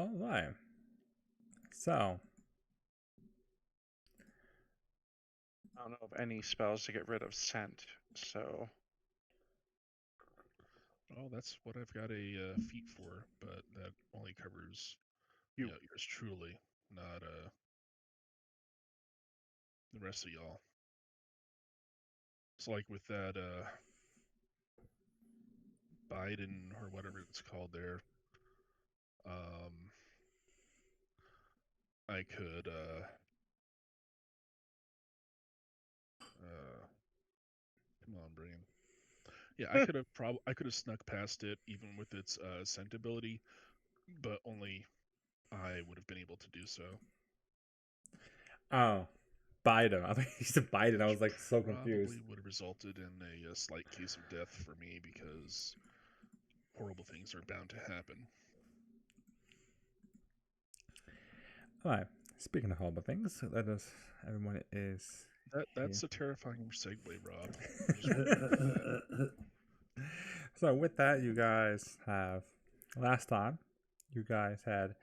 All right. So, I don't know of any spells to get rid of scent, so Oh, that's what I've got a feat for, but that only covers You. yours truly, not the rest of y'all. It's like with that Biden or whatever it's called there. I could come on, brain. Yeah, I could have snuck past it even with its scent ability, but only I would have been able to do so. oh, Biden. I think he said Biden. I was like so confused. Probably would have resulted in a slight case of death for me because horrible things are bound to happen. All right. Speaking of horrible things, let us. Everyone is. That's a terrifying segue, Rob. So with that, you guys have last time. You guys had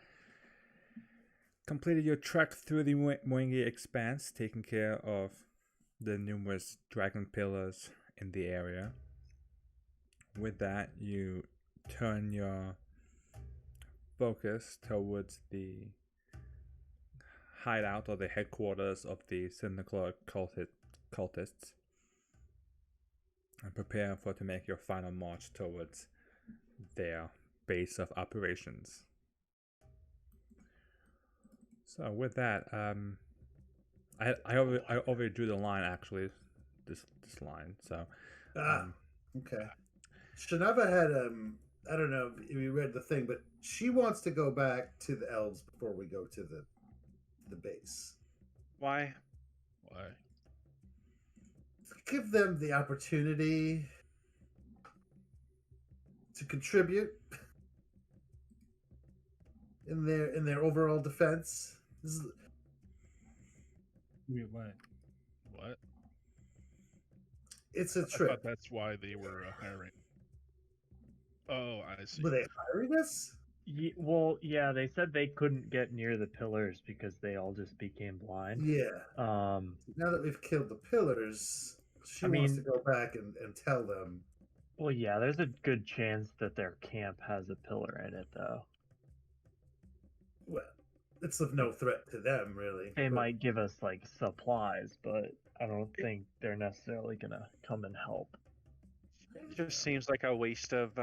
completed your trek through the Mwangi Expanse, taking care of the numerous dragon pillars in the area. With that, you turn your focus towards the hideout or the headquarters of the Cinderclaw cultists and prepare for to make your final march towards their base of operations. So with that, I already drew the line actually, this line. So okay. Shanava had I don't know if you read the thing, but she wants to go back to the elves before we go to the base. Why? Why? Give them the opportunity to contribute in their overall defense. Wait, what? What? It's a I trip. thought that's why they were hiring. Oh, I see. Were they hiring us? Well, yeah, they said they couldn't get near the pillars because they all just became blind. Yeah. Um, Now that we've killed the pillars, she wants to go back and tell them. Well, yeah, there's a good chance that their camp has a pillar in it, though. Well, it's of no threat to them, really. They might give us, like, supplies, but I don't think they're necessarily gonna come and help. It just seems like a waste of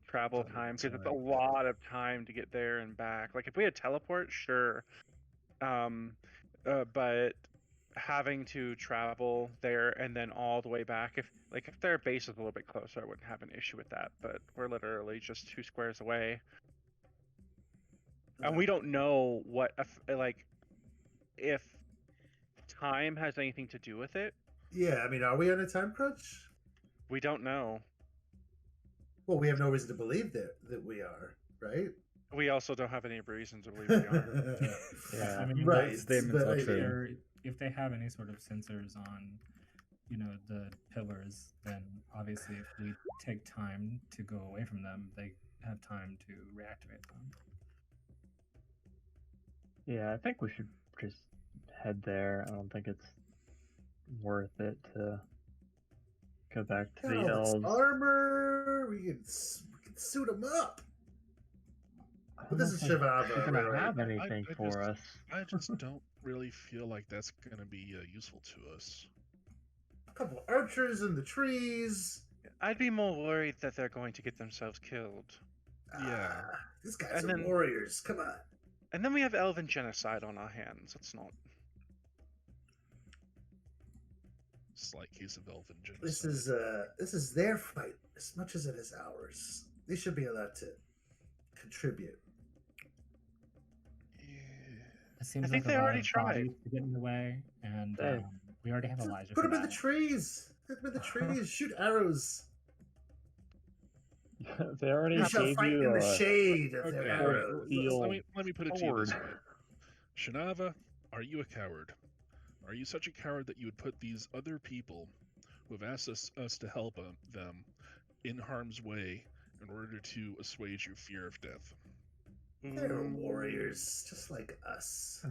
travel time because it's a lot of time to get there and back. Like if we had teleport, sure, but having to travel there and then all the way back, if their base is a little bit closer, I wouldn't have an issue with that. But we're literally just 2 squares away, and we don't know what if time has anything to do with it. Yeah, I mean, are we on a time crunch? We don't know. Well, we have no reason to believe that we are, right? We also don't have any reason to believe we are. Yeah, I mean, right. Statements are true. If they have any sort of sensors on, the pillars, then obviously if we take time to go away from them, they have time to reactivate them. Yeah, I think we should just head there. I don't think it's worth it to go back to the elves. Armor, we can suit them up. But this is Shivava. They're gonna have anything for us. I just don't really feel like that's gonna be useful to us. A couple archers in the trees. I'd be more worried that they're going to get themselves killed. Yeah. These guys are warriors. Come on. And then we have elven genocide on our hands. It's not. Slight case of elven genocide. This is their fight as much as it is ours. They should be allowed to contribute. It seems I think like they a lot already of tried bodies to get in the way, and we already have Elijah. Put them in the trees. Put them in the trees. Shoot arrows. They already We shall gave fight you in the shade of their arrows. Let me put it to you this way. Shanava, are you a coward? Are you such a coward that you would put these other people who have asked us to help them in harm's way in order to assuage your fear of death? They're warriors, just like us.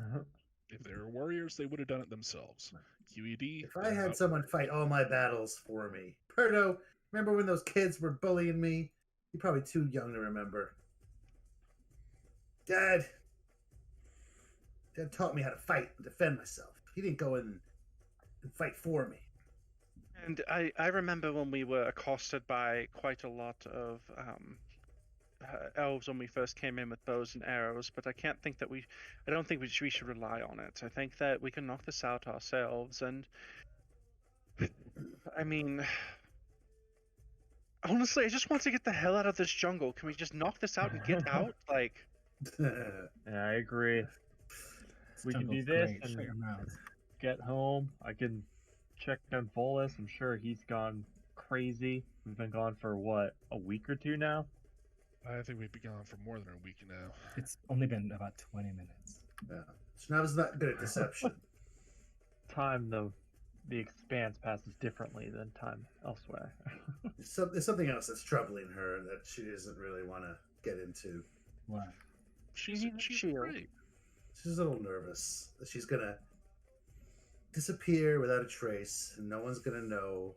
If they were warriors, they would have done it themselves. QED. If I had someone fight all my battles for me. Perdo, remember when those kids were bullying me? You're probably too young to remember. Dad taught me how to fight and defend myself. He didn't go in and fight for me. And I remember when we were accosted by quite a lot of elves when we first came in with bows and arrows, but I don't think we should rely on it. I think that we can knock this out ourselves, and I mean, honestly, I just want to get the hell out of this jungle. Can we just knock this out and get out? Like, Yeah, I agree. We can do Jungle's this great, shut your and mouth. get home. I can check on Volus. I'm sure he's gone crazy. We've been gone for what, a week or two now? I think we've been gone for more than a week now. It's only been about 20 minutes. Yeah. Shanaba's not good at deception. Time the expanse passes differently than time elsewhere. There's something else that's troubling her that she doesn't really want to get into. What? She's shield. great. She's a little nervous that she's gonna disappear without a trace, and no one's gonna know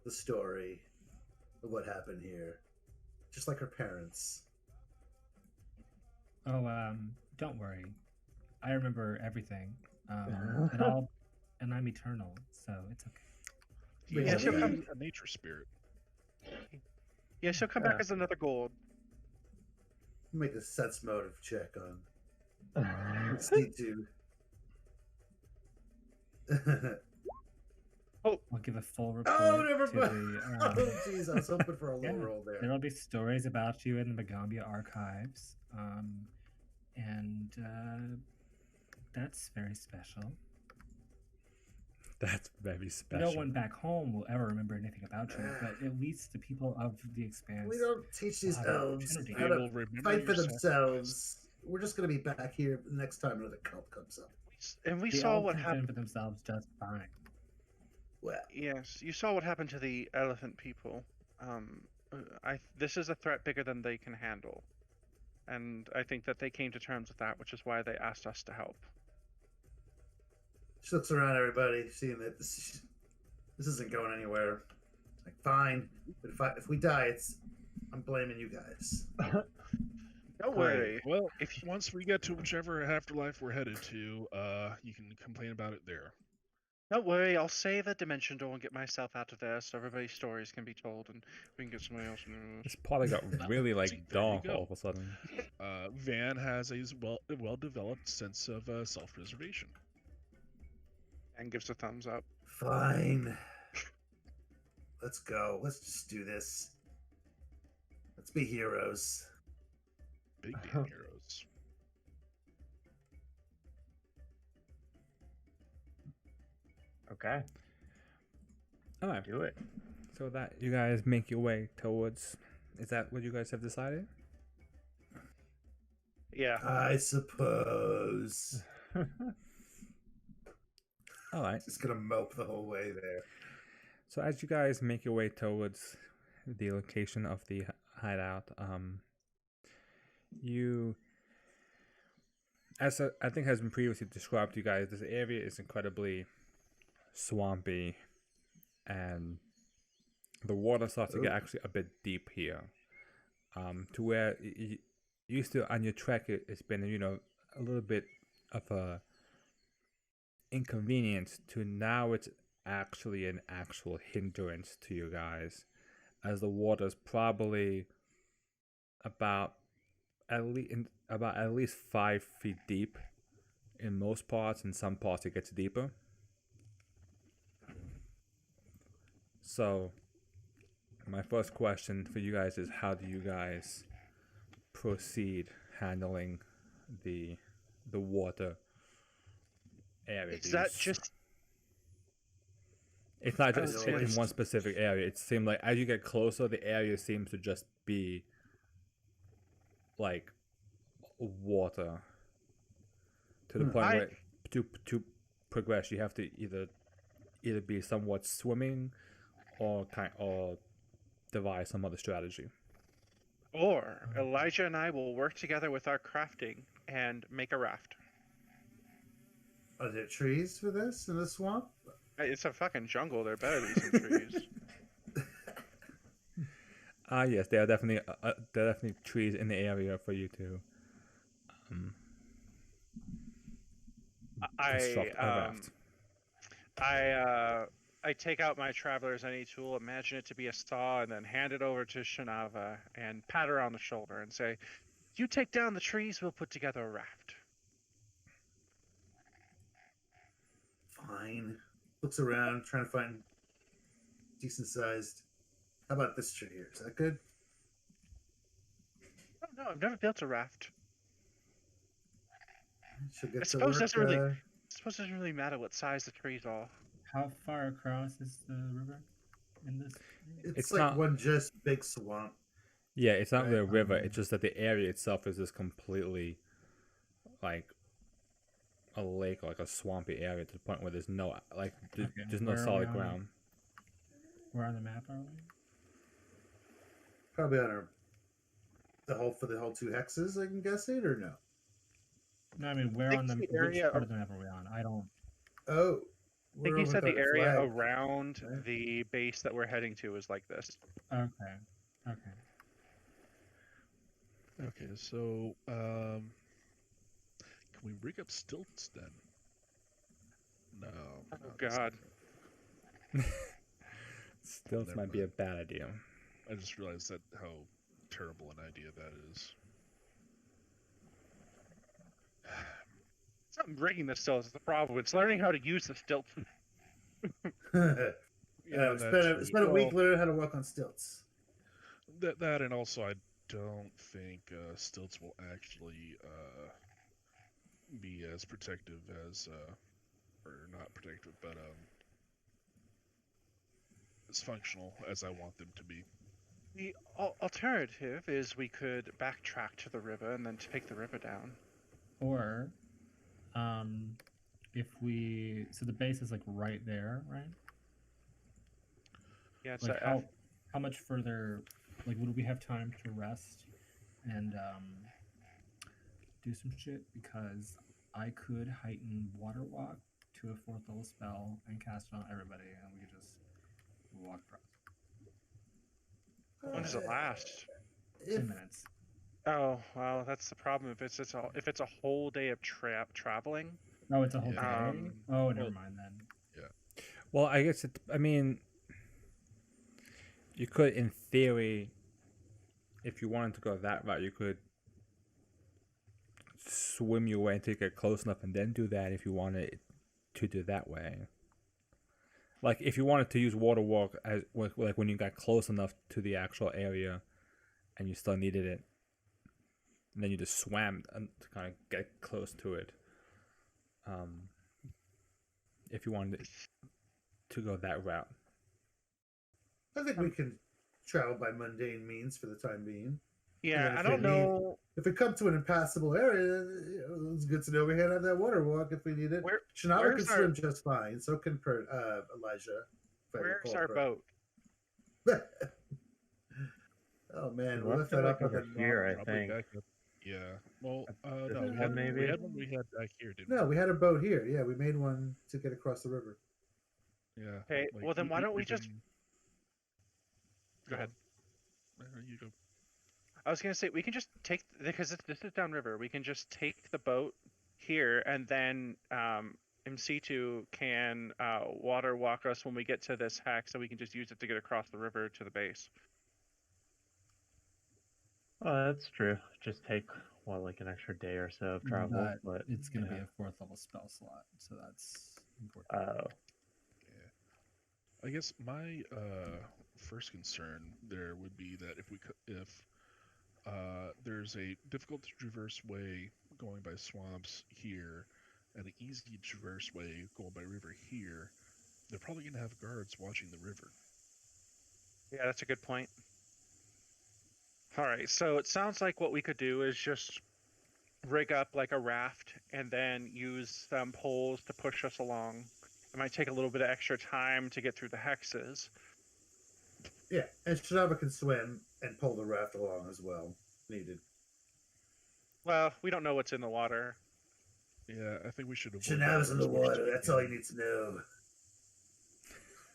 the story of what happened here. Just like her parents. Oh, don't worry. I remember everything. And I'm eternal, so it's okay. Wait, Yeah, He's she'll come- a nature spirit. yeah, she'll come back as another gold. Make a sense motive check on C2. I'll give a full report Oh, never to mind. the. Oh, jeez, I was hoping for a low Yeah, roll there. There will be stories about you in the Magambia archives, and that's very special. That's very special. No one back home will ever remember anything about you, but at least the people of the Expanse. We don't teach these I'll have an elves opportunity. how They to will remember fight for your themselves. We're just going to be back here the next time another cult comes up. And we The saw elves what can happened. fend for themselves just fine. Well, Yes, you saw what happened to the elephant people. This is a threat bigger than they can handle, and I think that they came to terms with that, which is why they asked us to help. she looks around everybody, seeing that this isn't going anywhere. Like, fine, but if we die, I'm blaming you guys. Don't Great. worry. Well, If once we get to whichever afterlife we're headed to, you can complain about it there. Don't worry, I'll save a dimension door and get myself out of there so everybody's stories can be told and we can get somebody else. This party got really like See, there you dark go. all of a sudden. Van has a well-developed sense of self-preservation. And gives a thumbs up. Fine. Let's go. Let's just do this. Let's be heroes. Big damn heroes. Okay, All right. do it. So that you guys make your way towards. Is that what you guys have decided? Yeah. I suppose. All right. Just gonna mope the whole way there. So as you guys make your way towards the location of the hideout, you, as I think has been previously described to you guys, this area is incredibly swampy, and the water starts to get actually a bit deep here, to where you used to on your trek it's been a little bit of a inconvenience to now it's actually an actual hindrance to you guys, as the water is probably about at least 5 feet deep in most parts. In some parts it gets deeper. So my first question for you guys is, how do you guys proceed handling the water area? Is that just It's not I just was in always- one specific area. It seemed like as you get closer, the area seems to just be like water, to the point where to progress you have to either be somewhat swimming or devise some other strategy. Or Elijah and I will work together with our crafting and make a raft. Are there trees for this in the swamp? It's a fucking jungle. There better be some trees. Yes, there are definitely trees in the area for you to construct a raft. I take out my traveler's any tool, imagine it to be a saw, and then hand it over to Shanava and pat her on the shoulder and say, "You take down the trees, we'll put together a raft." Fine. Looks around, trying to find decent sized. How about this tree here? Is that good? Oh, no, I've never built a raft. Should get I to suppose work. it doesn't really matter what size the trees are. How far across is the river in this? It's It's like not- one just big swamp. Yeah, it's not Right, really a river. It's just that the area itself is just completely like a lake, or like a swampy area, to the point where there's no Okay, there's no where are we solid on? ground. Where on the map are we? Probably on the whole 2 hexes, I can guess it, or no? No, I mean where think on the the which area part of the map are we on? I don't. Oh. I think you said the area flag. around right? the base that we're heading to is like this. Okay. Okay. Okay, so can we rig up stilts then? No. Oh, no, that's God. not- Stilts Never might be a mind. bad idea. I just realized that how terrible an idea that is. It's not rigging the stilts is the problem. It's learning how to use the stilts. Yeah, Spend a week learning how to walk on stilts. That and also I don't think stilts will actually be as protective as or not protective, but as functional as I want them to be. The alternative is we could backtrack to the river and then take the river down. Or, if we so the base is like right there, right? Yeah, it's Like how much further? Like would we have time to rest and do some shit? Because I could heighten water walk to a 4th level spell and cast it on everybody, and we could just walk across. when does it last? 10 minutes. Oh, well, that's the problem. If it's a whole day of traveling. Oh, it's a whole Yeah. day. Oh, never well- mind then. Well, I guess I mean, you could, in theory, if you wanted to go that route, you could swim your way until you get close enough, and then do that if you wanted to do that way. Like if you wanted to use water walk as like when you got close enough to the actual area, and you still needed it, and then you just swam to kind of get close to it. If you wanted to go that route. I think we can travel by mundane means for the time being. Yeah, then I if don't we need- know. If we come to an impassable area, it's good to know we can have that water walk if we need it. Shanava can where's our- swim just fine. So can Elijah. if I Where's recall our correctly. boat? Oh man, We we left left it that like up on over the here, I Probably think. back up. Yeah. Well, no, This we one had maybe? we had one we had back here, didn't No, we had a boat here. Yeah, we made one to get across the river. we? Yeah. Okay, well then why don't we just- can- Go ahead. You go. I was gonna say we can just take because this is downriver. We can just take the boat here, and then MC2 can water walk us when we get to this hex, so we can just use it to get across the river to the base. Oh, that's true. Just take like an extra day or so of travel, but It's going to be yeah. a 4th level spell slot, so that's important. I guess my first concern there would be that if there's a difficult to traverse way going by swamps here, and an easy to traverse way going by river here, they're probably going to have guards watching the river. Yeah, that's a good point. All right, so it sounds like what we could do is just rig up like a raft and then use some poles to push us along. It might take a little bit of extra time to get through the hexes. Yeah, and Shanava can swim. and pull the raft along as well. Needed. Well, we don't know what's in the water. Yeah, I think we should avoid Shouldn't that have us for in as the much as water. we That's all you can. need to know.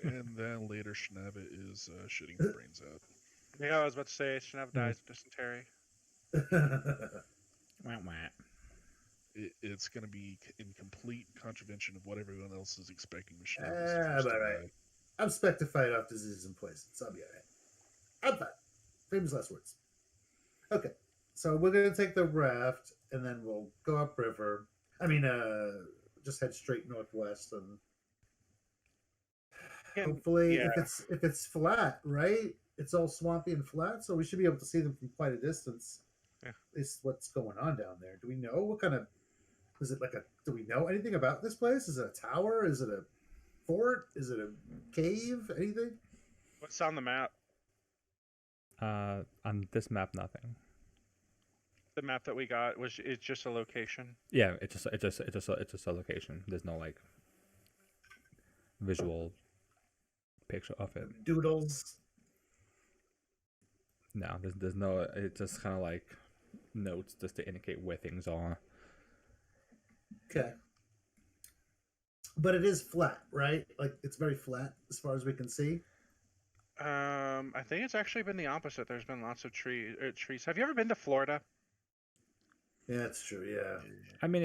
And then later, Shnava is shitting his brains out. Yeah, I was about to say Shanav dies of dysentery. Wah, wah. It's going to be in complete contravention of what everyone else is expecting. I'm Shnava all right. I'm expect to fight off diseases and poisons. I'll be all right. I'm fine. Famous last words. Okay, so we're gonna take the raft and then we'll go upriver. I mean, just head straight northwest and hopefully, yeah. if it's flat, right? It's all swampy and flat, so we should be able to see them from quite a distance. Yeah. At least what's going on down there. Do we know what kind of? Is it like a? Do we know anything about this place? Is it a tower? Is it a fort? Is it a cave? Anything? What's on the map? On this map, nothing. The map that we got it's just a location. Yeah, it's just a location. There's no like visual picture of it. Doodles. No, there's no. It's just kind of like notes just to indicate where things are. Okay. But it is flat, right? Like it's very flat as far as we can see. I think it's actually been the opposite. There's been lots of trees. Have you ever been to Florida? Yeah, that's true. Yeah. I mean,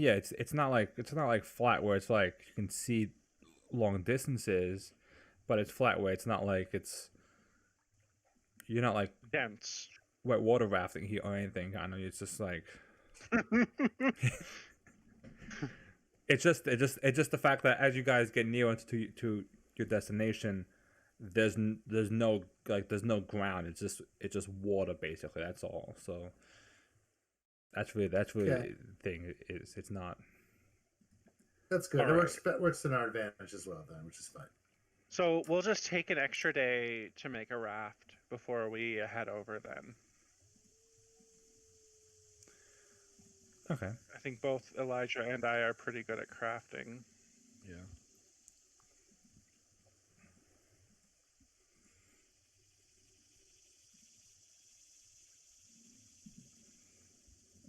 yeah, it's not like flat where it's like you can see long distances, but it's flat where it's not like you're not like Dense. wet water rafting here or anything. I know it's just like it's just the fact that as you guys get nearer to your destination, there's no ground. It's just water basically. That's all. So that's really Okay. the thing. It's not. That's good. All It right. works in our advantage as well, then, which is fine. So we'll just take an extra day to make a raft before we head over then. Okay. I think both Elijah and I are pretty good at crafting. Yeah.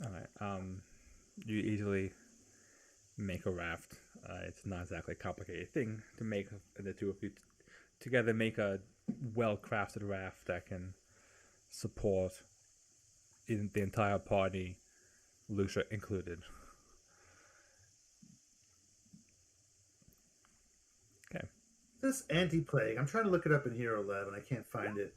All right. You easily make a raft. It's not exactly a complicated thing to make. The two of you together make a well-crafted raft that can support the entire party, Lucia included. Okay. This anti-plague, I'm trying to look it up in Hero Lab and I can't find it.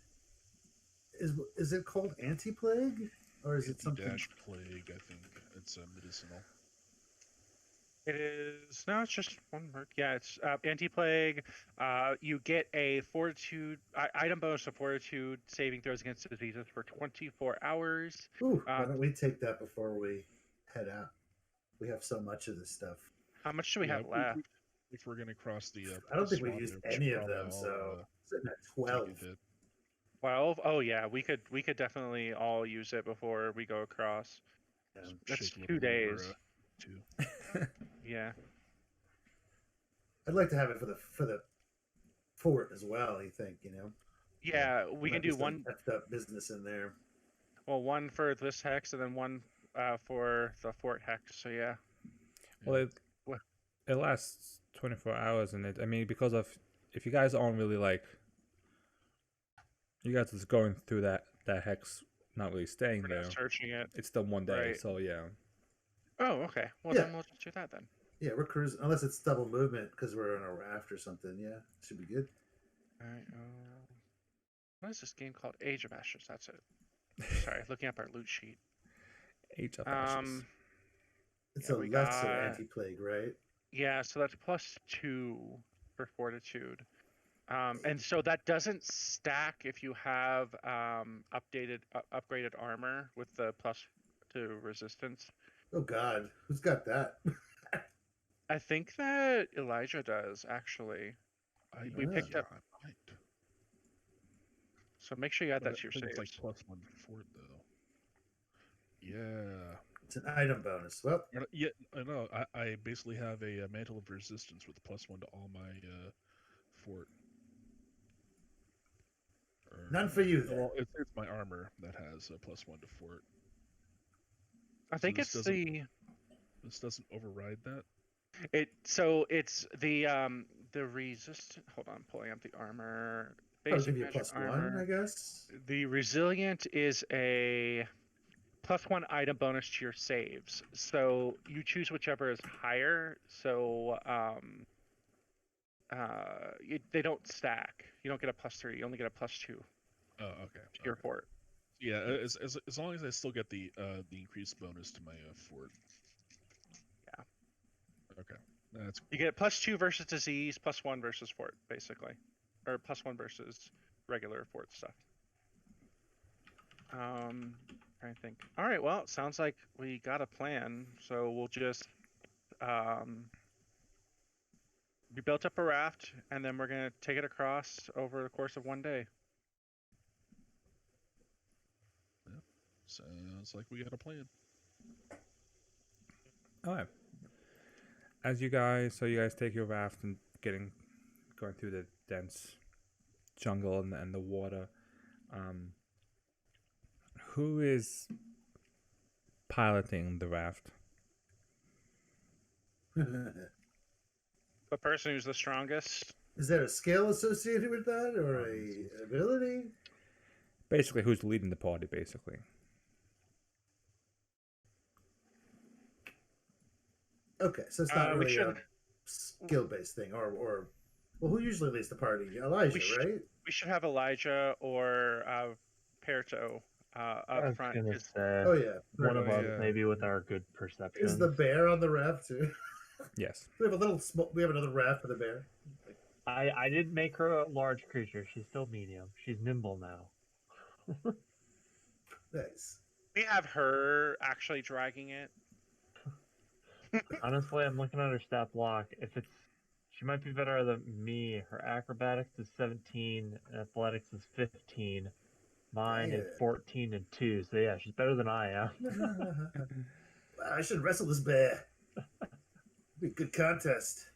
Is it called anti-plague? Or is it something? Plague, I think. It's medicinal. It is no, it's just one word. Yeah, it's anti-plague. You get a fortitude item bonus of fortitude saving throws against diseases for 24 hours. Ooh, why don't we take that before we head out? We have so much of this stuff. How much do we have left? If we're gonna cross the, I don't think we've swamp used there, we should any of probably them, all, so sitting at take 12. a hit. 12? Oh yeah, we could definitely all use it before we go across. That's Shake a 2 little more, days. too. Yeah. I'd like to have it for the fort as well. You think, Yeah, we can Might be do some one. effed up business in there. Well, one for this hex and then one for the fort hex. So yeah. Well, What? it lasts 24 hours, and I mean, because of if you guys aren't really like, you guys just going through that hex, not really staying We're there. not searching it. It's still one day, Right. so yeah. Oh, okay. Well, Yeah. then we'll just do that then. Yeah, we're cruising. Unless it's double movement because we're on a raft or something. Yeah, should be good. All right. What is this game called? Age of Ashes. That's it. Sorry, looking up our loot sheet. Age of Ashes. It's Yeah, a we lesser got- anti-plague, right? Yeah, so that's +2 for fortitude. And so that doesn't stack if you have upgraded armor with the +2 resistance. Oh God, who's got that? I think that Elijah does actually. We picked up. I might. So make sure you add But that to your I think saves. it's like +1 for it though. Yeah. It's an item bonus. Well, Yeah, I know. I basically have a, mantle of resistance with +1 to all my fort or None for you then. Well, it's my armor that has a +1 to fort. I think this it's doesn't- This doesn't override that. it's the resistant. Hold on, pulling up the armor. That'll Basic give you a magic +1, I guess. The resilient is a +1 item bonus to your saves. So you choose whichever is higher. So they don't stack. You don't get a +3. You only get a +2 Oh, okay. to your fort. Yeah, as long as I still get the increased bonus to my fort. Yeah. Okay, that's You get +2 versus disease, +1 versus fort, basically, or +1 versus regular fort stuff. I think. All right. Well, it sounds like we got a plan. So we'll just we built up a raft, and then we're gonna take it across over the course of one day. sounds like we got a plan. All right. As you guys take your raft and going through the dense jungle and the water. Who is piloting the raft? The person who's the strongest. Is there a skill associated with that, or a ability? Basically, who's leading the party, basically. Okay, so it's not we really a should- skill-based thing, or well, who usually leads the party? Elijah, right? We should have Elijah or Perto I up was front. gonna 'Cause say Oh yeah. one of Oh, us, yeah. maybe with our good perception. Is the bear on the raft too? Yes. We have a little. We have another raft for the bear. I didn't make her a large creature. She's still medium. She's nimble now. Nice. we have her actually dragging it. Honestly, I'm looking at her stat block. She might be better than me. Her acrobatics is 17, and athletics is 15. Mine is Yeah. 14 and 2. So yeah, she's better than I am. I should wrestle this bear. Be a good contest.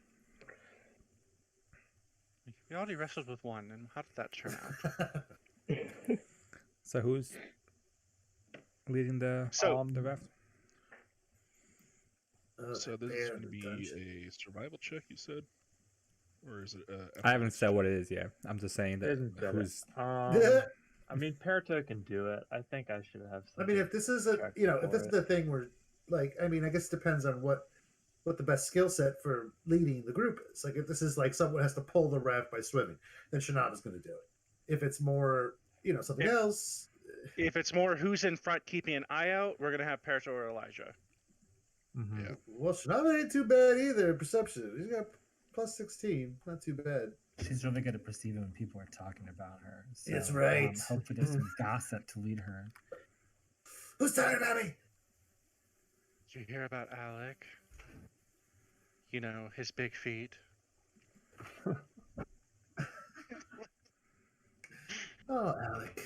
We already wrestled with one, and how did that turn out? So who's leading the So- raft? So the this bear is in going to the be dungeon. a survival check, you said, or is it? I haven't said what it is yet. I'm just saying that Isn't that who's I mean, Perto can do it. I think I should have. I mean, if this is a, check if this for is the thing where, like, I mean, I guess it depends on what the best skill set for leading the group is. Like, if this is like someone has to pull the raft by swimming, then Shanava's going to do it. If it's more, something If- else, If it's more who's in front keeping an eye out, we're gonna have Perto or Elijah. Mhm. Yeah. well, Shanava ain't too bad either. Perception, he's got +16, not too bad. She's really good at perceiving when people are talking about her. So, That's right. Hopefully, there's some gossip to lead her. Who's talking about me? Did you hear about Alec? You know, his big feet. Oh, Alec.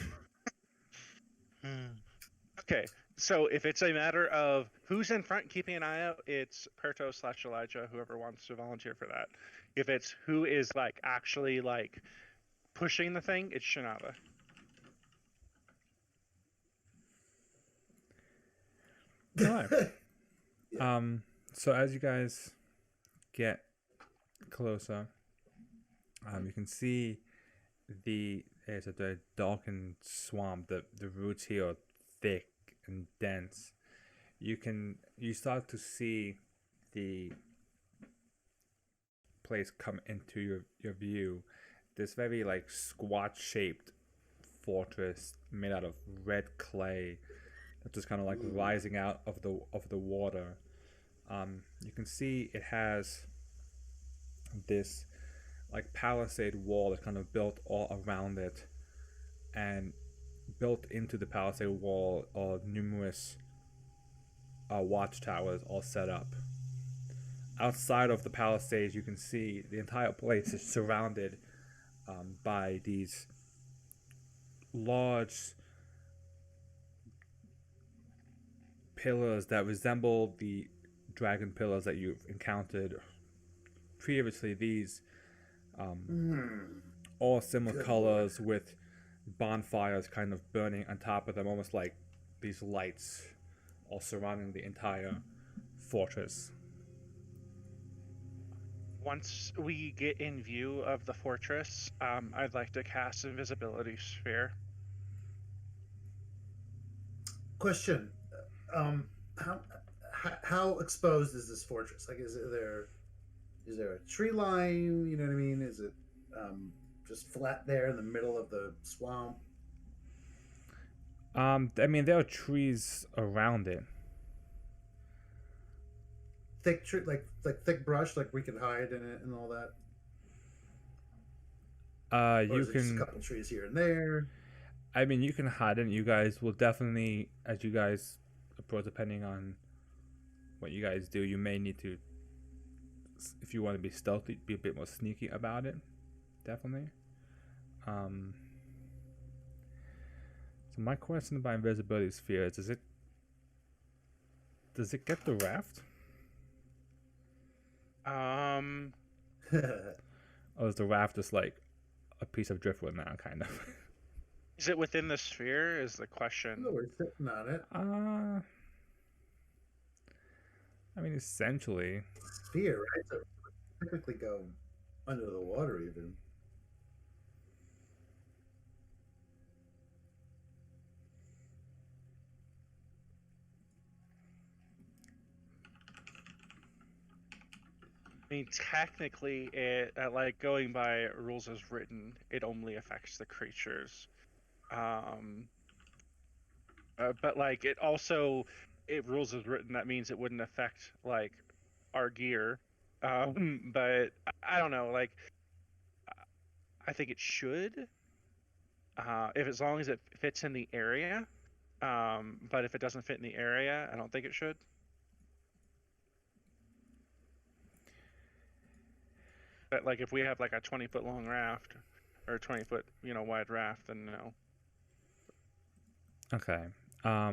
Okay, so if it's a matter of who's in front keeping an eye out, it's Perto / Elijah, whoever wants to volunteer for that. If it's who is actually pushing the thing, it's Shanava. Alright. So as you guys get closer, you can see there's a darkened swamp. The roots here are thick and dense. You start to see the place come into your view. This very squat shaped fortress made out of red clay that's just kind of rising out of the water. You can see it has this palisade wall that's kind of built all around it, and built into the palisade wall are numerous watchtowers all set up. Outside of the palisades, you can see the entire place is surrounded by these large pillars that resemble the dragon pillars that you've encountered previously. These all similar Good colors with bonfires kind of burning on top of them, almost like these lights all surrounding the entire fortress. Once we get in view of the fortress, I'd like to cast Invisibility Sphere. Question: um, how exposed is this fortress? Like, is there a tree line? You know what I mean? Is it just flat there in the middle of the swamp? I mean, there are trees around it. Thick tree, like thick brush, like we could hide in it and all that. Or You is it just a can. couple trees here and there? I mean, you can hide it. You guys will definitely, as you guys approach, depending on what you guys do, you may need to, if you want to be stealthy, be a bit more sneaky about it. Definitely. So my question about invisibility sphere is: does it get the raft, or is the raft just like a piece of driftwood now, kind of? Is it within the sphere? Is the question. Oh, we're sitting on it. I mean, essentially. Sphere, right? So technically go under the water even. I mean, technically, it like going by rules as written, it only affects the creatures. But like it also, it rules as written. That means it wouldn't affect like our gear. But I don't know. Like, I think it should. If as long as it fits in the area. But if it doesn't fit in the area, I don't think it should. But like if we have like a 20-foot long raft or a 20-foot wide raft, then no. Okay. My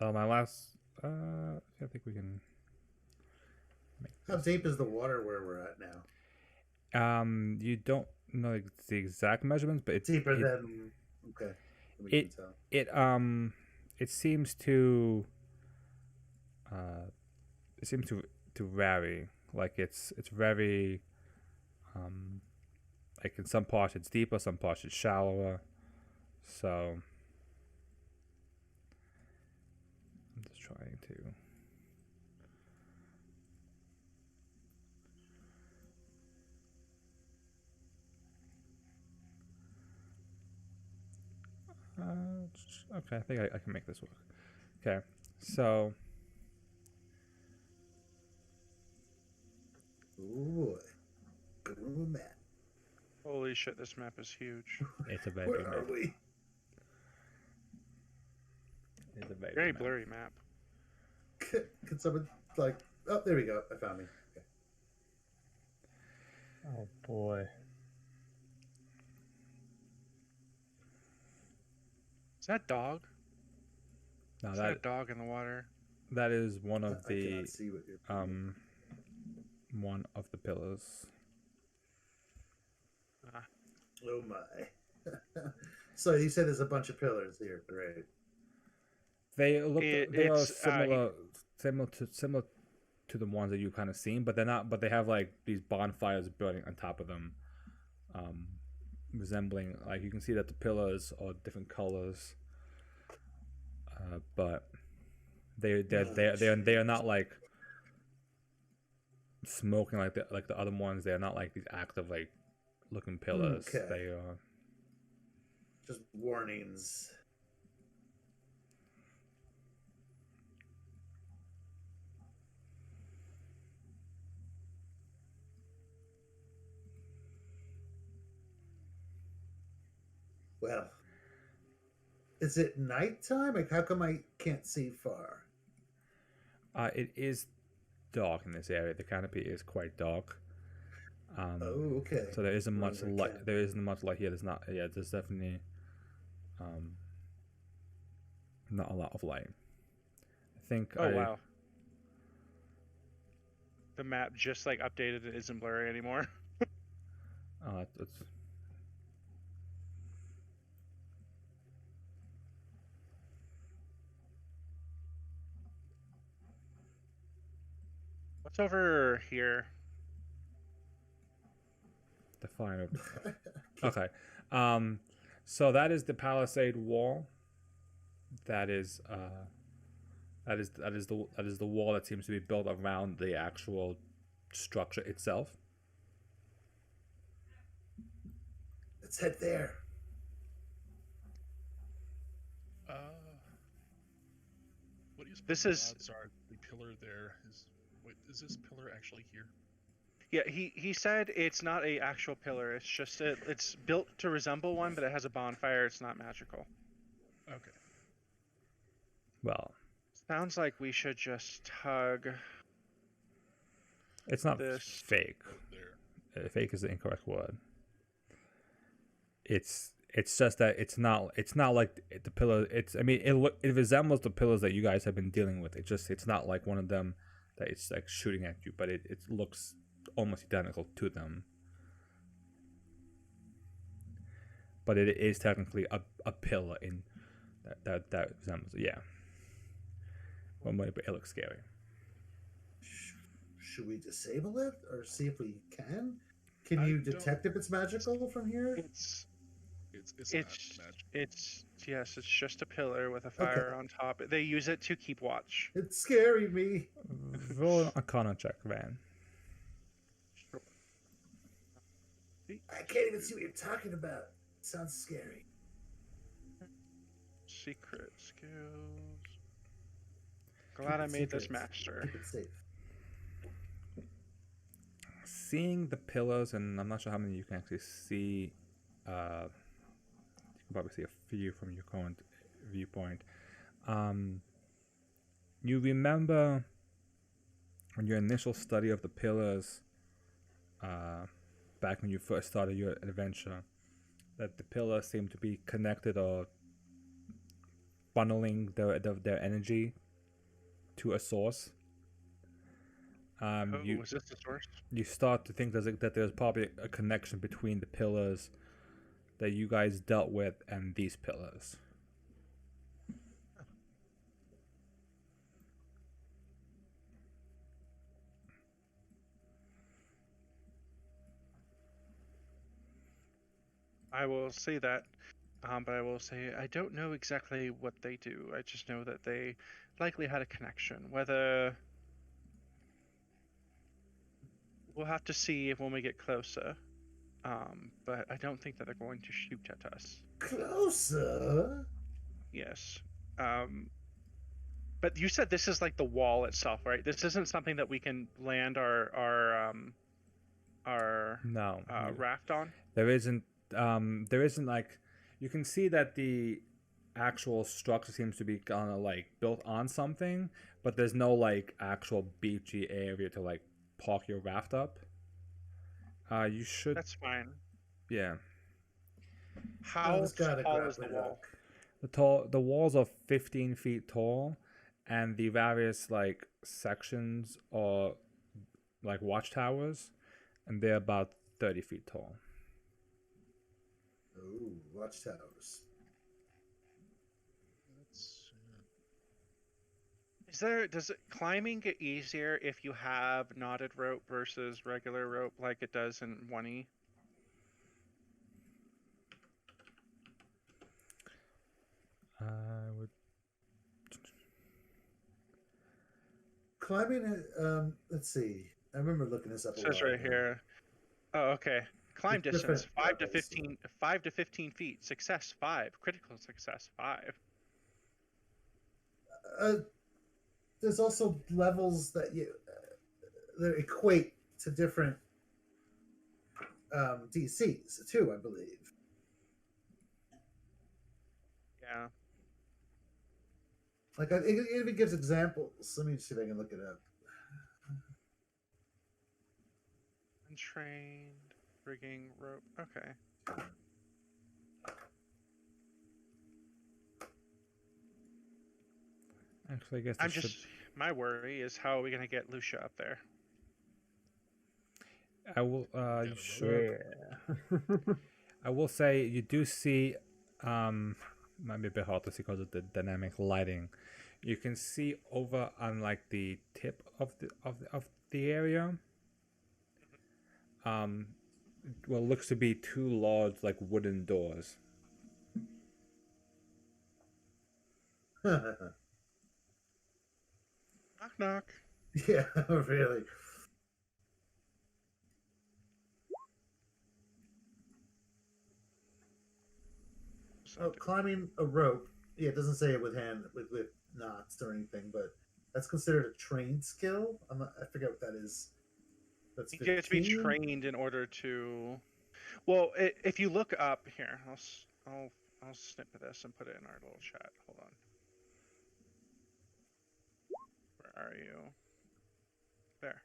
last. I think we can. How deep is the water where we're at now? You don't know the exact measurements, but it's Deeper than okay. We can tell. It seems to. It seems to vary. Like it's very. Like in some parts it's deeper, some parts it's shallower. So. I'm just trying to. Okay, I think I can make this work. Okay, so. Ooh, good little map. Holy shit, this map is huge. It's a very Where big are map. we? It's a very Very big map. blurry map. Could someone like? Oh, there we go. I found me. Okay. Oh boy. Is that dog? No, Is that a dog in the water? that is one of I the cannot see what you're. one of the pillars. Oh my. So you said there's a bunch of pillars here, right? They look. They are it's, similar to the ones that you kind of seen, but they're not. But they have like these bonfires burning on top of them, resembling like you can see that the pillars are different colors, but they are not like smoking like the other ones. They are not like these active like looking pillars. Okay. They are. Just warnings. Well, is it nighttime? Like, how come I can't see far? It is dark in this area. The canopy is quite dark. Oh, okay. So there isn't much Runs our light. canopy. There isn't much light here. There's not. Yeah, there's definitely not a lot of light. I think. Oh wow. The map just like updated. It isn't blurry anymore. It's What's over here? The final. Okay. So that is the palisade wall. That is the wall that seems to be built around the actual structure itself. Let's head there. What do you suppose This the is- odds are the pillar there is? Wait, is this pillar actually here? Yeah, he said it's not a actual pillar. It's just it's built to resemble one, but it has a bonfire. It's not magical. Okay. Well, Sounds like we should just hug. it's not This- fake. Oh, there. Fake is the incorrect word. It's just that it's not like the pillar. It resembles the pillars that you guys have been dealing with. It's not like one of them that it's like shooting at you, but it looks almost identical to them. But it is technically a pillar in that resembles. Yeah. Well, but it looks scary. Should we disable it or see if we can? Can I you don't- detect if it's magical from here? It's It's not magic. it's yes, it's just a pillar with a fire on top. They use it to keep watch. It's scaring me. Roll an Arcana check, Van. I can't even see what you're talking about. It sounds scary. Secret skills. Glad I made this Secrets. master. Keep it safe. Seeing the pillars, and I'm not sure how many you can actually see. You can probably see a few from your current viewpoint. You remember on your initial study of the pillars, back when you first started your adventure, that the pillars seem to be connected or funneling their energy to a source. Was this the source? You start to think that there's probably a connection between the pillars that you guys dealt with and these pillars. I will say that, but I will say I don't know exactly what they do. I just know that they likely had a connection. Whether we'll have to see when we get closer. But I don't think that they're going to shoot at us. Closer? Yes. But you said this is like the wall itself, right? This isn't something that we can land our No, raft on. there isn't. There isn't like you can see that the actual structure seems to be kind of like built on something, but there's no like actual beachy area to like park your raft up. You should. That's fine. Yeah. How It's got a tall is the grappling wall? hook. The walls are 15 feet tall, and the various like sections are like watchtowers, and they're about 30 feet tall. Ooh, watchtowers. Does it climbing get easier if you have knotted rope versus regular rope like it does in 1E? I would. Climbing, let's see. I remember looking this up. It says right here. Oh, okay. Climb There's distance different 5 to levels. 15, 5 to 15 feet. Success 5. Critical success 5. There's also levels that that equate to different DCs too, I believe. Yeah. Like it even gives examples. Let me see if I can look it up. Untrained rigging rope. Okay. Actually, I guess I'm this just my worry is how are we gonna get Lucia up there? I will. You the should. Yeah. I will say you do see. Might be a bit hard to see because of the dynamic lighting. You can see over on like the tip of the area. Well, looks to be two large, like, wooden doors. Knock knock. Yeah, really. Oh, climbing a rope. Yeah, it doesn't say it with knots or anything, but that's considered a trained skill. I forget what that is. That's You get to be 15? trained in order to. Well, if you look up here, I'll snip this and put it in our little chat. Hold on. Where are you? There.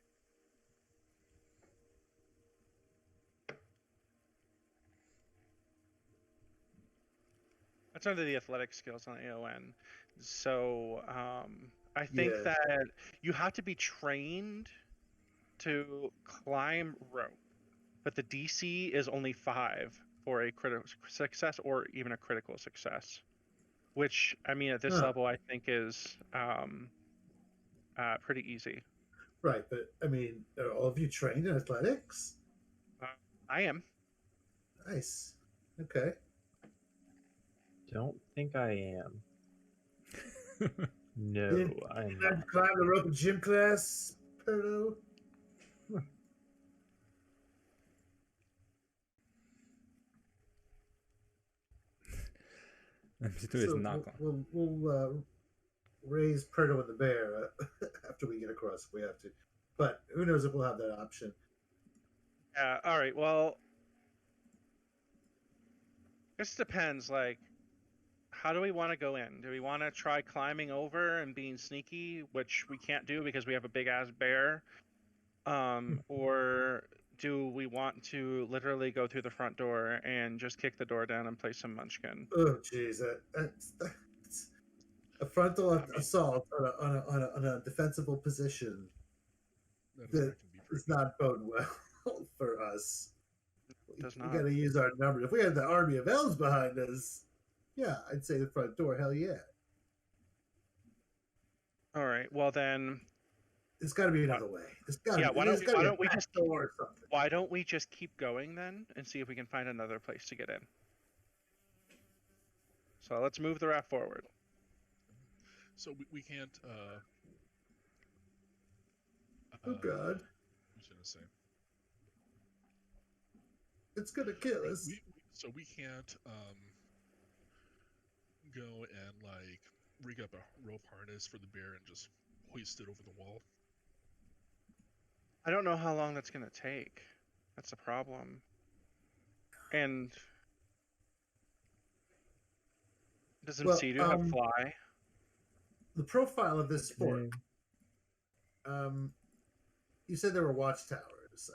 That's under the athletic skills on AON. So I think Yeah. that you have to be trained to climb rope, but the DC is only 5 for a critical success or even a critical success, which I mean at this Huh. level I think is pretty easy. Right, but I mean, are all of you trained in athletics? I am. Nice. Okay. Don't think I am. No, Did I'm you not. not climb the rope in gym class, Perdo? MC2 is not. We'll raise Perdo and the bear after we get across if we have to. But who knows if we'll have that option. Yeah. All right. Well, this depends. Like, how do we want to go in? Do we want to try climbing over and being sneaky, which we can't do because we have a big ass bear? Or do we want to literally go through the front door and just kick the door down and play some Munchkin? Oh, jeez, that's a frontal assault on a defensible position. That is not bode well for us. Does We not. got to use our numbers. If we had the army of elves behind us, yeah, I'd say the front door. Hell yeah. All right. Well then, There's got to be another way. Yeah, why don't we just door or something? why don't we just keep going then and see if we can find another place to get in? So let's move the raft forward. So we can't. Oh God, I was gonna say. it's gonna kill us. So we can't go and like rig up a rope harness for the bear and just hoist it over the wall. I don't know how long that's going to take. That's the problem. And does MC2 have fly? The profile of this fort. You said there were watchtowers.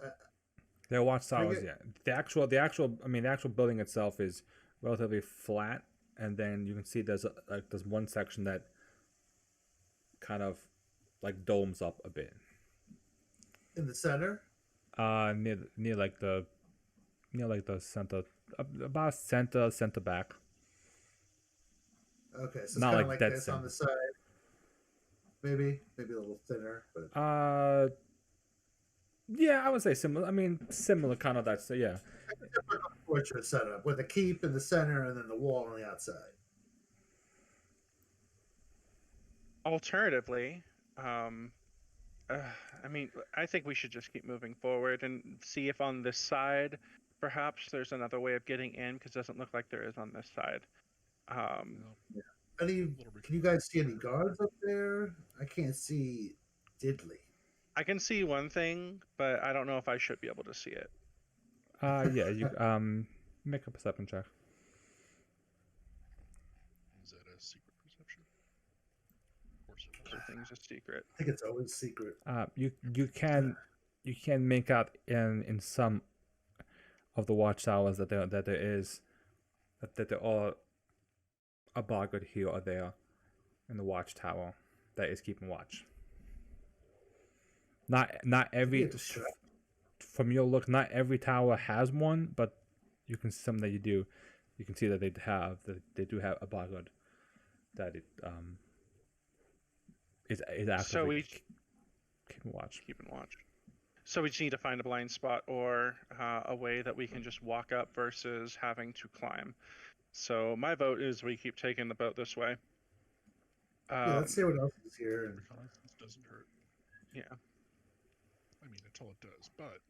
There are watchtowers, yeah. The actual building itself is relatively flat, and then you can see there's one section that kind of like domes up a bit. In the center? Near the center, about center back. Okay, so it's not kind of like like dead this center. on the side. Maybe a little thinner, but yeah, I would say similar. I mean, similar kind of that. So yeah, fortress setup with a keep in the center and then the wall on the outside. Alternatively, I mean, I think we should just keep moving forward and see if on this side, perhaps there's another way of getting in, because it doesn't look like there is on this side. Can you guys see any guards up there? I can't see diddly. I can see one thing, but I don't know if I should be able to see it. yeah, you make a perception check. Is that a secret perception? Everything's a secret. I think it's always secret. You can make out in some of the watchtowers that there are a boggart here or there in the watchtower that is keeping watch. Not every, from your look, not every tower has one, but you can see some that you do. You can see that they do have a boggart that it is actually So we keeping watch. Keeping watch. So we just need to find a blind spot or a way that we can just walk up versus having to climb. So my vote is we keep taking the boat this way. Yeah, let's see what else is here. And Reconnaissance doesn't hurt. Yeah. I mean, that's all it does. But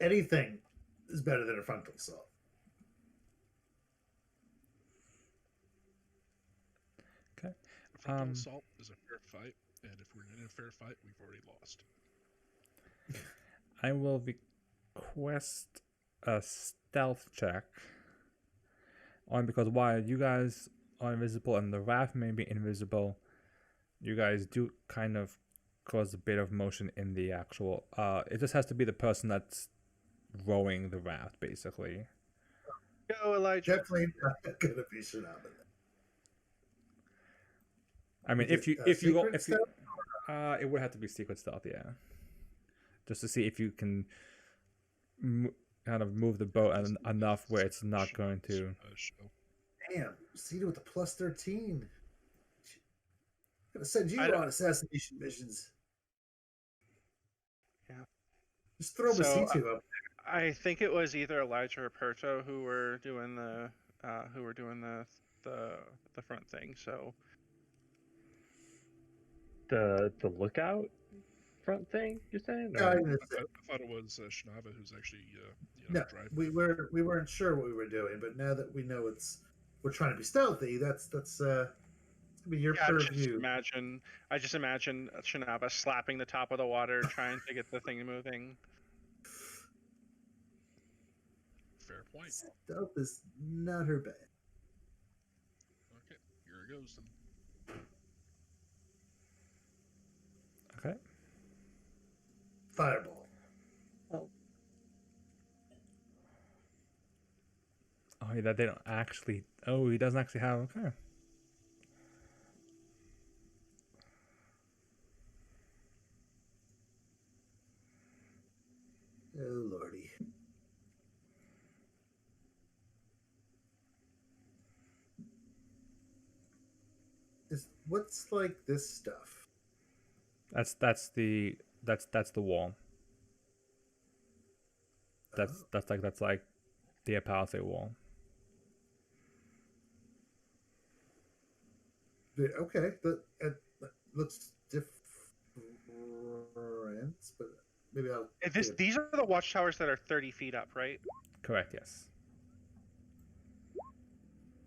anything is better than a frontal assault. Okay. a frontal assault is a fair fight, and if we're in a fair fight, we've already lost. I will request a stealth check. Only because while you guys are invisible and the raft may be invisible, you guys do kind of cause a bit of motion in the actual. It just has to be the person that's rowing the raft, basically. Go, Elijah. Definitely not gonna be Shinaba. I mean, Is it, it would have to be secret stealth, yeah. Just to see if you can kind of move the boat enough where it's not going to. Damn, Cedar with the plus 13. Gonna send you on assassination missions. Yeah. Just throw Basitu up. I think it was either Elijah or Perto who were doing the front thing. So the lookout front thing you're saying? I thought it was Shinaba who's actually driving. We weren't sure what we were doing, but now that we know we're trying to be stealthy, that's gonna be your purview. I just imagine Shinaba slapping the top of the water, trying to get the thing moving. Fair point. Stealth is not her bad. Okay, here it goes then. Okay. Fireball. Oh, yeah, they don't actually. Oh, he doesn't actually have. Okay. Oh lordy. What's like this stuff? That's the wall. That's like the palisade wall. Okay, that looks different, but maybe I'll. These are the watchtowers that are 30 feet up, right? Correct. Yes.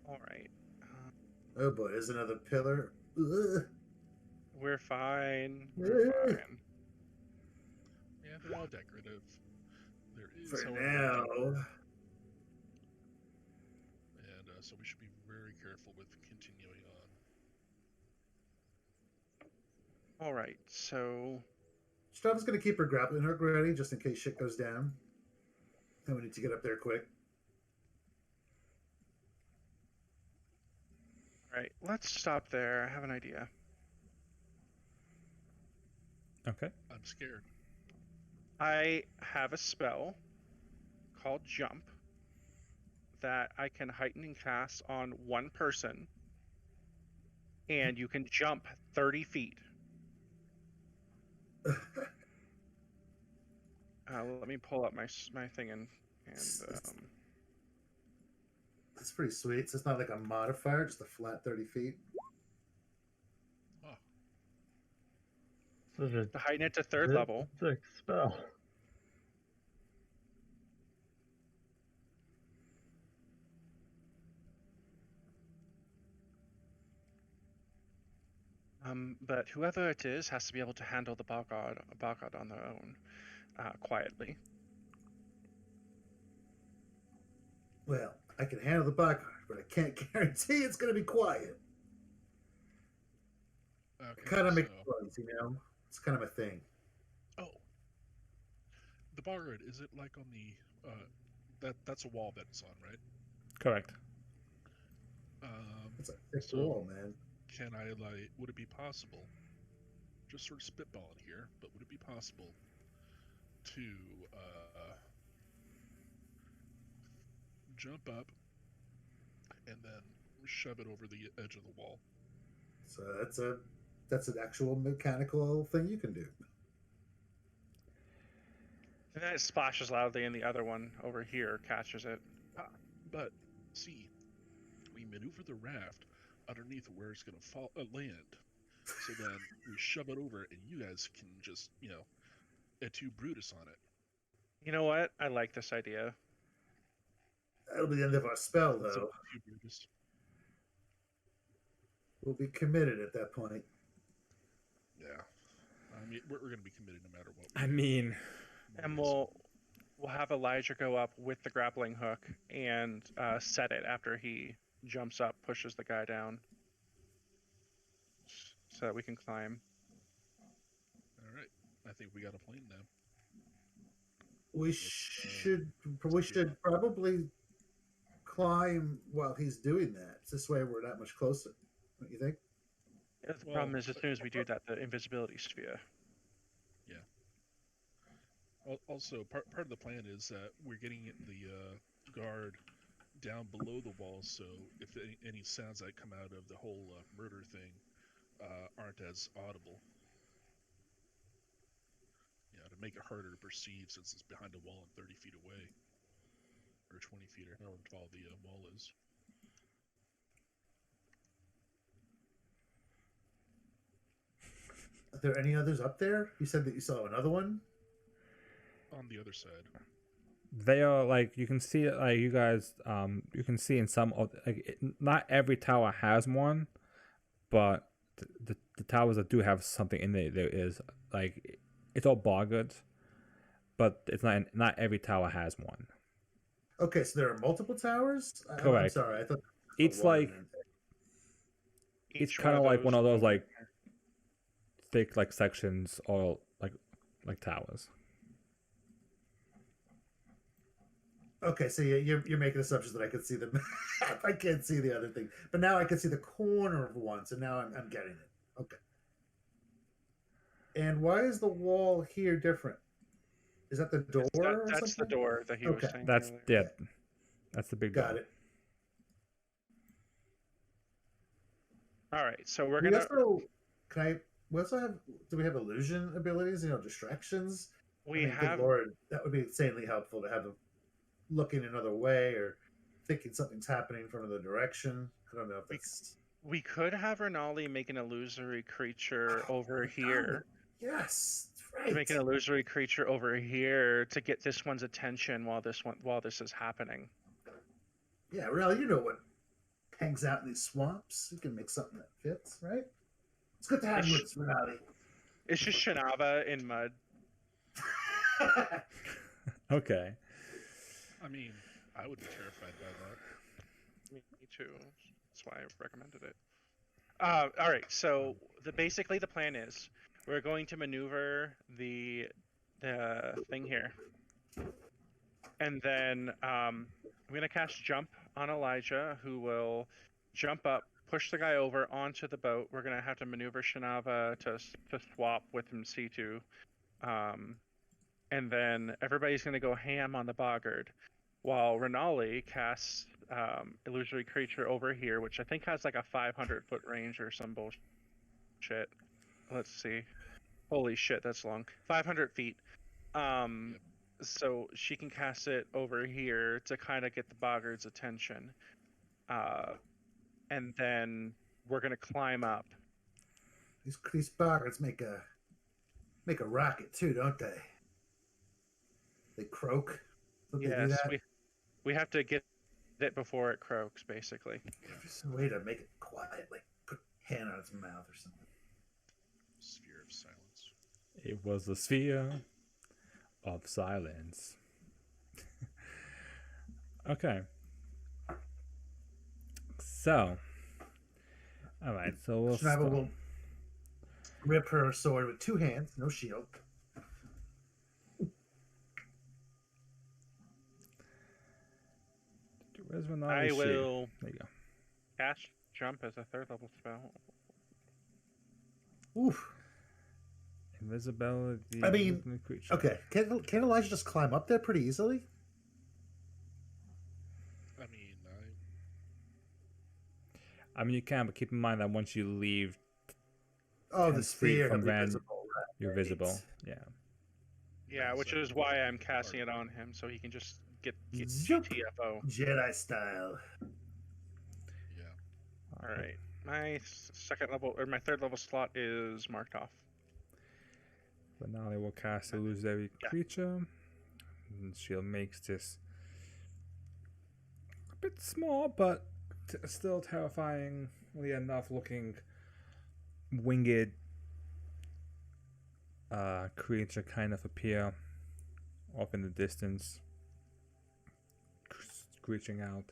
All right. Oh boy, there's another pillar. Ugh. We're fine. We're fine. Yeah, they're all decorative. There is For now. And so we should be very careful with continuing on. All right, so Shinaba's gonna keep her grappling hook ready just in case shit goes down. And we need to get up there quick. all right, let's stop there. I have an idea. Okay. I'm scared. I have a spell called Jump that I can heighten and cast on one person, and you can jump 30 feet. Let me pull up my thing and That's pretty sweet. So it's not like a modifier, just a flat 30 feet. Oh. So to heighten it to third level. It's a spell. But whoever it is has to be able to handle the Bogard on their own, quietly. Well, I can handle the Bogard, but I can't guarantee it's going to be quiet. Okay, Kind of make noise, you know? It's kind of a thing. Oh. The Bogard, is it like on the... that's a wall that it's on, right? Correct. It's a thick wall, man. Can I, would it be possible, just sort of spitballing here, but would it be possible to jump up and then shove it over the edge of the wall? So that's an actual mechanical thing you can do. And then it splashes loudly, and the other one over here catches it. But see, we maneuver the raft underneath where it's going to fall land. So then we shove it over, and you guys can just, etu Brutus on it. You know what? I like this idea. That'll be the end of our spell, So, though. etu Brutus. We'll be committed at that point. Yeah. I mean, we're going to be committed no matter what. I mean, And we'll have Elijah go up with the grappling hook and set it after he jumps up, pushes the guy down, so that we can climb. All right. I think we got a plan now. We should probably climb while he's doing that. This way we're that much closer. Don't you think? The problem is, as soon as we do that, the invisibility sphere. Also, part of the plan is that we're getting the guard down below the wall, so if any sounds that come out of the whole murder thing aren't as audible. Yeah, to make it harder to perceive since it's behind a wall and 30 feet away. Or 20 feet, or however tall the wall is. Are there any others up there? You said that you saw another one? On the other side. they are like, you can see, like, you guys, you can see in some of, like, not every tower has one, but the towers that do have something in there is, like, it's all bar goods, but it's not every tower has one. Okay, so there are multiple towers? I'm Correct. sorry, I thought It's like, it's kind of like one of those, like, thick, like, sections, or like towers. Okay, so you're making assumptions that I could see the map. I can't see the other thing, but now I can see the corner of one. So now I'm getting it. Okay. And why is the wall here different? Is that the door? That's the door that he was saying. That's earlier. yeah. That's the big Got door. it. All right, so we're We gonna. also have. Do we have illusion abilities? Distractions. We Good have. Lord, that would be insanely helpful to have them looking another way or thinking something's happening from another direction. I don't know if that's. We could have Renali make an illusory creature over here. Yes, that's right. To make an illusory creature over here to get this one's attention while this is happening. Yeah, really, you know what hangs out in these swamps. You can make something that fits, right? It's good to have you, Renali. It's just Shinava in mud. Okay. I mean, I would be terrified by that. Me too. That's why I recommended it. All right. So basically the plan is we're going to maneuver the thing here, and then I'm going to cast Jump on Elijah, who will jump up, push the guy over onto the boat. We're going to have to maneuver Shinava to swap with M2. And then everybody's going to go ham on the boggart, while Renali casts illusory creature over here, which I think has like a 500-foot range or some bullshit. Let's see. Holy shit, that's long. 500 feet. So she can cast it over here to kind of get the boggart's attention. And then we're going to climb up. These boggarts make a racket too, don't they? They croak. Don't they do Yes, that? we have to get it before it croaks, basically. There's a way to make it quiet, like put a hand on its mouth or something. Sphere of silence. It was the sphere of silence. Okay. So, all right. So we'll Shinava will grip her sword with two hands, no shield. Where's Renali's I shield? will There you go. cast Jump as a 3rd level spell. Oof. Invisibility. I mean, creature. okay. Can Elijah just climb up there pretty easily? I mean, you can, but keep in mind that once you leave, Oh, the 10 feet sphere from will be Van, visible. Right. you're visible. Yeah. Yeah, which So is why I'm casting it on him, so he can just get Zoop. TFO. Jedi style. yeah. All right, my second level or my third level slot is marked off. But now they will cast illusory creature. And she'll make this a bit small, but still terrifyingly enough looking winged creature kind of appear off in the distance, screeching out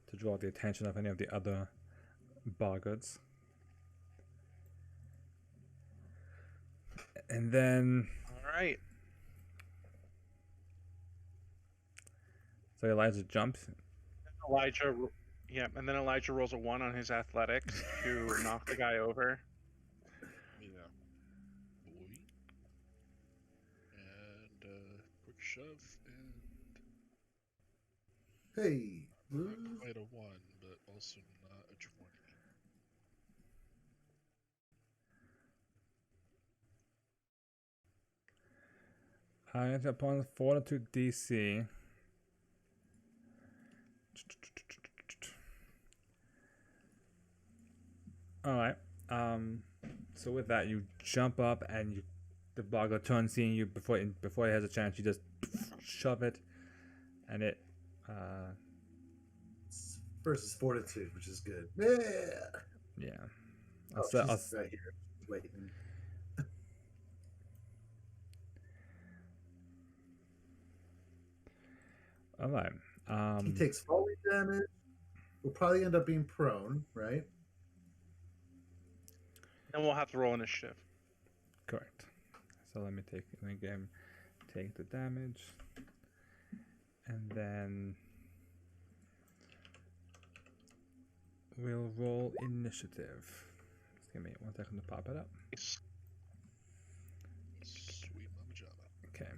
to draw the attention of any of the other boggards. And then All right. so Elijah jumps. Elijah, yeah, and then Elijah rolls a 1 on his athletics to knock the guy over. Yeah. Boy. And quick shove and Hey, not quite a 1, but also not a 20. Upon Fortitude DC. Alright. So with that, you jump up and the boggart turns, seeing you before it has a chance. You just shove it, and it. versus fortitude, which is good. Yeah. Yeah. Oh, she's right here, waiting. All right. He takes falling damage. Will probably end up being prone, right? And we'll have to roll initiative. Correct. So let me get him take the damage, and then we'll roll initiative. Just give me 1 second to pop it up. Sweet mama java. Okay.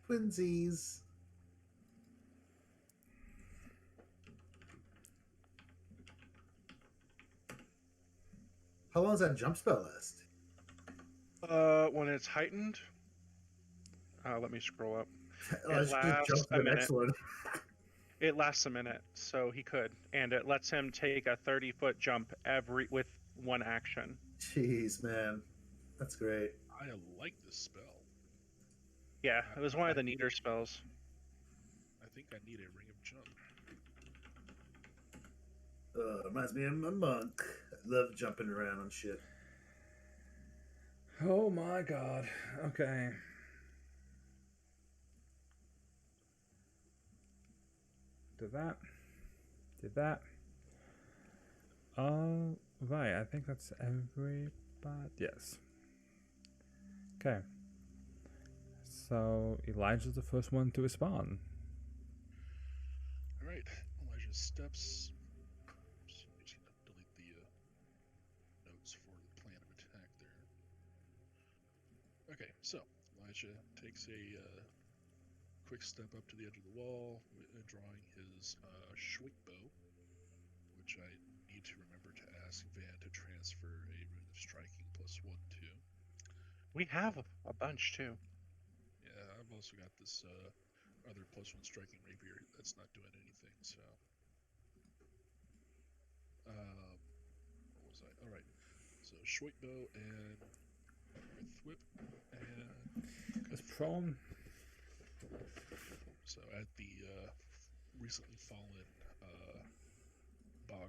Twinsies. How long does that jump spell last? When it's heightened, let me scroll up. Let's just jump to the next one. It lasts a minute, so he could, and it lets him take a 30-foot jump with one action. Jeez, man, that's great. I like this spell. Yeah, it was one of the neater spells. I think I need a ring of jump. Reminds me of my monk. I love jumping around on shit. Oh my god. Okay. Did that. Right, I think that's everybody. Yes. Okay. So Elijah's the first one to respond. Alright, Elijah steps. So I'm just going to delete the notes for the plan of attack there. Okay, so Elijah takes a quick step up to the edge of the wall, drawing his shwik bow, which I need to remember to ask Van to transfer a rune of striking +1 to. We have a bunch too. Yeah, I've also got this other +1 striking rapier that's not doing anything, so. Where was I? Alright. So short bow and with whip and It's prone. so at the recently fallen boggard.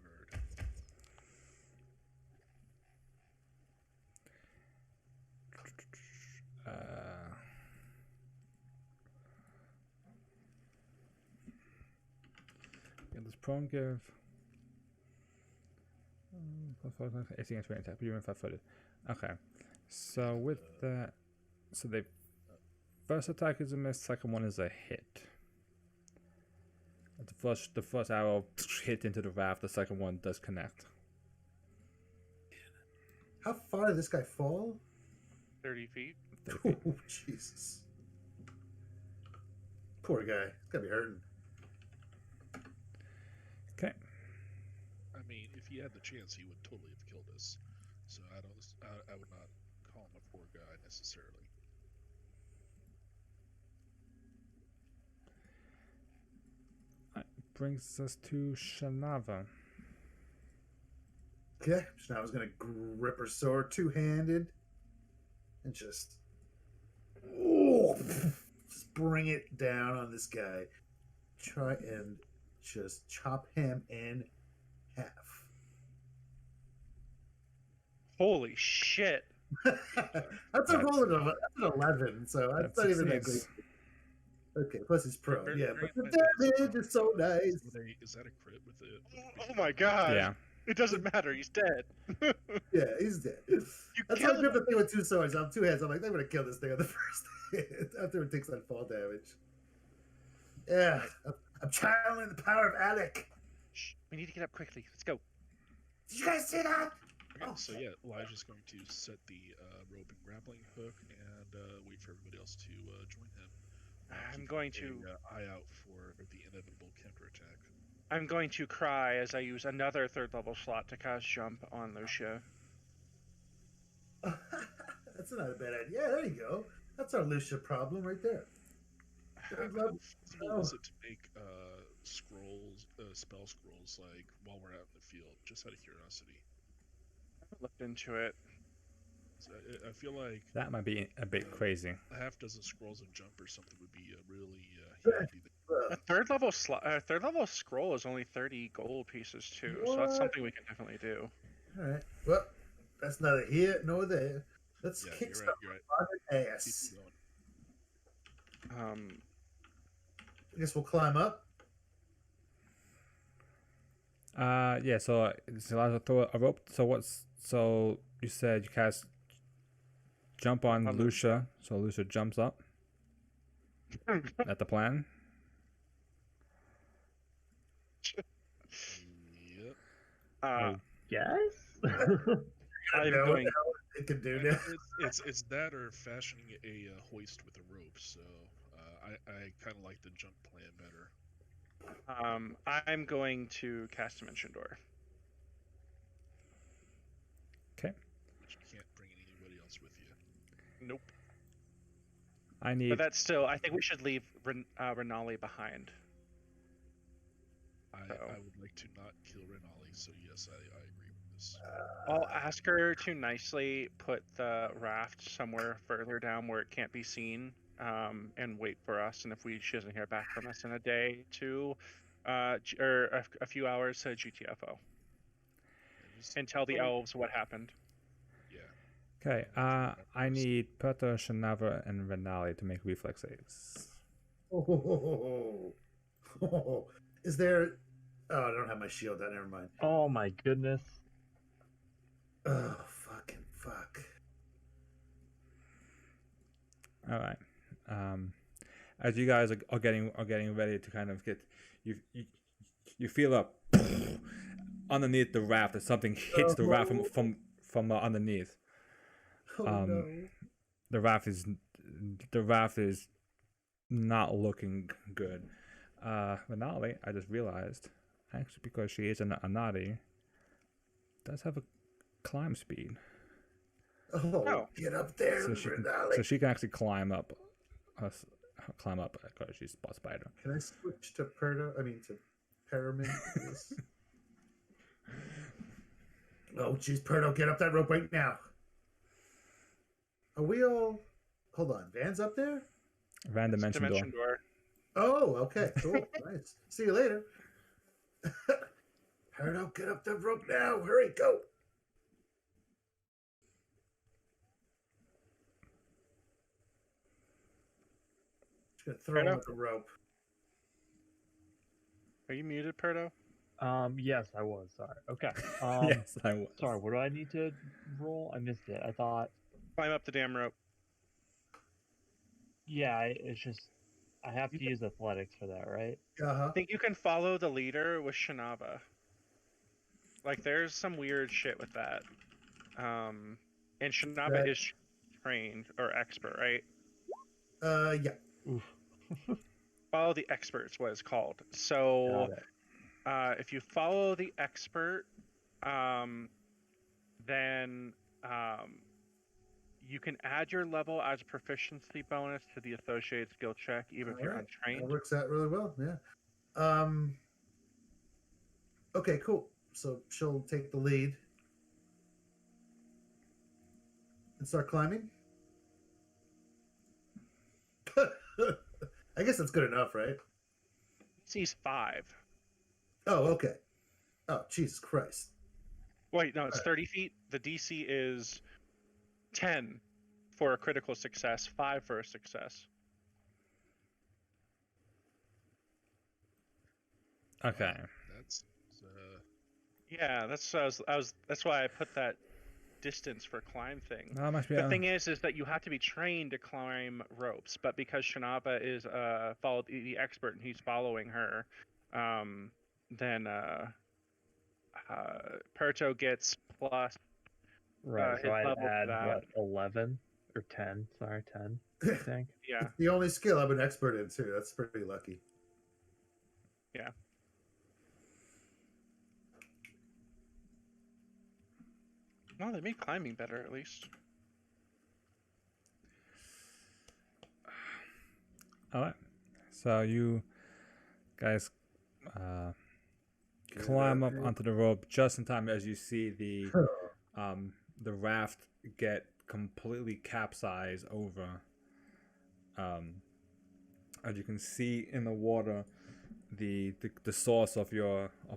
Does prone give 18 and 20 attack, but you're in 5-footed. Okay. So with that, so the first attack is a miss, second one is a hit. The first arrow hit into the raft, the second one does connect. How far did this guy fall? 30 feet. 30 feet. Oh, Jesus. Poor guy. He's gotta be hurting. Okay. I mean, he had the chance, he would totally have killed us. So I would not call him a poor guy necessarily. That brings us to Shanava. Okay, so now I was gonna grip her sword two-handed and just bring it down on this guy. Try and just chop him in half. Holy shit! That's a roll of that's an 11, so that's not even that great. succeeds. Okay, plus he's prone. Bear- Yeah, bear but in the mind that damage is so nice. Is that a crit with it? Oh my god! Yeah. It doesn't matter. He's dead. Yeah, he's dead. That's why I grip the thing with two swords. I'm two hands. I'm like, I'm gonna kill this thing on the first hit after it takes that fall damage. Yeah, I'm channeling the power of Alec. Shh, we need to get up quickly. Let's go. Did you guys see that? Okay, so yeah, Elijah's going to set the rope and grappling hook and wait for everybody else to join him. I'm Keep going to. eye out for the inevitable counterattack. I'm going to cry as I use another 3rd level slot to cast jump on Lucia. That's not a bad idea. Yeah, there you go. That's our Lucia problem right there. How feasible is it to make scrolls, spell scrolls, like while we're out in the field? Just out of curiosity. I haven't looked into it. So I feel like That might be a bit crazy. a half dozen scrolls of jump or something would be really handy. A 3rd level third level scroll is only 30 gold pieces too, so that's What? something we can definitely do. All right. Well, that's neither here nor there. Let's Yeah, kick you're some right. You're right. fucking Keep ass. going. I guess we'll climb up. Yeah, so it's allowed to throw a rope. So you said you cast jump on On Lucia, so Lucia jumps up. At the plan. Yep. Yes. I'm know going. what the hell it can do now. It's that or fashioning a hoist with a rope. So I kind of like the jump plan better. I'm going to cast Dimension Door. Okay. But you can't bring anybody else with you. Nope. I need But that's still. I think we should leave Renali behind. I So. would like to not kill Renali, so yes, I agree with this. I'll ask her to nicely put the raft somewhere further down where it can't be seen, and wait for us. And if she doesn't hear back from us in a day, or a few hours, to GTFO And just- and tell the elves what happened. yeah. Okay, I need Perta, Shanava, and Renali to make reflex saves. Is there? Oh, I don't have my shield. That never mind. Oh my goodness. Oh, fucking fuck. All right. As you guys are getting ready to kind of get you feel up underneath the raft as something hits the raft from underneath. Oh no. The raft is not looking good. Renali, I just realized, actually, because she is an Anadi, does have a climb speed, Oh, get up there, so she can actually climb up because she's a spider. Can I switch to to Paramin? please? Oh, jeez, Perdo, get up that rope right now. Are we all? Hold on, Van's up there. Van dimension door. Door. Oh, okay, cool, nice. See you later. Perdo, get up that rope now. Hurry, go. Just gonna throw him Perdo? with the rope. Are you muted, Perdo? Yes, I was. Sorry. Okay. Yes, I was. Sorry. What do I need to roll? I missed it. I thought. Climb up the damn rope. Yeah, it's just I have to use athletics for that, right? Uh-huh. I think you can follow the leader with Shanava. Like, there's some weird shit with that. And Shanava Right. is trained or expert, right? Yeah. Oof. Follow the expert is what it's called. So, Got it. if you follow the expert, then you can add your level as a proficiency bonus to the associated skill check, even if you're Alright. That untrained. works out really well. Yeah. Okay, cool. So she'll take the lead and start climbing. I guess that's good enough, right? DC's 5. Oh, okay. Oh, Jesus Christ. Wait, no, it's 30 feet. The DC is 10 for a critical success, 5 for a success. Okay. That's Yeah, that's that's why I put that distance for climb thing. No, it must be. The thing is that you have to be trained to climb ropes, but because Shanaba is followed the expert and he's following her, then Perto gets plus Right, his so I'd level to add, that. what, 11? Or 10? Sorry, 10, I think. Yeah. It's the only skill I'm an expert in, too. That's pretty lucky. Yeah. Well, they made climbing better at least. All right. So you guys climb up onto the rope just in time as you see the raft get completely capsized over. As you can see in the water, the source of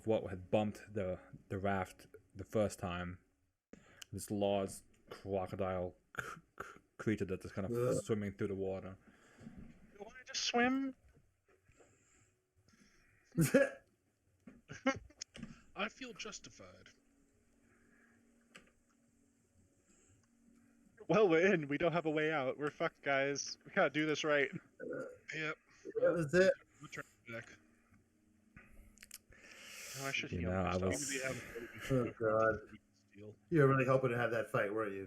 what had bumped the raft the first time, this large crocodile creature that's just kind of swimming through the water. You want to just swim? I feel justified. Well, we're in. We don't have a way out. We're fucked, guys. We gotta do this right. Yep. That was it. We'll try back. Oh, I should You heal know, I myself. was- Oh, God. You were really hoping to have that fight, weren't you?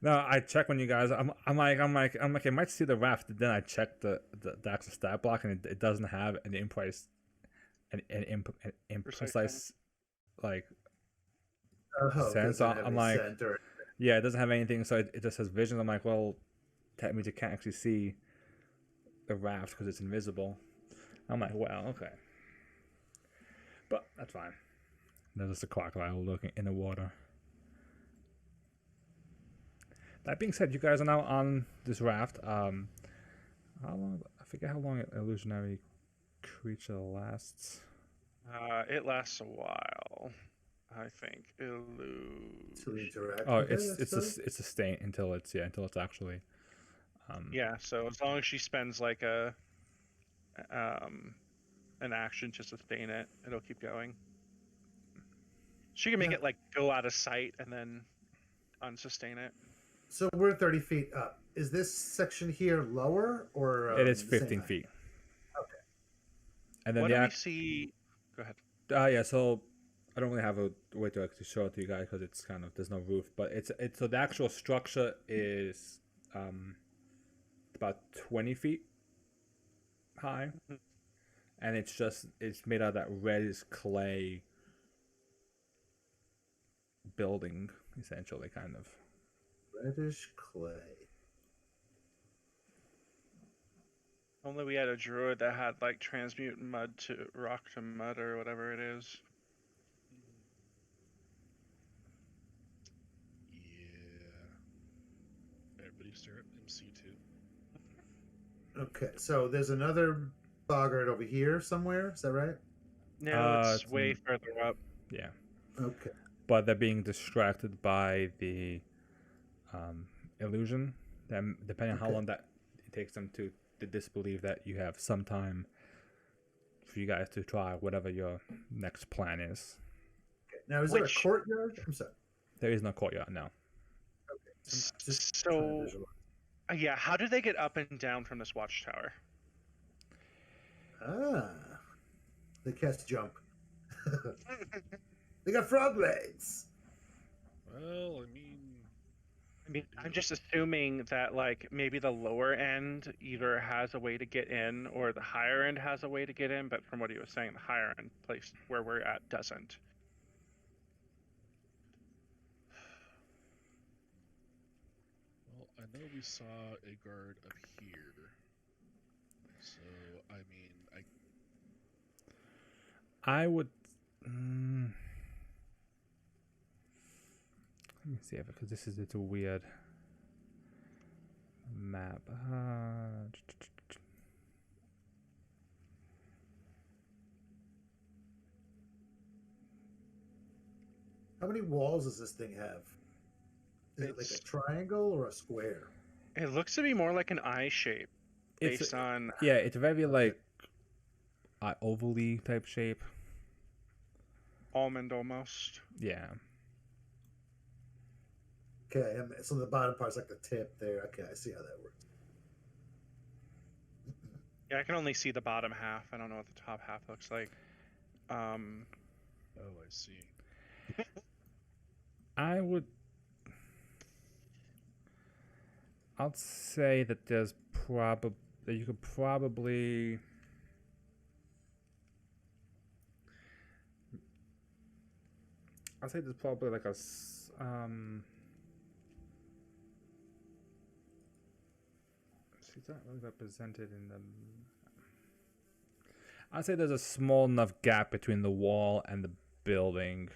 No, I checked when you guys. I'm like, I might see the raft. Then I checked the actual stat block, and it doesn't have an imprecise, imprecise, like sense. So I'm like, yeah, it doesn't have anything. So it just has vision. I'm like, well, that means you can't actually see the raft because it's invisible. I'm like, well, okay, but that's fine. There's just a crocodile looking in the water. That being said, you guys are now on this raft. How long? I forget how long an illusionary creature lasts. It lasts a while, I think. To interact. Oh, Okay, it's a stain until it's actually. Yeah, so as long as she spends like an action to sustain it, it'll keep going. She can make Yeah. it like go out of sight and then unsustain it. So we're 30 feet up. Is this section here lower or? It is the same 15 height? feet. Okay. And then What do we see? Go ahead. yeah. So I don't really have a way to actually show it to you guys because it's kind of there's no roof, but it's so the actual structure is about 20 feet high, Mhm. and it's made out of that reddish clay building, essentially, kind of. Reddish clay. Only we had a druid that had like transmute mud to rock to mud or whatever it is. Yeah. Everybody stare at MC2. Okay, so there's another boggart over here somewhere. Is that right? No, it's It's way further up. Yeah. Okay. But they're being distracted by the illusion. Then, depending on how Okay. long that it takes them to disbelieve that you have some time for you guys to try whatever your next plan is. Okay. Now, is there a Which- courtyard? I'm sorry. There is no courtyard now. Just trying to So, visualize. yeah, how do they get up and down from this watchtower? They cast jump. They got frog legs. Well, I mean, I'm just assuming that like maybe the lower end either has a way to get in or the higher end has a way to get in, but from what he was saying, the higher end place where we're at doesn't. I know we saw a guard up here. So, I mean, I would. Let me see, because it's a weird map. How many walls does this thing have? Is it like It's- a triangle or a square? It looks to be more like an eye shape, based on. Yeah, it's very like ovally type shape. Almond almost. Yeah. Okay, so the bottom part's like the tip there. Okay, I see how that works. Yeah, I can only see the bottom half. I don't know what the top half looks like. oh, I see. I'd say that there's that you could probably. I'd say there's probably like a. Is that really represented in the? I'd say there's a small enough gap between the wall and the building.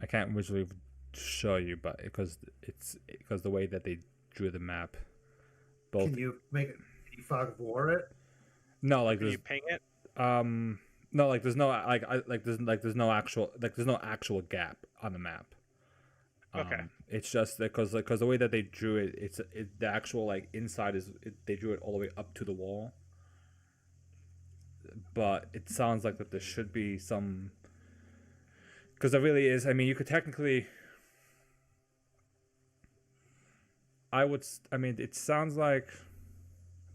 I can't visually show you, but because the way that they drew the map. Both. Can you make it? Can you fog of war it? No, like Can there's you ping it? no, like there's no there's no actual gap on the map. Okay. It's just because the way that they drew it, the actual like inside they drew it all the way up to the wall. But it sounds like that there should be some, because there really is. I mean, you could technically. It sounds like,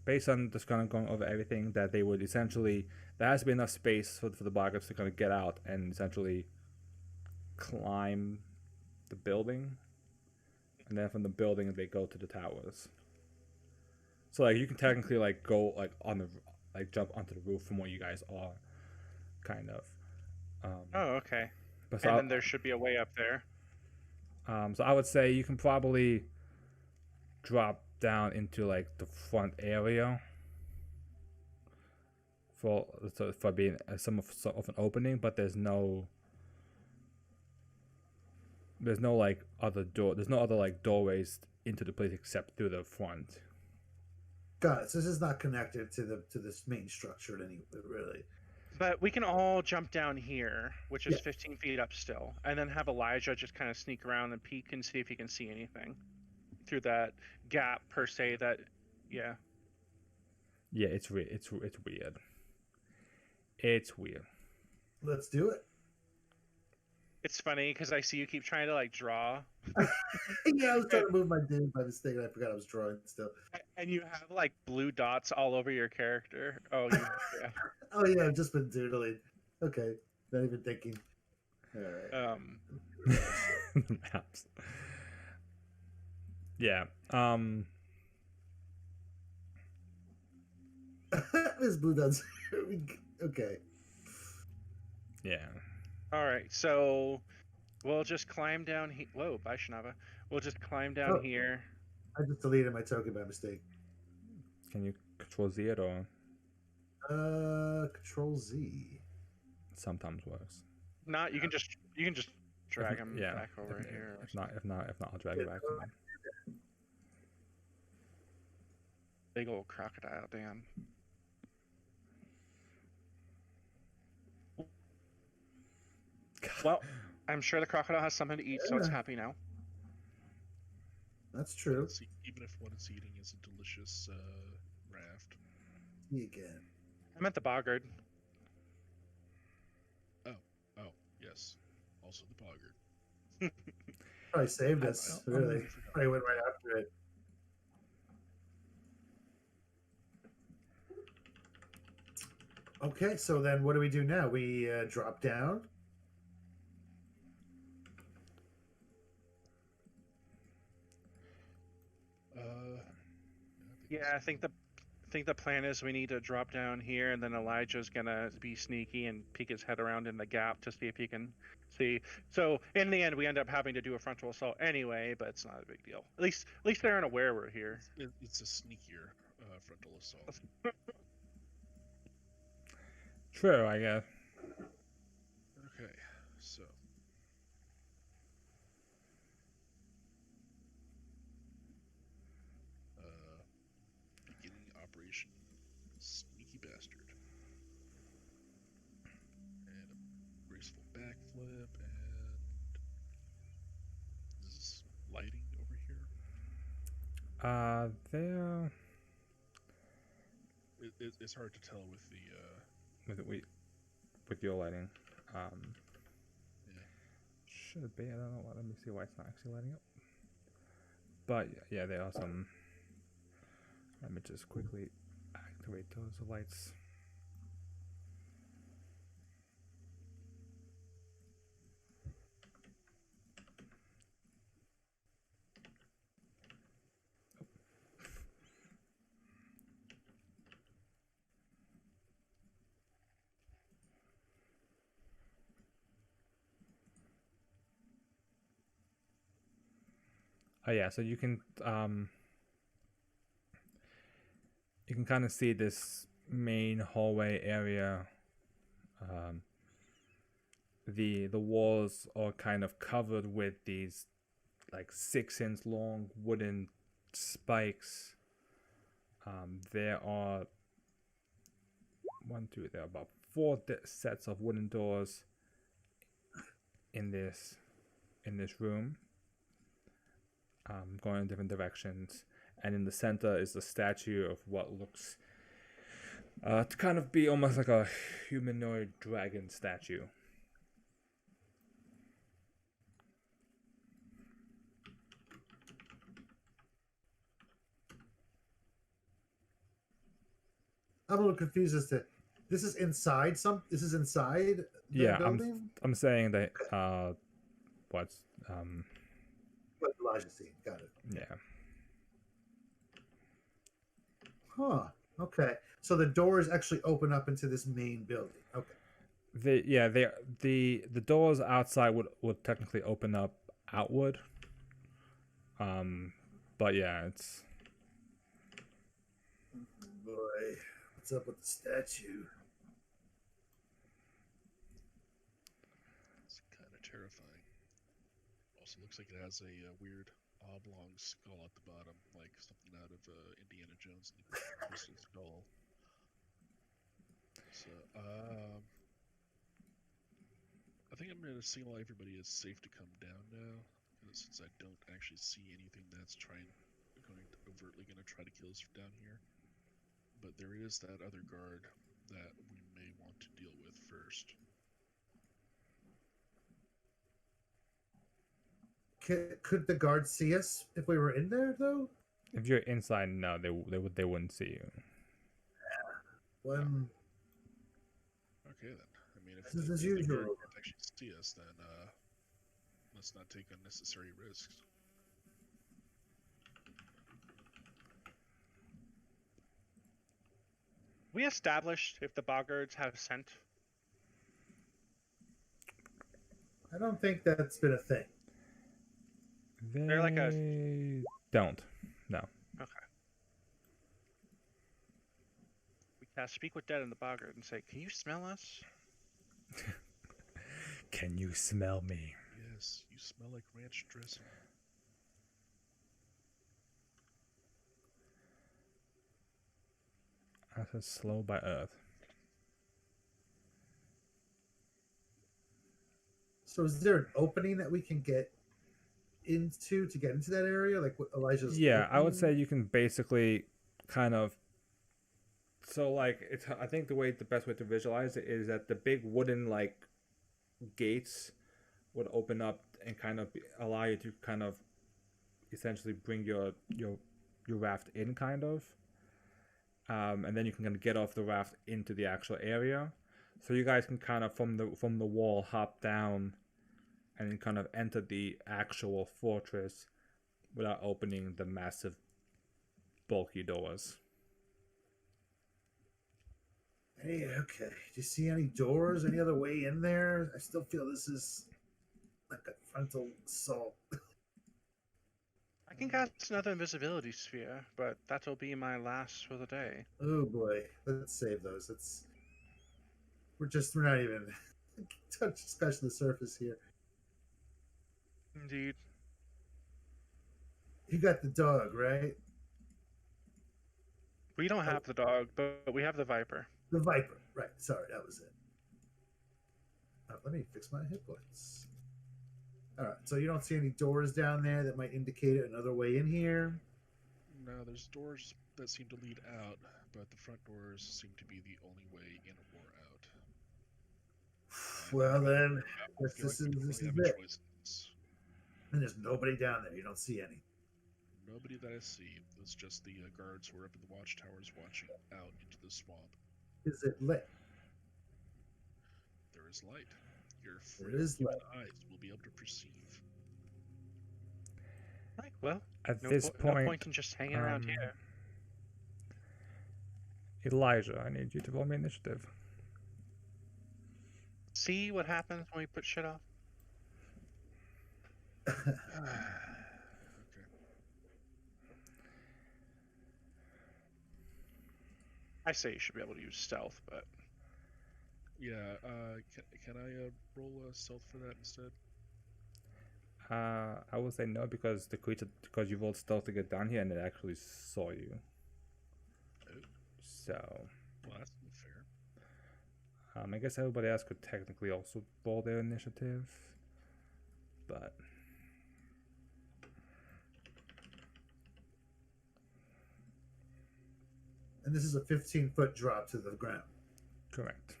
based on just kind of going over everything, that they would essentially, there has to be enough space for the bloggers to kind of get out and essentially climb the building, and then from the building they go to the towers. So like you can technically like go like on the like jump onto the roof from where you guys are, kind of. Oh, okay. But And then there should be a way up there. so I would say you can probably drop down into like the front area for being some of an opening, but there's no like other door. There's no other like doorways into the place except through the front. Got it. So this is not connected to this main structure in any really. But we can all jump down here, which is Yeah. 15 feet up still, and then have Elijah just kind of sneak around and peek and see if he can see anything through that gap per se. Yeah. Yeah, it's weird. It's weird. It's weird. Let's do it. It's funny because I see you keep trying to like draw, Yeah, I was trying to move my dude by mistake, and I forgot I was drawing still. and you have like blue dots all over your character. Oh, yeah. Oh yeah, I've just been doodling. Okay, not even thinking. All right. Maps. Yeah. Miss Blue Dots. Okay. Yeah. All right, so we'll just climb down here. Whoa, bye, Shanava. We'll just climb down Oh. here. I just deleted my token by mistake. Can you control Z it, or Control Z. sometimes works? Not you can just drag him Yeah. back over if, here. If not, I'll drag it back. Big old crocodile, damn. Well, I'm sure the crocodile has something to eat, so it's Yeah. happy now. That's true. See, even if what it's eating is a delicious raft. Me again. I'm at the boggard. Oh, yes. Also the boggart. Probably saved us. I Really. forgot. Probably went right after it. Okay, so then what do we do now? We drop down. Yeah, I think think the plan is we need to drop down here, and then Elijah's gonna be sneaky and peek his head around in the gap to see if he can see. So in the end, we end up having to do a frontal assault anyway, but it's not a big deal. At least they're unaware we're here. It's a sneakier frontal assault. True, I guess. Okay, so beginning Operation Sneaky Bastard, and a graceful backflip, and is this lighting over here? There It's hard to tell with the with your lighting. yeah. Should be. I don't know. Let me see why it's not actually lighting up. But yeah, there are some. Let me just quickly activate those lights. Oh yeah, so you can kind of see this main hallway area. The walls are kind of covered with these like 6-inch long wooden spikes. There are there are about 4 sets of wooden doors in this room. Going in different directions, and in the center is the statue of what looks to kind of be almost like a humanoid dragon statue. I'm a little confused as to this is inside This is inside the building. I'm saying that what's What Elijah's seeing. Got it. yeah. Huh. Okay. So the doors actually open up into this main building. Okay. The doors outside would technically open up outward. But yeah, it's Boy, what's up with the statue? It's kind of terrifying. Also looks like it has a weird oblong skull at the bottom, like something out of Indiana Jones and the Crystal Skull. So, I think I'm going to signal everybody is safe to come down now, since I don't actually see anything that's overtly going to try to kill us down here. But there is that other guard that we may want to deal with first. Could the guards see us if we were in there, though? if you're inside, no, they wouldn't see you. When Okay then. I mean, if Business the as guard usual. can't actually see us, then let's not take unnecessary risks. We established if the boggards have scent. I don't think that's been a thing. They're like a- don't. No. Okay. We cast Speak with Dead in the boggart and say, "Can you smell us?" Can you smell me? Yes, you smell like ranch dressing. I said slow by Earth. So is there an opening that we can get into to get into that area? Like what Elijah's Yeah, I would opening? say you can basically kind of. So like it's. I think the best way to visualize it is that the big wooden like gates would open up and kind of allow you to kind of essentially bring your raft in, kind of. And then you can kind of get off the raft into the actual area, so you guys can kind of from the wall hop down, and then kind of enter the actual fortress without opening the massive, bulky doors. Hey, okay. Do you see any doors? Any other way in there? I still feel this is like a frontal assault. I can cast another invisibility sphere, but that'll be my last for the day. Oh boy, let's save those. We're not even scratching the surface here. Indeed. You got the dog, right? We don't have the dog, but we have the viper. The viper, right? Sorry, that was it. Let me fix my hit points. All right, so you don't see any doors down there that might indicate another way in here. No, there's doors that seem to lead out, but the front doors seem to be the only way in or out. Well then, I this feel like we don't is really have a it. choice in this. And there's nobody down there. You don't see any. Nobody that I see. It's just the guards who are up in the watchtowers watching out into the swamp. Is it lit? There is light. Your There is human light. eyes will be able to perceive. Right. Well, At no, this no point, point in just hanging around here. Elijah, I need you to roll me initiative. See what happens when we put shit off? Okay. I say you should be able to use stealth, but Yeah, can I roll a stealth for that instead? I would say no because because you rolled stealth to get down here and it actually saw you. Oh, So, well, that's unfair. I guess everybody else could technically also roll their initiative, but And this is a 15-foot drop to the ground. correct.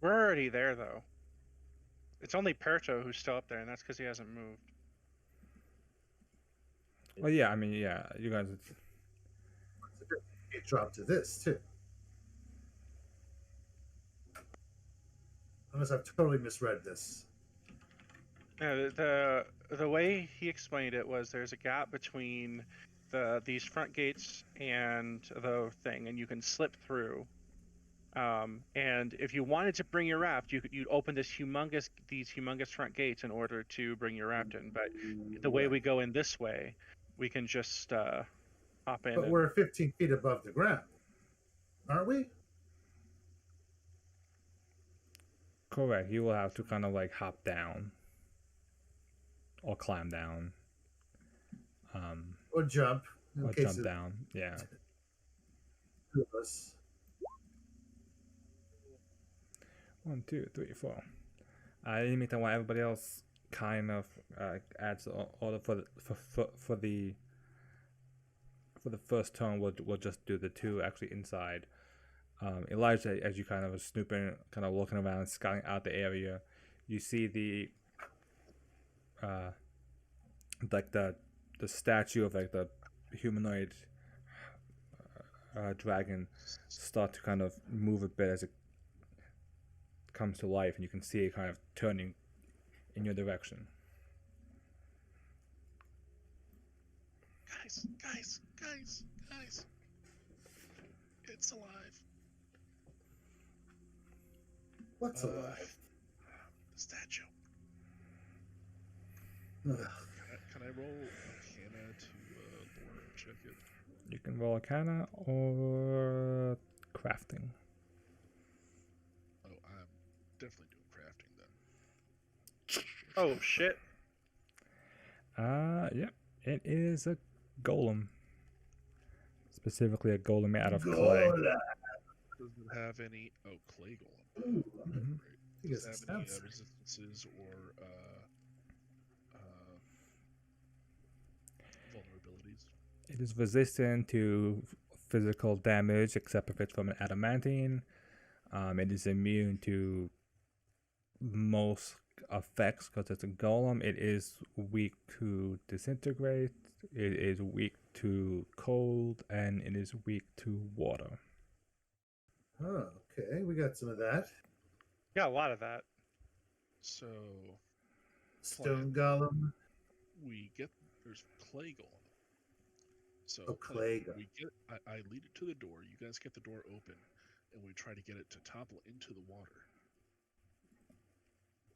we're already there, though. It's only Perto who's still up there, and that's because he hasn't moved. Well, yeah, I mean, yeah, you guys. It dropped to this too. Unless I've totally misread this. Yeah, the way he explained it was there's a gap between these front gates and the thing, and you can slip through. And if you wanted to bring your raft, you'd open these humongous front gates in order to bring your raft in. But the way we go in this way, we can just hop in. But we're 15 feet above the ground, aren't we? Correct. You will have to kind of like hop down or climb down. Or jump. In Or case jump of down. Yeah. two of us. 1, 2, 3, 4. In the meantime, while everybody else kind of adds order for the first turn, we'll just do the two actually inside. Elijah, as you kind of are snooping, kind of looking around, scouting out the area, you see the like the statue of like the humanoid dragon start to kind of move a bit as it comes to life, and you can see it kind of turning in your direction. Guys! It's alive. What's alive? The statue. Ugh. Can I roll Arcana to lore check it? You can roll Arcana or crafting. Oh, I'm definitely doing crafting then. Oh shit! Yeah, it is a golem. Specifically, a golem made out of clay. Gola. Does it have any? Oh, clay golem. Ooh, Mhm. I Does guess it it have any sounds. resistances or vulnerabilities? It is resistant to physical damage, except if it's from an adamantine. It is immune to most effects because it's a golem. It is weak to disintegrate. It is weak to cold, and it is weak to water. Oh, okay. We got some of that. Got a lot of that. So Stone golem. there's clay going. So Oh, clay gun. we get I lead it to the door. You guys get the door open, and we try to get it to topple into the water.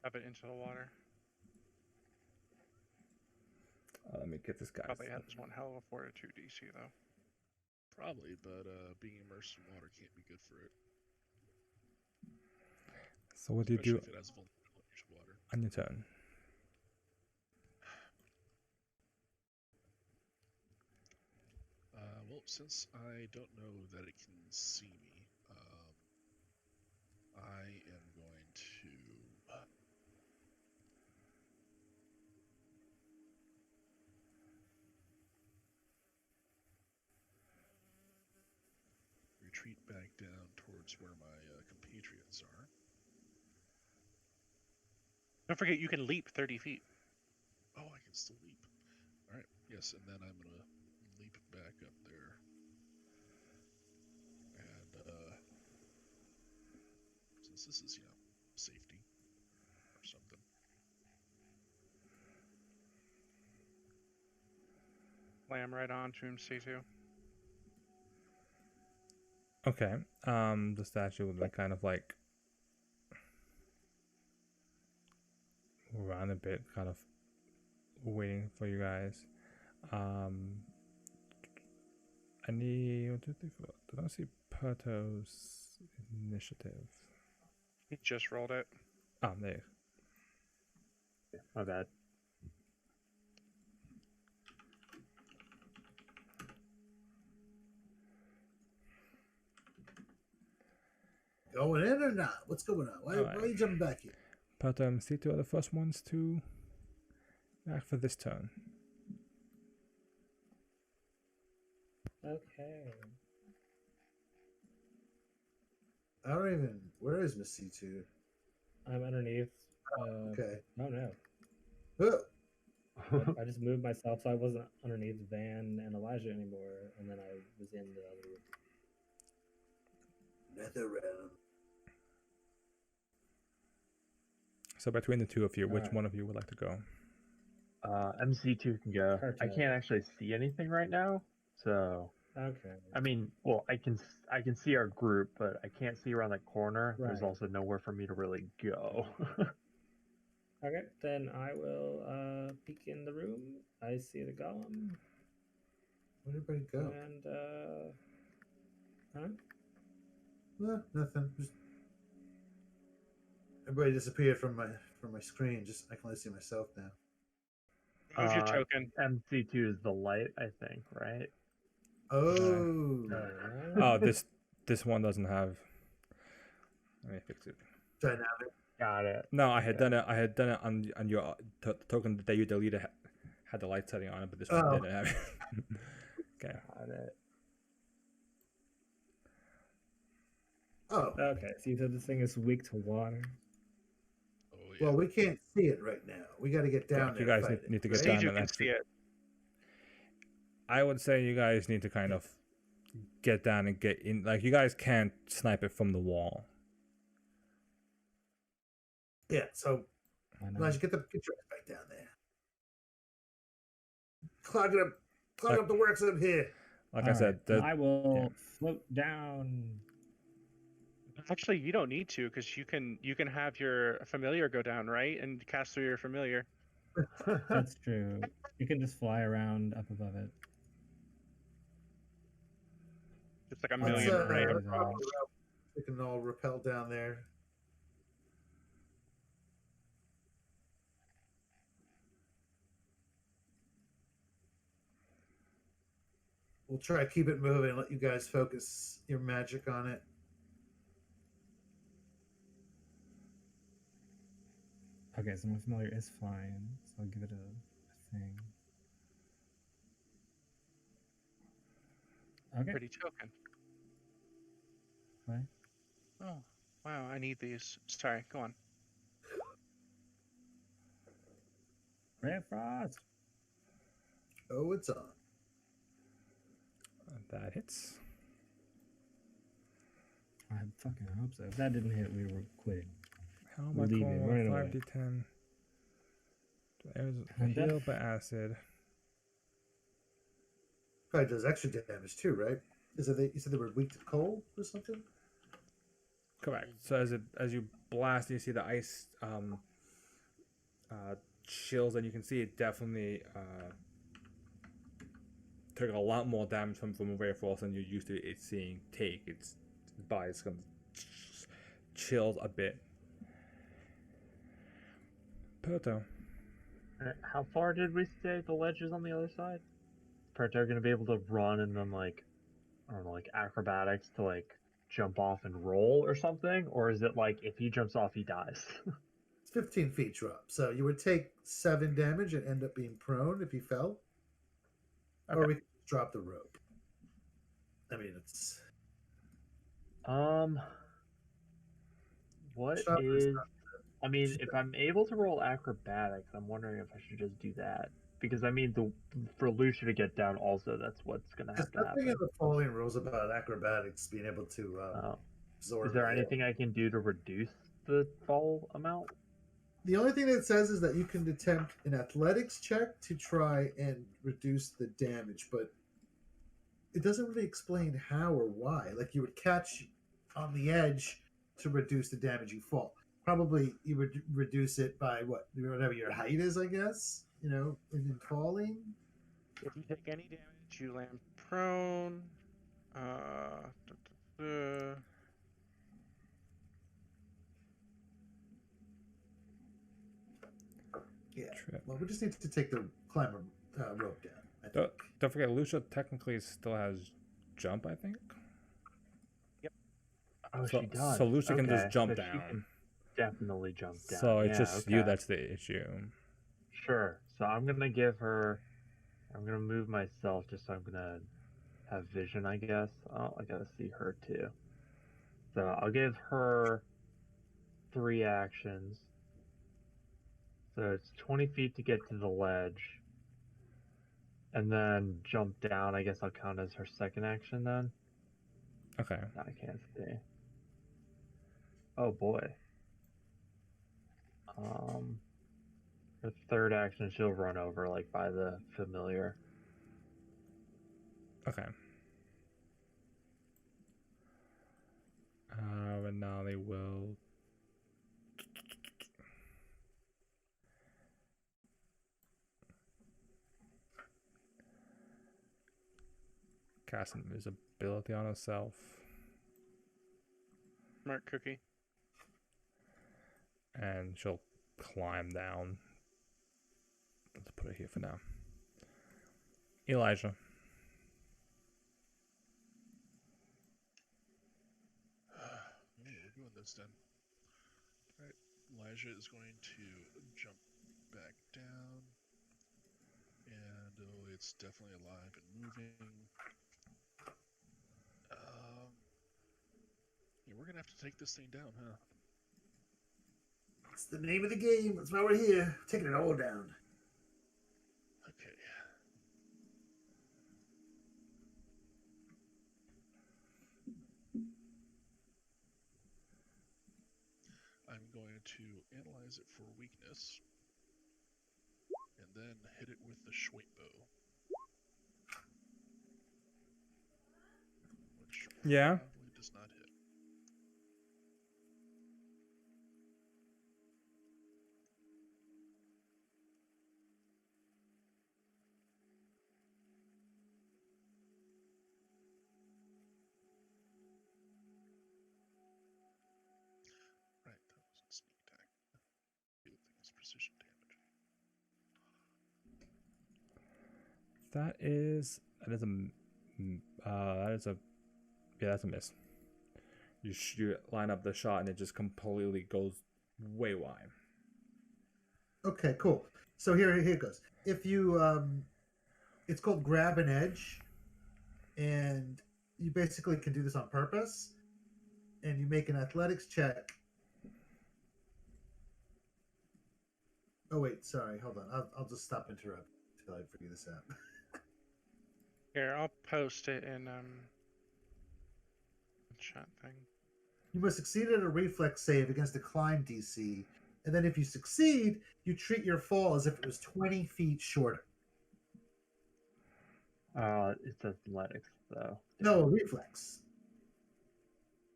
Have it into the water. Let me get this guy. Probably has one hell of a fortitude DC though. Probably, but being immersed in water can't be good for it. So what do you do Especially if it has vulnerability to water. on your turn? Well, since I don't know that it can see me, I am going to retreat back down towards where my compatriots are. Don't forget, you can leap 30 feet. Oh, I can still leap. All right, yes, and then I'm gonna leap back up there, and since this is safety or something. Slam right on to him, C2. Okay. The statue would kind of like run a bit, kind of waiting for you guys. I need 1, 2, 3, 4. I don't see Perto's initiative. He just rolled it. Oh, there. My bad. Going in or not? What's going on? Why are you jumping back here? Perto and C2 are the first ones to act for this turn. Okay. I don't even. Where is Miss C2? I'm underneath. Okay. Oh no. Oh, I just moved myself so I wasn't underneath Van and Elijah anymore, and then I was in the other room. nether realm. So between the two of you, which Alright. one of you would like to go? MC2 can go. I Perfect. can't actually see anything right now, so Okay. I mean, well, I can see our group, but I can't see around the corner. There's Right. also nowhere for me to really go. Okay, then I will peek in the room. I see the golem. Where'd everybody go? And huh? No, nothing. Just everybody disappeared from my screen. Just I can only see myself now. Move your token. MC2 is the light, I think, right? Oh, Oh, this one doesn't have. Let me fix it. dynamic. Got it. No, I had done it. I had done it on your token that you deleted had the light setting on it, but this one Oh. didn't have it. Okay. Got it. Oh, Okay, see, so this thing is weak to water. Oh yeah. well, we can't see it right now. We got to get down there. You guys and fight need to it, get right? down Siege, you and can actually. see it. I would say you guys need to kind of get down and get in. Like you guys can't snipe it from the wall. Yeah. So, I know. Elijah, get your ass back down there. Clog up the works up here. Like I said, Alright, I will float down. Actually, you don't need to because you can have your familiar go down, right, and cast through your familiar. That's true. You can just fly around up above it. It's like a Let's, million, right? we can all rappel down there. We'll try to keep it moving and let you guys focus your magic on it. Okay, so my familiar is flying, so I'll give it a thing. Okay. Pretty token. What? Oh, wow! I need these. Sorry, go on. Red Frost! Oh, it's on. that hits. I fucking hope so. If that didn't hit, we were quitting. How am We're I leaving, going? running away. 5d10. There's a And then- heal by acid. Probably does extra damage too, right? Is it you said they were weak to cold or something? Correct. So as you blast, you see the ice chills, and you can see it definitely took a lot more damage from very force than you're used to it seeing take. Its body's gonna chills a bit. Proto. How far did we say the ledge is on the other side? Proto gonna be able to run and then like, I don't know, like acrobatics to like jump off and roll or something? Or is it like if he jumps off, he dies? It's 15 feet drop, so you would take 7 damage and end up being prone if you fell, or Okay. we could drop the rope. I mean, it's What Shot is is? not- I mean, if I'm able to roll acrobatics, I'm wondering if I should just do that because I mean, for Lucia to get down, also that's what's gonna There's have to nothing happen. in the following rules about acrobatics being able to Oh. absorb. Is there the hit. anything I can do to reduce the fall amount? The only thing that it says is that you can attempt an athletics check to try and reduce the damage, but it doesn't really explain how or why. Like you would catch on the edge to reduce the damage you fall. Probably you would reduce it by whatever your height is, I guess. You know, in falling. If you take any damage, you land prone. Yeah. Trip. Well, we just need to take the climber rope down. I think. Don't forget, Lucia technically still has jump, I think. Oh, So, she does. so Lucia can just Okay, jump so she down. can definitely jump down. So it's Yeah, just you okay. that's the issue. Sure. So I'm gonna give her. I'm gonna move myself just so I'm gonna have vision, I guess. Oh, I gotta see her too. So I'll give her 3 actions. So it's 20 feet to get to the ledge. And then jump down. I guess I'll count as her second action then. Okay. No, I can't see. Oh boy. Her third action, she'll run over like by the familiar. Okay. Renali will. Cast invisibility on herself. Smart cookie. And she'll climb down. Let's put it here for now. Elijah. We're doing this then. Alright, Elijah is going to jump back down. And oh, it's definitely alive and moving. Yeah, we're gonna have to take this thing down, huh? It's the name of the game. That's why we're here. Taking it all down. Okay. I'm going to analyze it for weakness, and then hit it with the Schwait bow. Which Yeah. probably does not hit. Right, that was a sneak attack. The other thing is precision damage. That is that's a miss. You line up the shot and it just completely goes way wide. Okay, cool. So here it goes. If you, it's called grab an edge, and you basically can do this on purpose. And you make an athletics check. Oh wait, sorry. Hold on. I'll just stop interrupting until I figure this out. Here, I'll post it in chat thing. You must succeed at a reflex save against a climb DC And then if you succeed, you treat your fall as if it was 20 feet shorter. It's athletics though. No, reflex.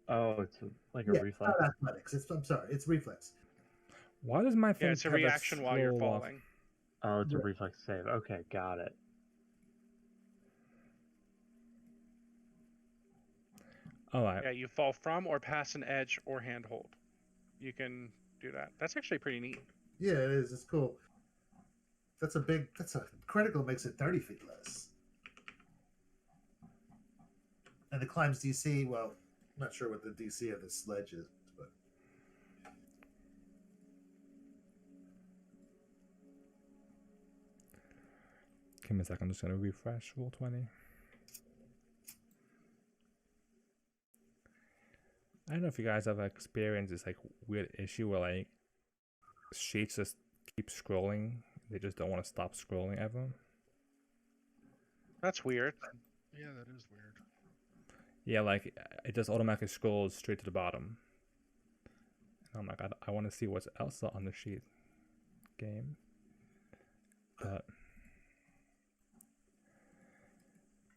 Oh, it's like a Yeah, reflex. it's not athletics. I'm sorry, it's reflex. Why does my thing Yeah, it's a have reaction while you're slow off? falling. Oh, it's a Right. reflex save. Okay, got it. All right. Yeah, you fall from or pass an edge or handhold. You can do that. That's actually pretty neat. Yeah, it is. It's cool. That's a critical makes it 30 feet less. And the climb's DC, well, I'm not sure what the DC of the sledge is, but Give me a second. I'm just gonna refresh roll 20. I don't know if you guys have experienced this like weird issue where like sheets just keep scrolling. They just don't want to stop scrolling ever. That's weird. Yeah, that is weird. Yeah, like it just automatically scrolls straight to the bottom. And I'm like, I want to see what's else on the sheet game. But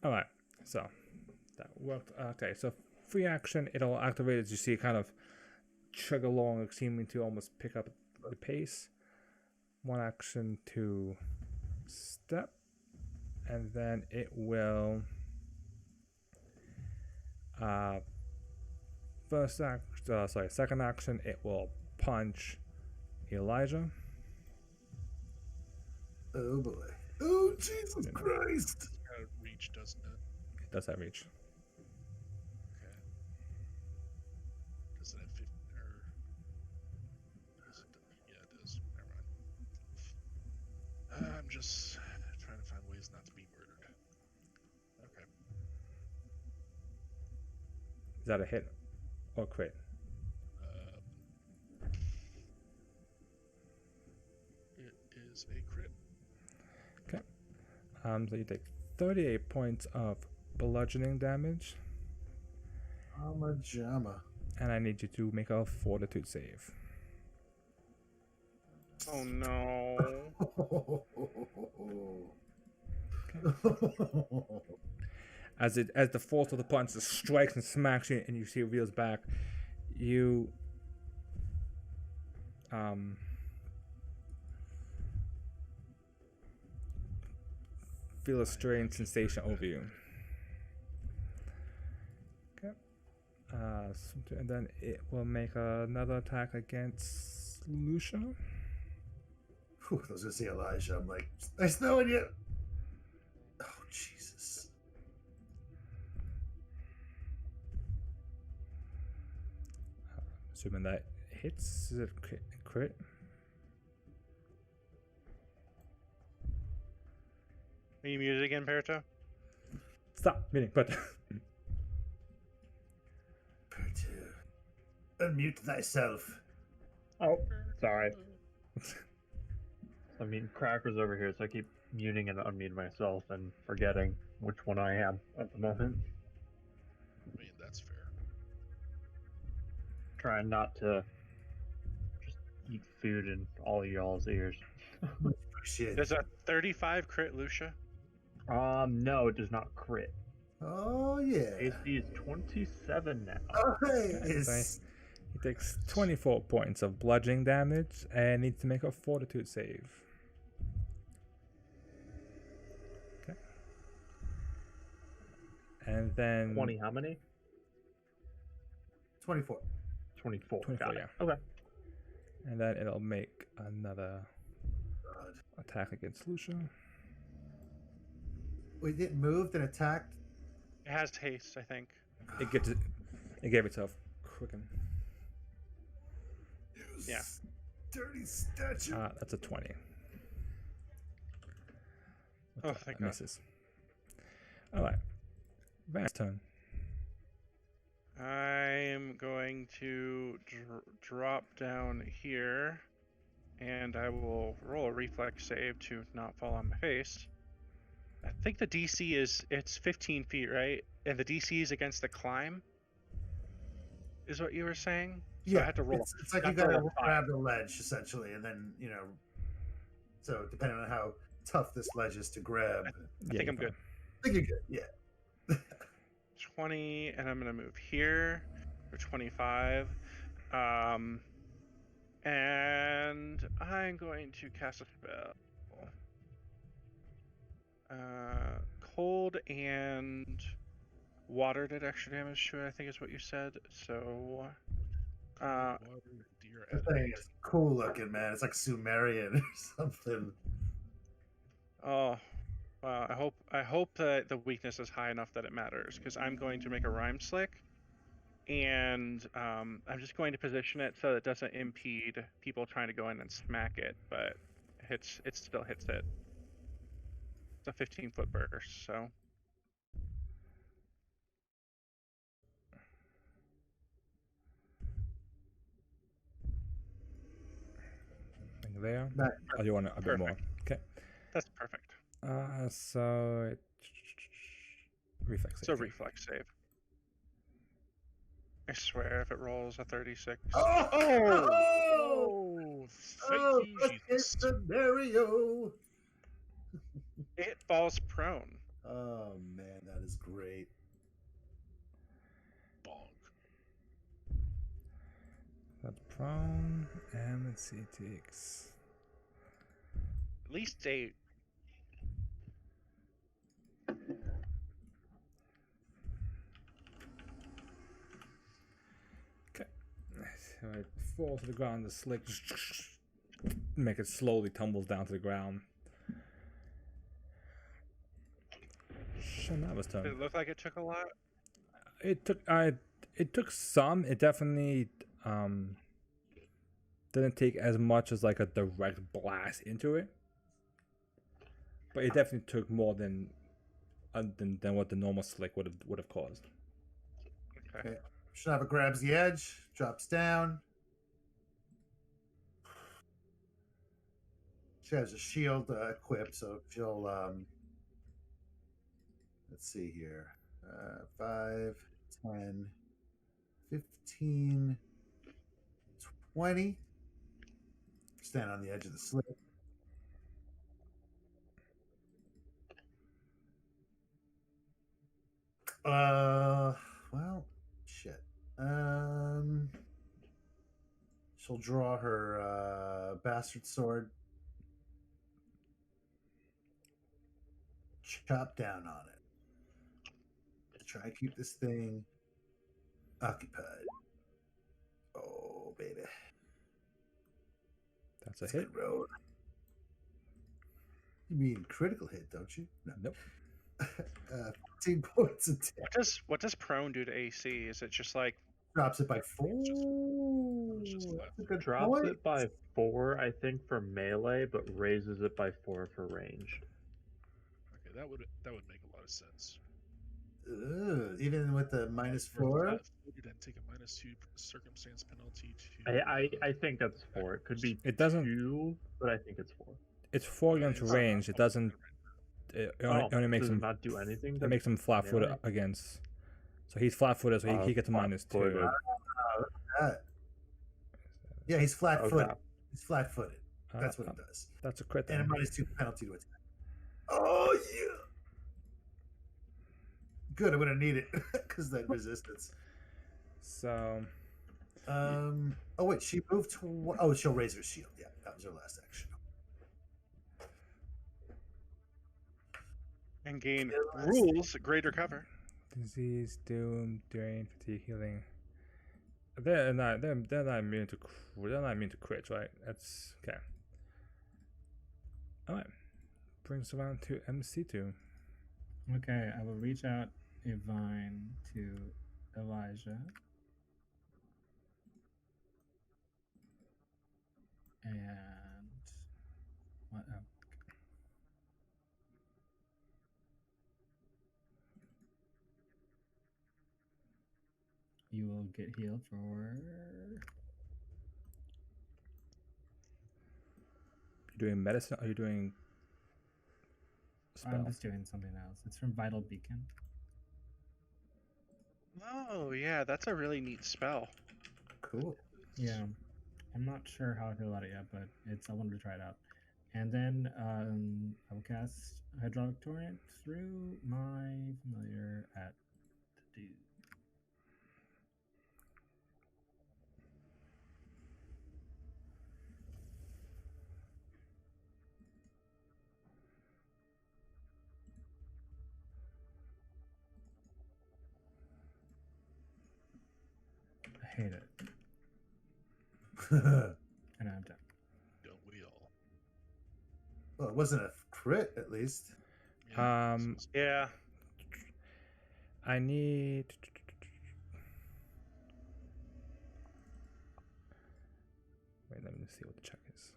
all right, so that worked. Okay, so free action, it'll activate as you see it kind of chug along, seeming to almost pick up the pace. One action to step, and then it will second action, it will punch Elijah. oh boy. Oh, Jesus Christ. It's got reach, doesn't it? It does have reach. Okay. Does it have 50 or does it, yeah, it does. Never mind. I'm just trying to find ways not to be murdered. Okay. Is that a hit or crit? It is a crit. So you take 38 points of bludgeoning damage, Jama. and I need you to make a fortitude save. Oh no. As the force of the punch just strikes and smacks you, and you see it reels back, you feel a strange sensation over you. Okay. And then it will make another attack against Lucia. Whew, I was gonna say Elijah. I'm like, there's no one yet. Oh Jesus! Assuming that hits, is it crit? Are you muted again, Perito? Stop meeting, but Unmute thyself. Oh, sorry. I mean, Cracker's over here, so I keep muting and unmuting myself and forgetting which one I am at the moment. I mean, that's fair. Trying not to just eat food in all y'all's ears. Shit. Does a 35 crit Lucia? No, it does not crit. Oh yeah. AC is 27 now. Oh, hey, Okay, it's- he takes 24 points of bludgeoning damage and needs to make a fortitude save. Okay. And then 20, how many? 24. 24. 24, Got it. yeah. Okay. And then it'll make another God. attack against Lucia. Wait, it moved and attacked. It has haste, I think. It gave itself quicken. Yeah. Dirty statue. That's a 20. Oh, thank God. Misses. Alright. Van's turn. I'm going to drop down here, and I will roll a reflex save to not fall on my face. I think the DC it's 15 feet, right? And the DC is against the climb. is what you were saying. So I Yeah, had to roll. it's like you have to gotta roll a grab the ledge essentially, and then so depending on how tough this ledge is to grab, I think I'm good. I think you're good. Yeah. 20, and I'm gonna move here for 25. And I'm going to cast a spell. Cold and water did extra damage to it, I think is what you said. So, Water, deer The at thing is cool looking, man. It's like Sumerian or something. oh, wow. I hope that the weakness is high enough that it matters, because I'm going to make a rhyme slick, and I'm just going to position it so it doesn't impede people trying to go in and smack it, but it still hits it. It's a 15-foot burst, so. There. Nice. Oh, you want a bit more? Okay. That's perfect. So reflex save. So reflex save. I swear, if it rolls a 36. Oh, thank you, best Jesus. case scenario. It falls prone. Oh man, that is great. Bonk. That's prone, and let's see, it takes. At least 8. Okay. So it falls to the ground. The slick make it slowly tumbles down to the ground. Shanaba's Did turn. it look like it took a lot? It took some. It definitely didn't take as much as like a direct blast into it, but it definitely took more than what the normal slick would have caused. Okay. Shinaba grabs the edge, drops down. She has a shield equipped, so she'll let's see here. 5, 10, 15, 20. Stand on the edge of the slit. Well, shit. She'll draw her bastard sword. Chop down on it. Try and keep this thing occupied. Oh, baby. That's a It's hit. good road. You mean critical hit, don't you? No. Nope. 15 points of damage. What does prone do to AC? Is it just like Drops it by 4. It's just flat. That's a good Drops point. it by 4, I think, for melee, but raises it by 4 for ranged. Okay, that would make a lot of sense. Even with the -4. And take a -2 circumstance penalty to. I think that's 4. It could be It doesn't. 2, but I think it's 4. It's 4 against range. It doesn't. It only makes does him it not do anything. It makes him flat-footed melee? against. So he's flat-footed, so he gets a flat-footed. -2. Yeah, he's flat-footed. Okay. He's flat-footed. That's what it does. That's a crit. And a Then. -2 penalty to attack. Oh yeah. Good. I'm gonna need it because that resistance. So. Oh wait, she moved to. Oh, she'll raise her shield. Yeah, that was her last action. and gain rules greater cover? Disease, doom, drain, fatigue, healing. They're not immune to crits, right? That's okay. All right, brings around to MC2. Okay, I will reach out a vine to Elijah. And what else? You will get healed for. You doing medicine? Or are you doing spell? I'm just doing something else. It's from Vital Beacon. Oh yeah, that's a really neat spell. Cool. Yeah, I'm not sure how I feel about it yet, but I wanted to try it out. And then I will cast Hydraulic Torrent through my familiar at the dude. I hate it, Well, and I'm done. Don't we all? it wasn't a crit, at least. Yeah, Um, so Yeah. I need. Wait, let me see what the check is.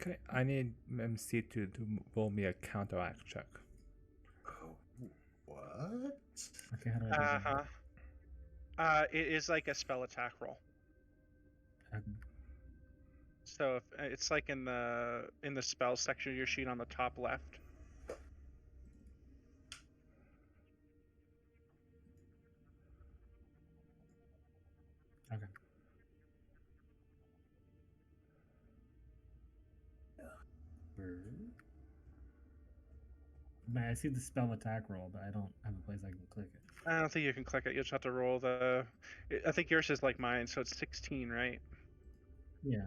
Okay, I need MC to roll me a counteract check. Oh, what? Okay, how do I do Uh that? huh. It is like a spell attack roll. So if, it's like in the spell section of your sheet on the top left. Okay. Man, I see the spell attack roll, but I don't have a place I can click it. I don't think you can click it. You just have to roll the. I think yours is like mine, so it's 16, right? Yeah.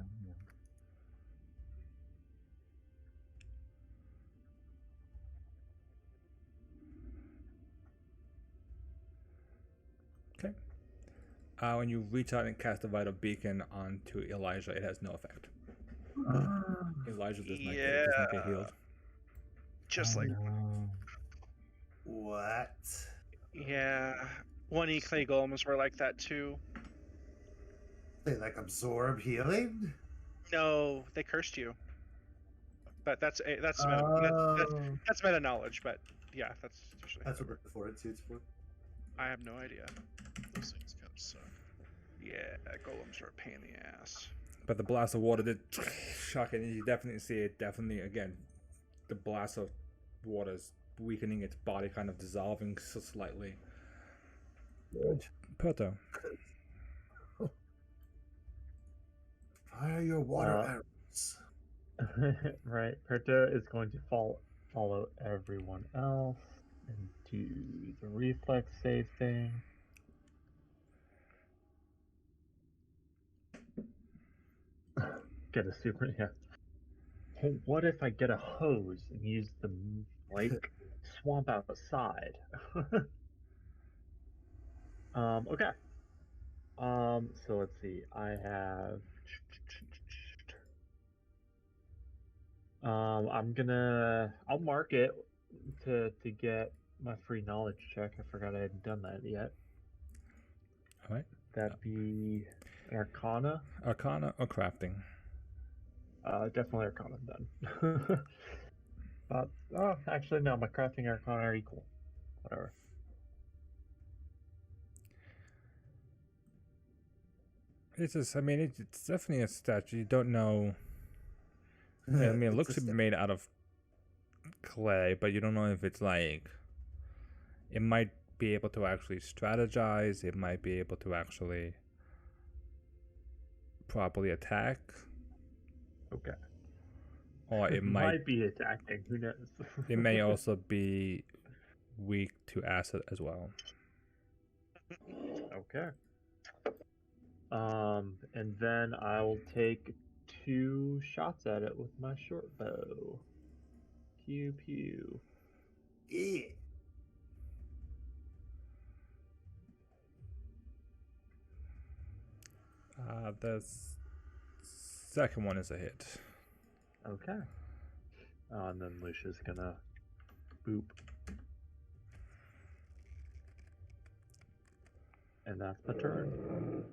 Okay. When you reach out and cast a vital beacon onto Elijah, it has no effect. Elijah does not get healed. Just Oh, like no. What? yeah, 1E clay golems were like that too. They like absorb healing? No, they cursed you. But that's Oh. that's meta knowledge. But yeah, that's usually how That's it what works. the fortitude's for. I have no idea. those things kind of suck. Yeah, golems are a pain in the ass. But the blast of water did shock it, and you definitely see it. Definitely, again, the blast of water is weakening its body, kind of dissolving so slightly. Good. Perto. Fire your water arrows. Right. Perto is going to follow everyone else and do the reflex save thing. Get a super, yeah. Hey, what if I get a hose and use the like swamp outside? Okay. So let's see. I have. I'll mark it to get my free knowledge check. I forgot I hadn't done that yet. All right. That'd be Arcana. Arcana or crafting? Definitely Arcana then. Oh, actually no. My crafting and Arcana are equal. Whatever. It's just, I mean, it's definitely a statue. You don't know. I mean, it looks to be made out of clay, but you don't know if it's like. It might be able to actually strategize. It might be able to actually properly attack. Okay. Or it might be attacking. Who knows? It may also be weak to acid as well. Okay. And then I'll take 2 shots at it with my short bow. Pew pew. Yeah. The second one is a hit. Okay. And then Lucia's gonna boop. And that's my turn.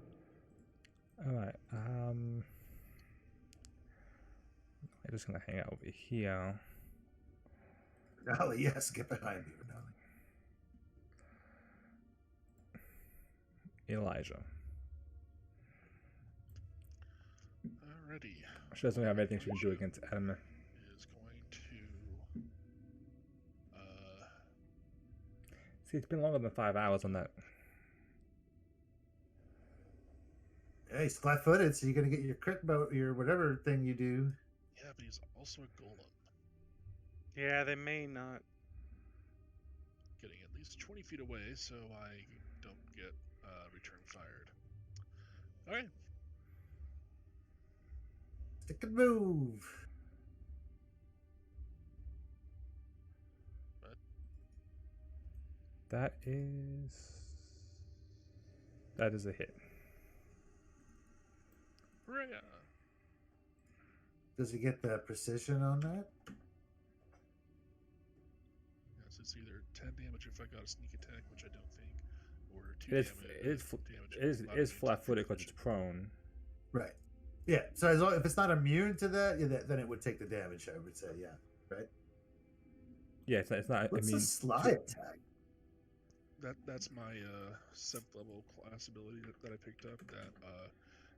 Alright, I'm just gonna hang out over here. Renali, yes, get behind me, Renali. Elijah. Alrighty. She doesn't have anything she can do against Adam. Is going to. See, it's been longer than 5 hours on that. Hey, he's flat-footed, so you're gonna get your crit your whatever thing you do. Yeah, but he's also a golem, Yeah, they may not. getting at least 20 feet away, so I don't get return fired. All right. Stick and move. That is a hit. Hooray! Does he get the precision on that? Yes, it's either 10 damage if I got a sneak attack, which I don't think, or 2 damage. It is flat-footed because it's prone. Right. Yeah. So as long, if it's not immune to that, yeah, then it would take the damage. I would say, yeah. Right. Yeah, it's not. What's I mean, a slide attack? That's my 7th level class ability that I picked up. That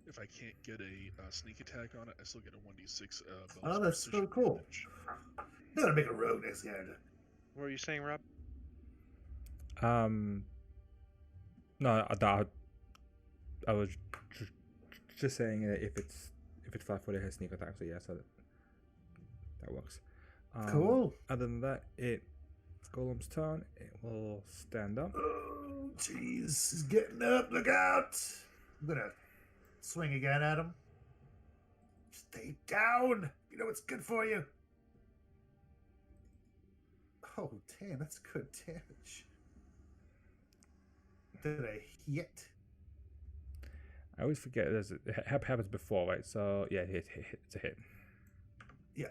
if I can't get a sneak attack on it, I still get a 1d6 bonus. Oh, that's so precision cool. damage. You gotta make a rogue next game. What were you saying, Rob? no, I was just saying that if it's flat-footed, it has sneak attack. So yeah, so that works. Cool. Other than that, it's Golem's turn. It will stand up. Oh, jeez. He's getting up. Look out. I'm gonna swing again at him. Stay down. You know what's good for you. Oh, damn. That's good damage. Did I hit? I always forget it happens before, right? So yeah, it's a hit. Yeah.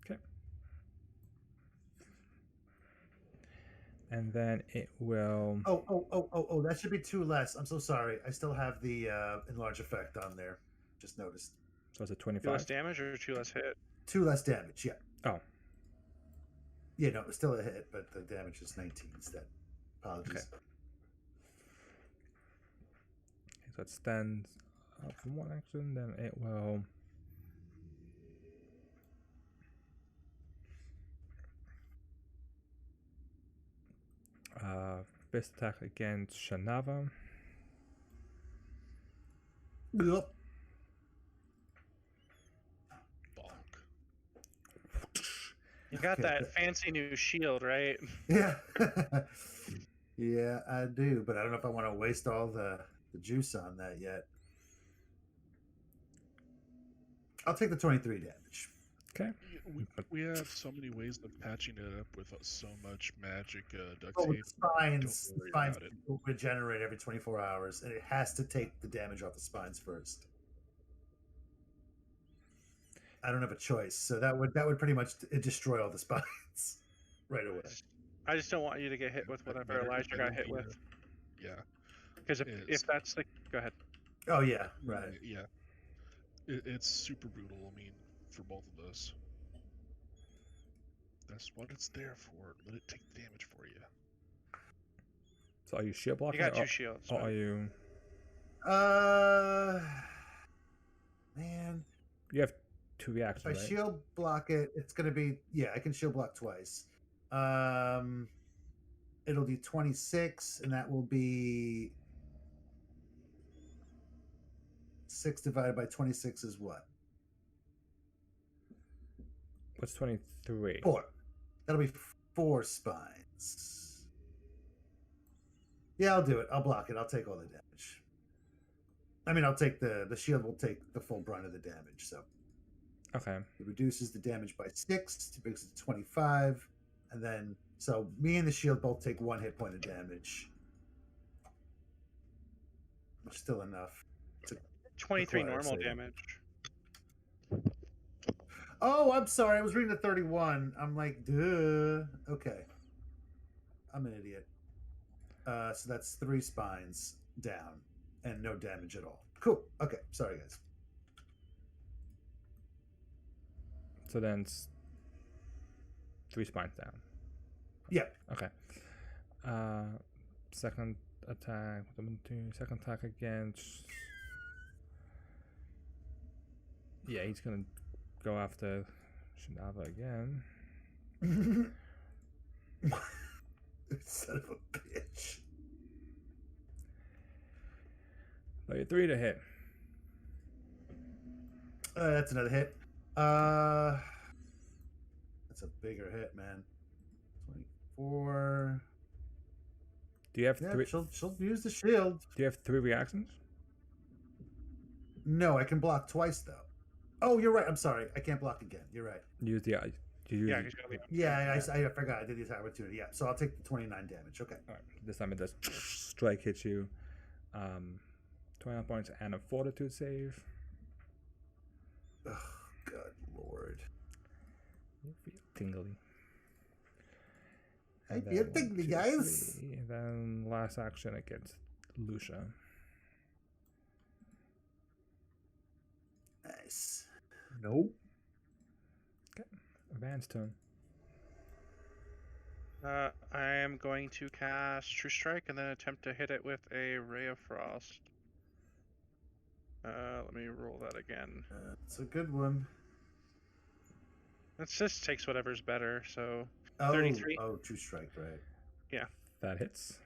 Okay. And then it will. Oh! That should be 2 less. I'm so sorry. I still have the enlarge effect on there. Just noticed. So it's a 2 less 25. damage or 2 less hit? 2 less damage. Yeah. Oh. Yeah, no, it's still a hit, but the damage is 19 instead. Apologies. Okay. So it stands up from one action, then it will. Fist attack against Shanava. Yep. Bonk. You got Okay. that fancy new shield, right? Yeah. Yeah, I do, but I don't know if I want to waste all the juice on that yet. I'll take the 23 damage. Okay. We have so many ways of patching it up with so much magic duct Oh, tape. the spines, Don't worry spines about it. will regenerate every 24 hours, and it has to take the damage off the spines first. I don't have a choice, so that would pretty much destroy all the spines right away. I just don't want you to get hit with whatever Elijah got hit with. Yeah. Because It's- if that's the... Go ahead. Oh yeah, right. Yeah. It's super brutal, I mean, for both of us. That's what it's there for. Let it take the damage for you. So are you shield blocking? You got or, 2 shields. or right? are you? Man, You have 2 if reactions, I right? shield block it, it's gonna be I can shield block twice. It'll be 26, and that will be 6 divided by 26 is what? What's 23? 4. That'll be 4 spines. Yeah, I'll do it. I'll block it. I'll take all the damage. I mean, I'll take the shield will take the full brunt of the damage. So Okay. it reduces the damage by 6 to brings it to 25, and then so me and the shield both take 1 hit point of damage. Still enough. 23 Required normal saving. damage. Oh, I'm sorry. I was reading the 31. I'm like, duh. Okay. I'm an idiot. So that's 3 spines down and no damage at all. Cool. Okay. Sorry, guys. So then it's 3 spines down. Yeah. Okay. Second attack. Second attack against. Yeah, he's gonna go after Shinava again. Son of a bitch. 33 to hit. That's another hit. That's a bigger hit, man. 24. Do you have Yeah, three? she'll use the shield. Do you have 3 reactions? No, I can block twice though. Oh, you're right. I'm sorry. I can't block again. You're right. Use the. You use Yeah, the- 'cause you gotta leave. Yeah, I forgot. I did the opportunity. Yeah, so I'll take the 29 damage. Okay. All right. This time it does. Strike hits you. 29 points and a fortitude save. Oh, good lord. You feel tingly. I And feel then tingly, 1, 2, guys. 3, and then last action against Lucia. Nice. Nope. Van's turn. I am going to cast True Strike and then attempt to hit it with a Ray of Frost. Let me roll that again. It's a good one. It just takes whatever's better, so... Oh, 33. Oh, True Strike, right. That hits.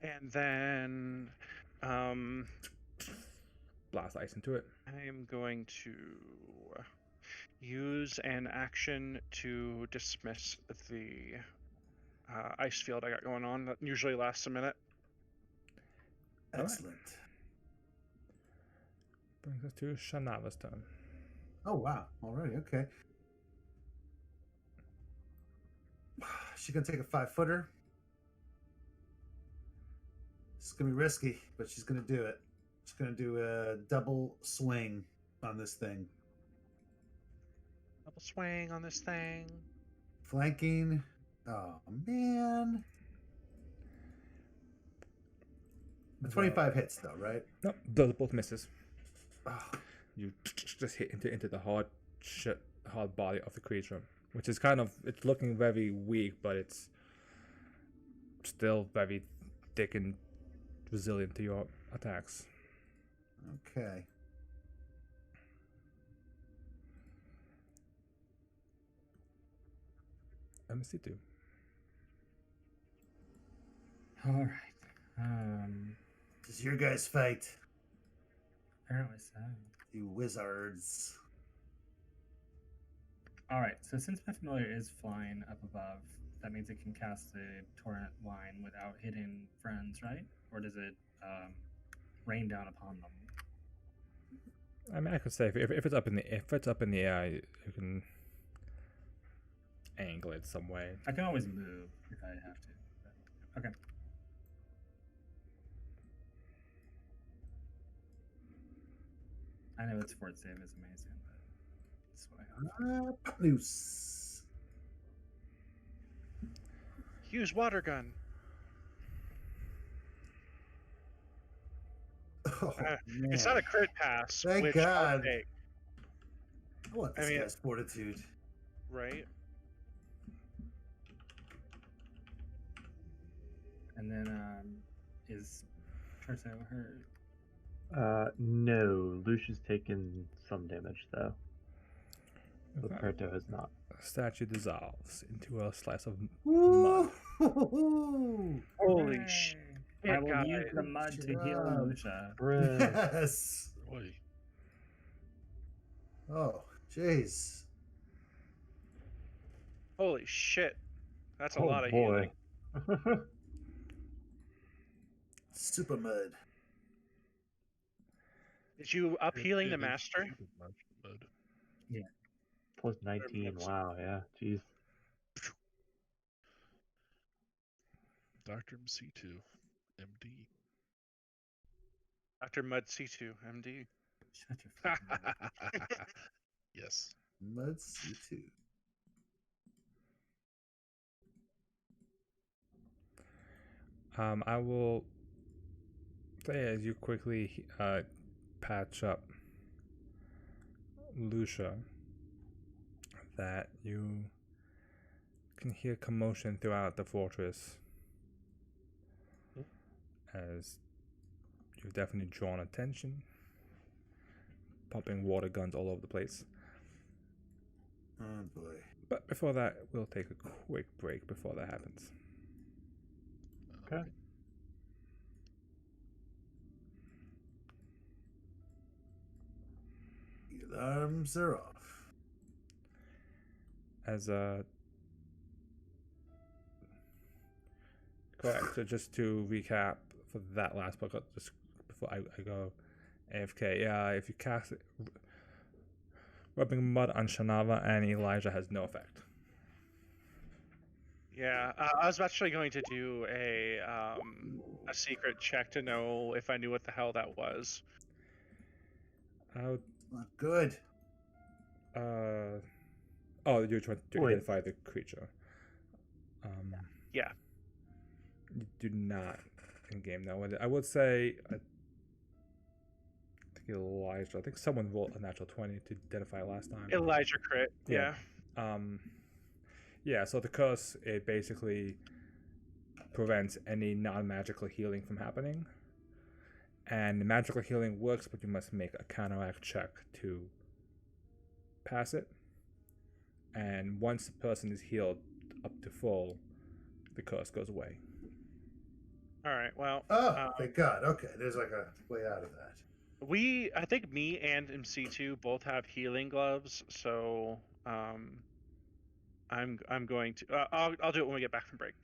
And then... Blast ice into it. I am going to use an action to dismiss the ice field I got going on. That usually lasts a minute. Excellent. Brings us to Shanava's turn. Oh, wow. Already, okay. She's going to take a 5-footer. It's going to be risky, but she's going to do it. She's going to do a double swing on this thing. Double swing on this thing. Flanking. Oh, man. 25 hits, though, right? No, those both misses. Oh, You just hit into the hard body of the creature, which is kind of, it's looking very weak, but it's still very thick and resilient to your attacks. okay. MC2. All right. This is your guys' fight, Apparently so. you wizards. All right. So since my familiar is flying up above, that means it can cast the torrent line without hitting friends, right? Or does it rain down upon them? I mean, I could say if it's up in the air, you can angle it some way. I can always move if I have to. But, okay. I know its fort save is amazing, but that's what I have. Pop noose. Use water gun. Oh, It's man. not a crit pass. Thank which I'll God. take, I want this I mean- guy's fortitude. right? And then is Terso hurt? No. Lucia's taken some damage though. But Okay. Perto has not. Statue dissolves into a slice of Woo! Holy Hooray! shit, I will use guys. the mud to heal job. Lucia. Bruh. Yes. Boy, Oh, jeez. Holy shit. That's a Oh, lot of boy. healing. Super mud. Did you up healing it the is master? super much mud. Plus 19. Wow. Yeah. Jeez. Dr. MC2, MD. Dr. Mud C2, MD. Shut your fucking mouth. Yes. Mud C2. I will say as you quickly patch up Lucia that you can hear commotion throughout the fortress, as you've definitely drawn attention, popping water guns all over the place. Oh boy. But before that, we'll take a quick break before that happens. Okay. The alarms are off. As correct. So just to recap for that last part, just before I go AFK. Yeah, if you cast it, rubbing mud on Shanava and Elijah has no effect. Yeah, I was actually going to do a secret check to know if I knew what the hell that was. Not good. Oh, you're trying to Wait. identify the creature. Yeah. You do not in game now. I would say, I think Elijah. I think someone rolled a natural 20 to identify last time. Elijah crit. Yeah. Yeah. Yeah. So the curse, it basically prevents any non-magical healing from happening, and the magical healing works, but you must make a counteract check to pass it. And once the person is healed up to full, the curse goes away. All right. Well. Oh, thank God. Okay, there's like a way out of that. I think me and MC2 both have healing gloves, so I'm going to. I'll do it when we get back from break.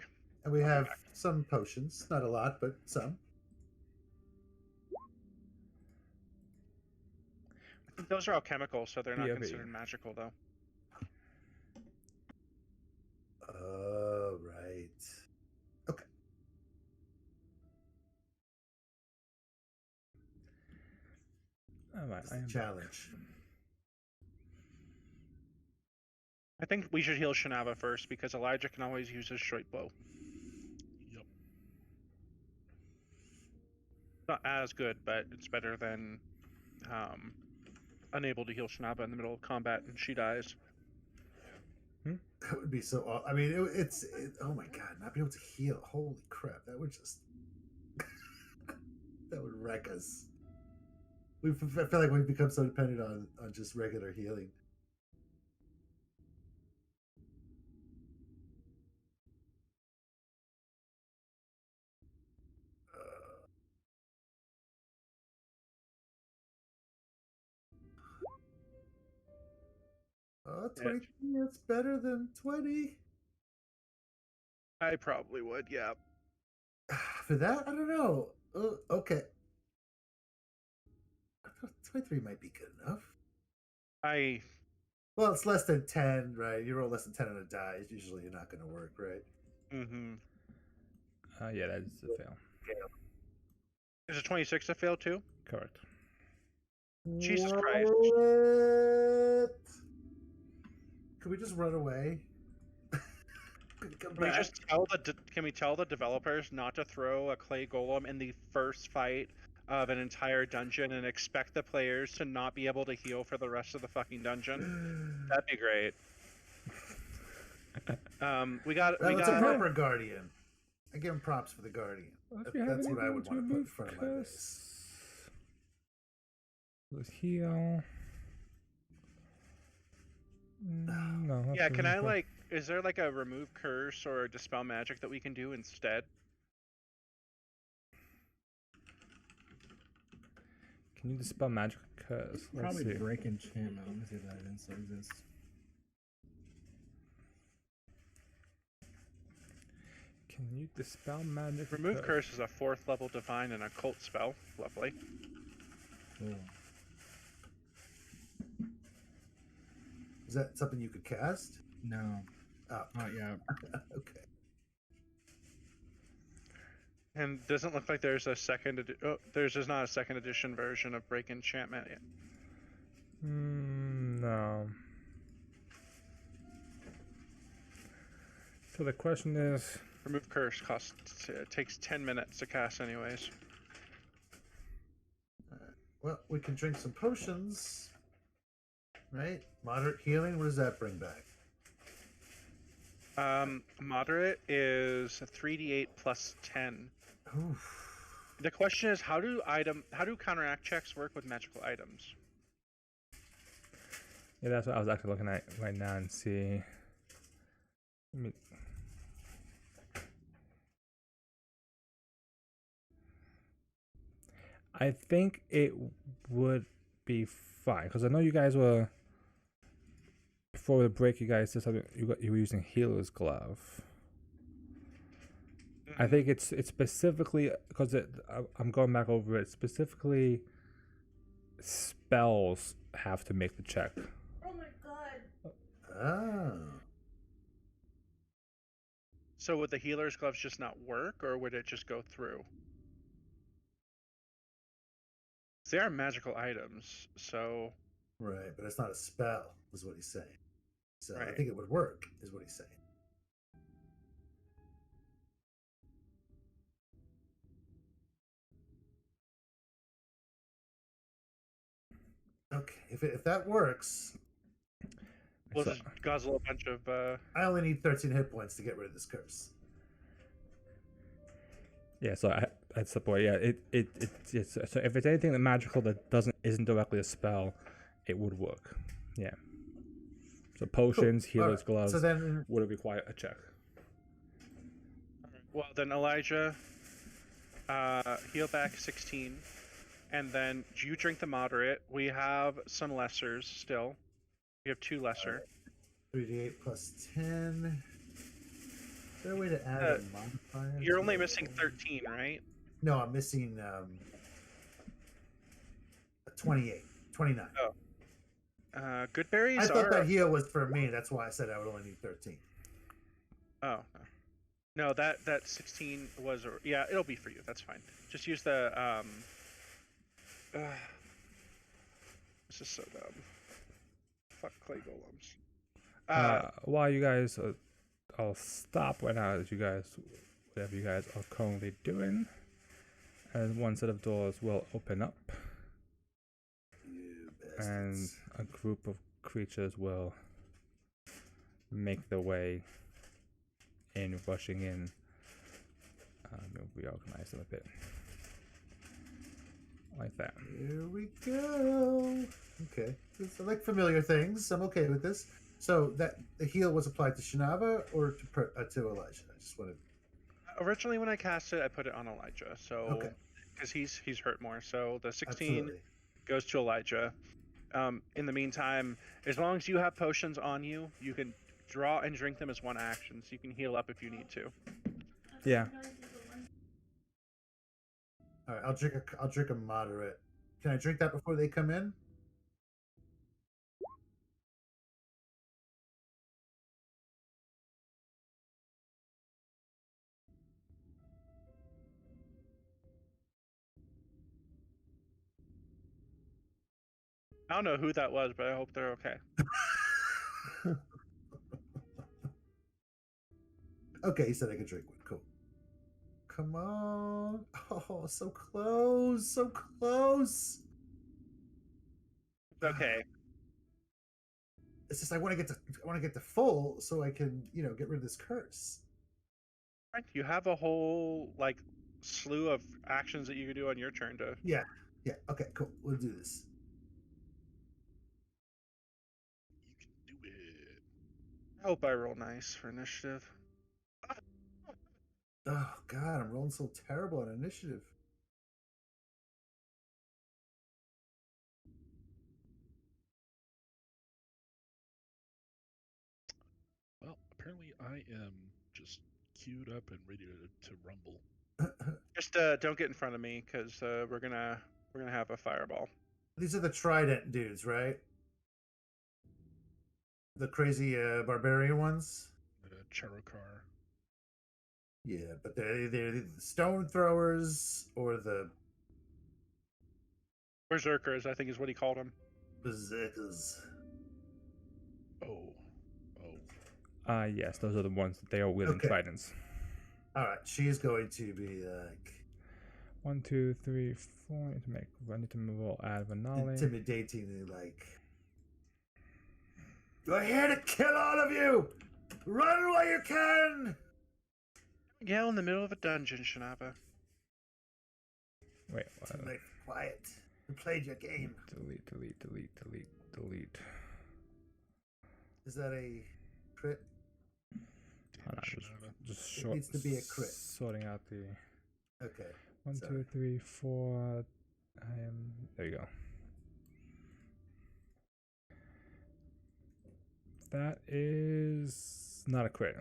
And we I'll be have back. some potions, not a lot, but some. I think those are all chemical, so they're not Yeah, considered magical, though. Oh, right. Okay. All right, That's I the am challenge. I think we should heal Shanava first because Elijah can always use his straight blow. Yep. Not as good, but it's better than unable to heal Shanava in the middle of combat and she dies. That would be so awesome. I mean, oh my God, not being able to heal. Holy crap. That would just. That would wreck us. I feel like we've become so dependent on just regular healing. Oh, 23, that's better than 20. I probably would, yeah. For that, I don't know. Okay. I thought 23 might be good enough. Well, it's less than 10, right? You roll less than 10 on a die. Usually you're not going to work, right? Mm-hmm. yeah, that is a fail. Is it 26 a fail too? Correct. Jesus Christ. What? Could we just run away? Can we tell the developers not to throw a clay golem in the first fight of an entire dungeon and expect the players to not be able to heal for the rest of the fucking dungeon? That'd be great. That's a proper guardian. I give him props for the guardian. That's what I would want to put in front of my base. Let's heal. No. Yeah, can I is there like a remove curse or dispel magic that we can do instead? Can you dispel magic curse? Let's Probably see. break enchantment. Let me see if that still exists. Can you dispel magic? Remove curse is a 4th level divine and occult spell. Lovely. Cool. Is that something you could cast? No. Oh. Not yet. Okay. And doesn't look like there's a there's just not a 2nd edition version of break enchantment yet. No. So the question is, Remove curse takes 10 minutes to cast anyways. Well, we can drink some potions. right? Moderate healing. What does that bring back? Moderate is 3d8 plus 10. Oof. The question is, how do counteract checks work with magical items? Yeah, that's what I was actually looking at right now and see. Let me... I think it would be fine because I know you guys were before the break. You guys said something. You were using healer's glove. I think it's specifically because I'm going back over it. Specifically, spells have to make the check. Oh my god. Oh. So would the healer's gloves just not work, or would it just go through? They are magical items, so... Right, but it's not a spell, is what he's saying. So I Right. think it would work, is what he's saying. Okay, if that works, We'll So- just guzzle a bunch of... I only need 13 hit points to get rid of this curse. Yeah, so that's the point. Yeah, it's so if it's anything that magical that isn't directly a spell, it would work. Yeah. So potions, Cool. healer's Alright, gloves so then, would require a check. Well, then Elijah, heal back 16, and then you drink the moderate. We have some lessers still. We have 2 lesser. 3d8 plus 10. Is there a way to add a modifier? You're to only it? missing 13, right? No, I'm missing 28, 29. Good berries I thought are... that heal was for me. That's why I said I would only need 13. Oh, no, that 16 was... Yeah, it'll be for you. That's fine. Just use the... this is so dumb. Fuck clay golems. While you guys, I'll stop right now as you guys, whatever you guys are currently doing, and one set of doors will open up, You and bastards. a group of creatures will make their way in, rushing in. We'll reorganize them a bit. Like that. Here we go. Okay. I like familiar things. I'm okay with this. So that the heal was applied to Shinava or to Elijah? I just wanted. Originally, when I cast it, I put it on Elijah. So, Okay. because he's hurt more. So the 16 Absolutely. goes to Elijah. In the meantime, as long as you have potions on you, you can draw and drink them as one action. So you can heal up if you need to. Yeah. All right. I'll drink a moderate. Can I drink that before they come in? I don't know who that was, but I hope they're okay. Okay, he said I could drink one. Cool. Come on. Oh, so close. So close. Okay. It's just I want to get to full so I can, get rid of this curse. Right, you have a whole slew of actions that you can do on your turn to... Yeah. Okay, cool. We'll do this. You can do it. I hope I roll nice for initiative. Oh God, I'm rolling so terrible on initiative. Well, apparently I am just queued up and ready to rumble. Just don't get in front of me, because we're gonna have a fireball. These are the trident dudes, right? The crazy barbarian ones. Charokar. Yeah, but they're the stone throwers or the Berserkers, I think is what he called them. berserkers. Oh. Yes, those are the ones that they are wielding Okay. tridents. All right, she is going to be like 1, 2, 3, 4. I need to roll add of a knowledge. intimidatingly like We're here to kill all of you! Run while you can! Yell in the middle of a dungeon, Shinaba. Wait, what? Like, quiet. We played your game. Delete. Is that a crit? Hold on, just It short, needs to be a crit. sorting out the Okay. 1, sorry. 2, 3, 4. There you go. That is not a crit,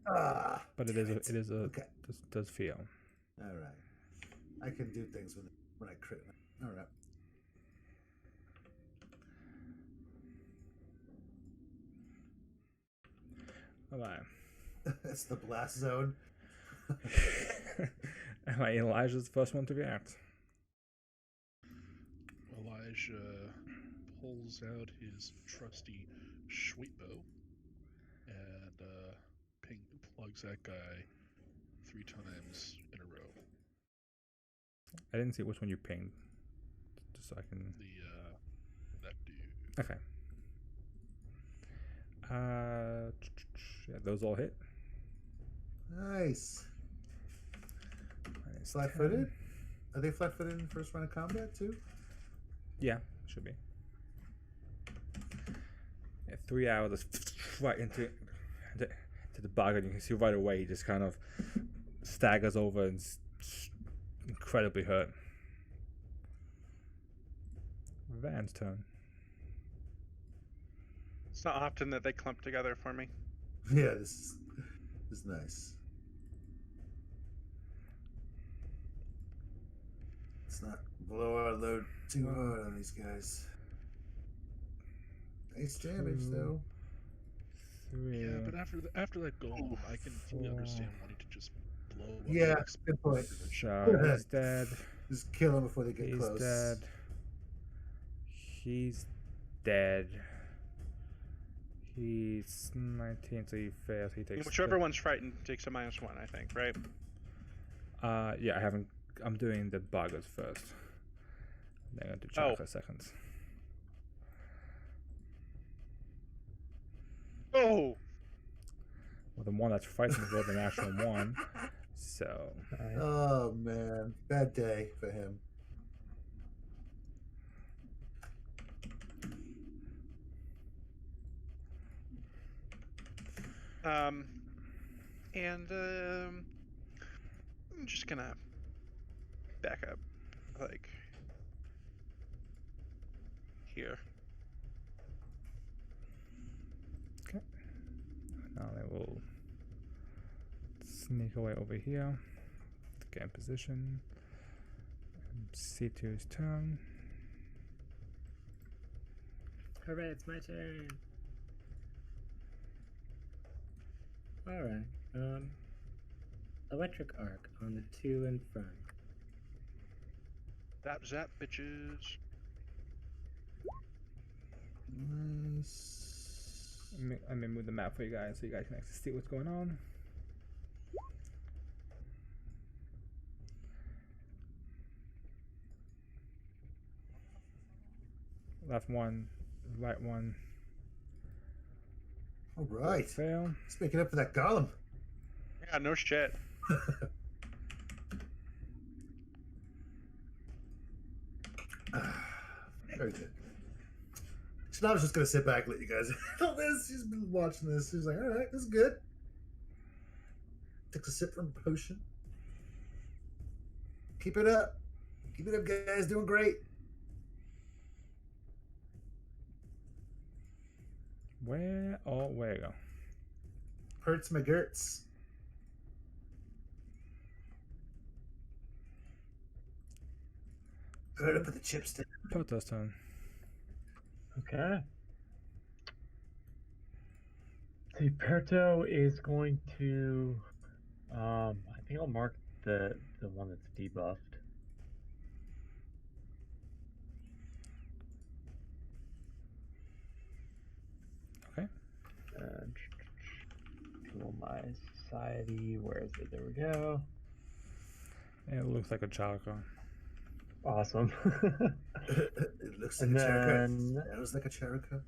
Ah, but it damn is a Okay. does feel. All right. I can do things when I crit. All right. Am I? That's the blast zone. Am I Elijah's first one to react? Elijah pulls out his trusty sweet bow and plugs that guy 3 times in a row. I didn't see which one you pinged, just so I can. That dude. Okay. Yeah, those all hit. Nice. Minus Flat-footed? 10. Are they flat-footed in first round of combat too? Yeah, should be. Yeah, 3 arrows just right into the bug, and you can see right away he just kind of staggers over and incredibly hurt. Van's turn. It's not often that they clump together for me. Yeah, this is nice. Let's not blow our load too hard on these guys. Nice damage though. 3. Yeah, but after that golem, I can fully understand wanting to just blow. up Yeah, the good point. So he's dead. Just kill them before they get He's close. dead. He's dead. He's 19, so he fails. He takes. Whichever one's frightened takes a -1, I think, right? Yeah, I haven't. I'm doing the buggers first. Then I'm going to check for seconds. Oh! Well, the one that's fighting is the natural one. So. Alright. Oh man, bad day for him. I'm just gonna back up, like, here. Okay. Now they will sneak away over here. Get in position. C2's turn. Alright, it's my turn. Alright, electric arc on the 2 in front. Zap, zap, bitches. Nice. Let me move the map for you guys so you guys can actually see what's going on. Left one, right one. All right. Fail. Let's make it up for that golem. Yeah, no shit. Very good. So I was just gonna sit back and let you guys handle this. She's been watching this. She's like, all right, this is good. Takes a sip from a potion. Keep it up. Keep it up, guys. Doing great. Where you go? Hurts my gurts. Good to put the chips down. Proto's turn. Okay. See, Perto is going to. I think I'll mark the one that's debuffed. Okay. Pull my society. Where is it? There we go. It looks like a Chalka. Awesome. It looks like And a Charika. then- It was like a Charika.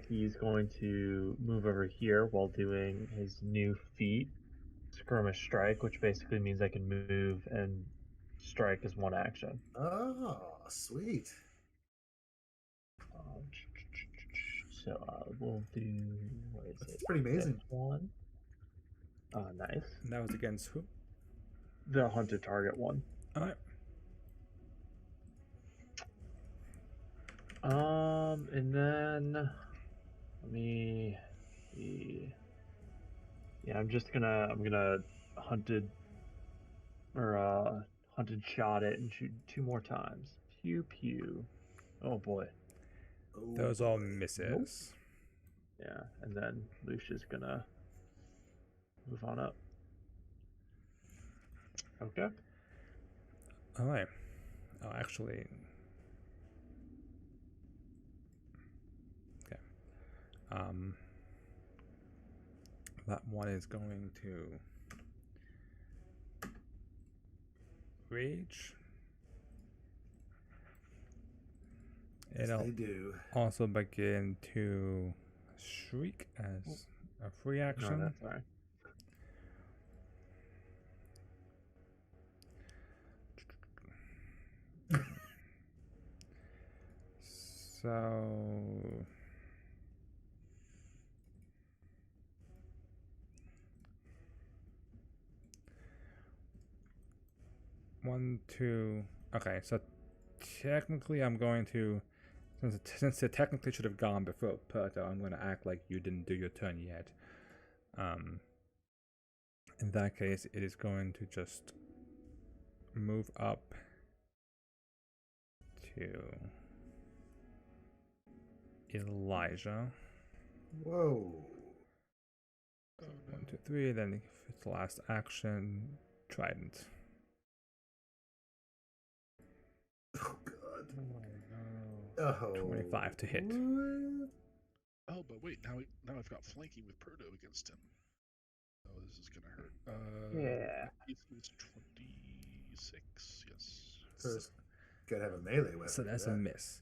he's going to move over here while doing his new feat, Skirmish Strike, which basically means I can move and strike as one action. Oh, sweet. So we'll do, what is That's it? pretty amazing. This one. Nice. And that was against who? The hunted target one. Alright. And then let me see. Yeah, I'm gonna hunted shot it and shoot 2 more times. Pew pew. Oh boy. Oh, Those all boy. misses. Yeah, and then Lucia's gonna move on up. Okay. Alright. Oh, actually. Okay. That one is going to rage. Yes, It'll they do. also begin to shriek as a free No, action. that's all right. So 1, 2. Okay, so technically I'm going to, since it technically should have gone before Perto, I'm going to act like you didn't do your turn yet. In that case, it is going to just move up to Elijah. Whoa. Oh, 1, 2, 3. Then if it's the last action, Trident. Oh, God. Oh, Oh. 25 to hit. What? Oh, but wait, now I've got flanking with Perdo against him. Oh, this is gonna hurt. Yeah. It is 26. Yes. First, gotta have a melee weapon. So that's for a that. miss.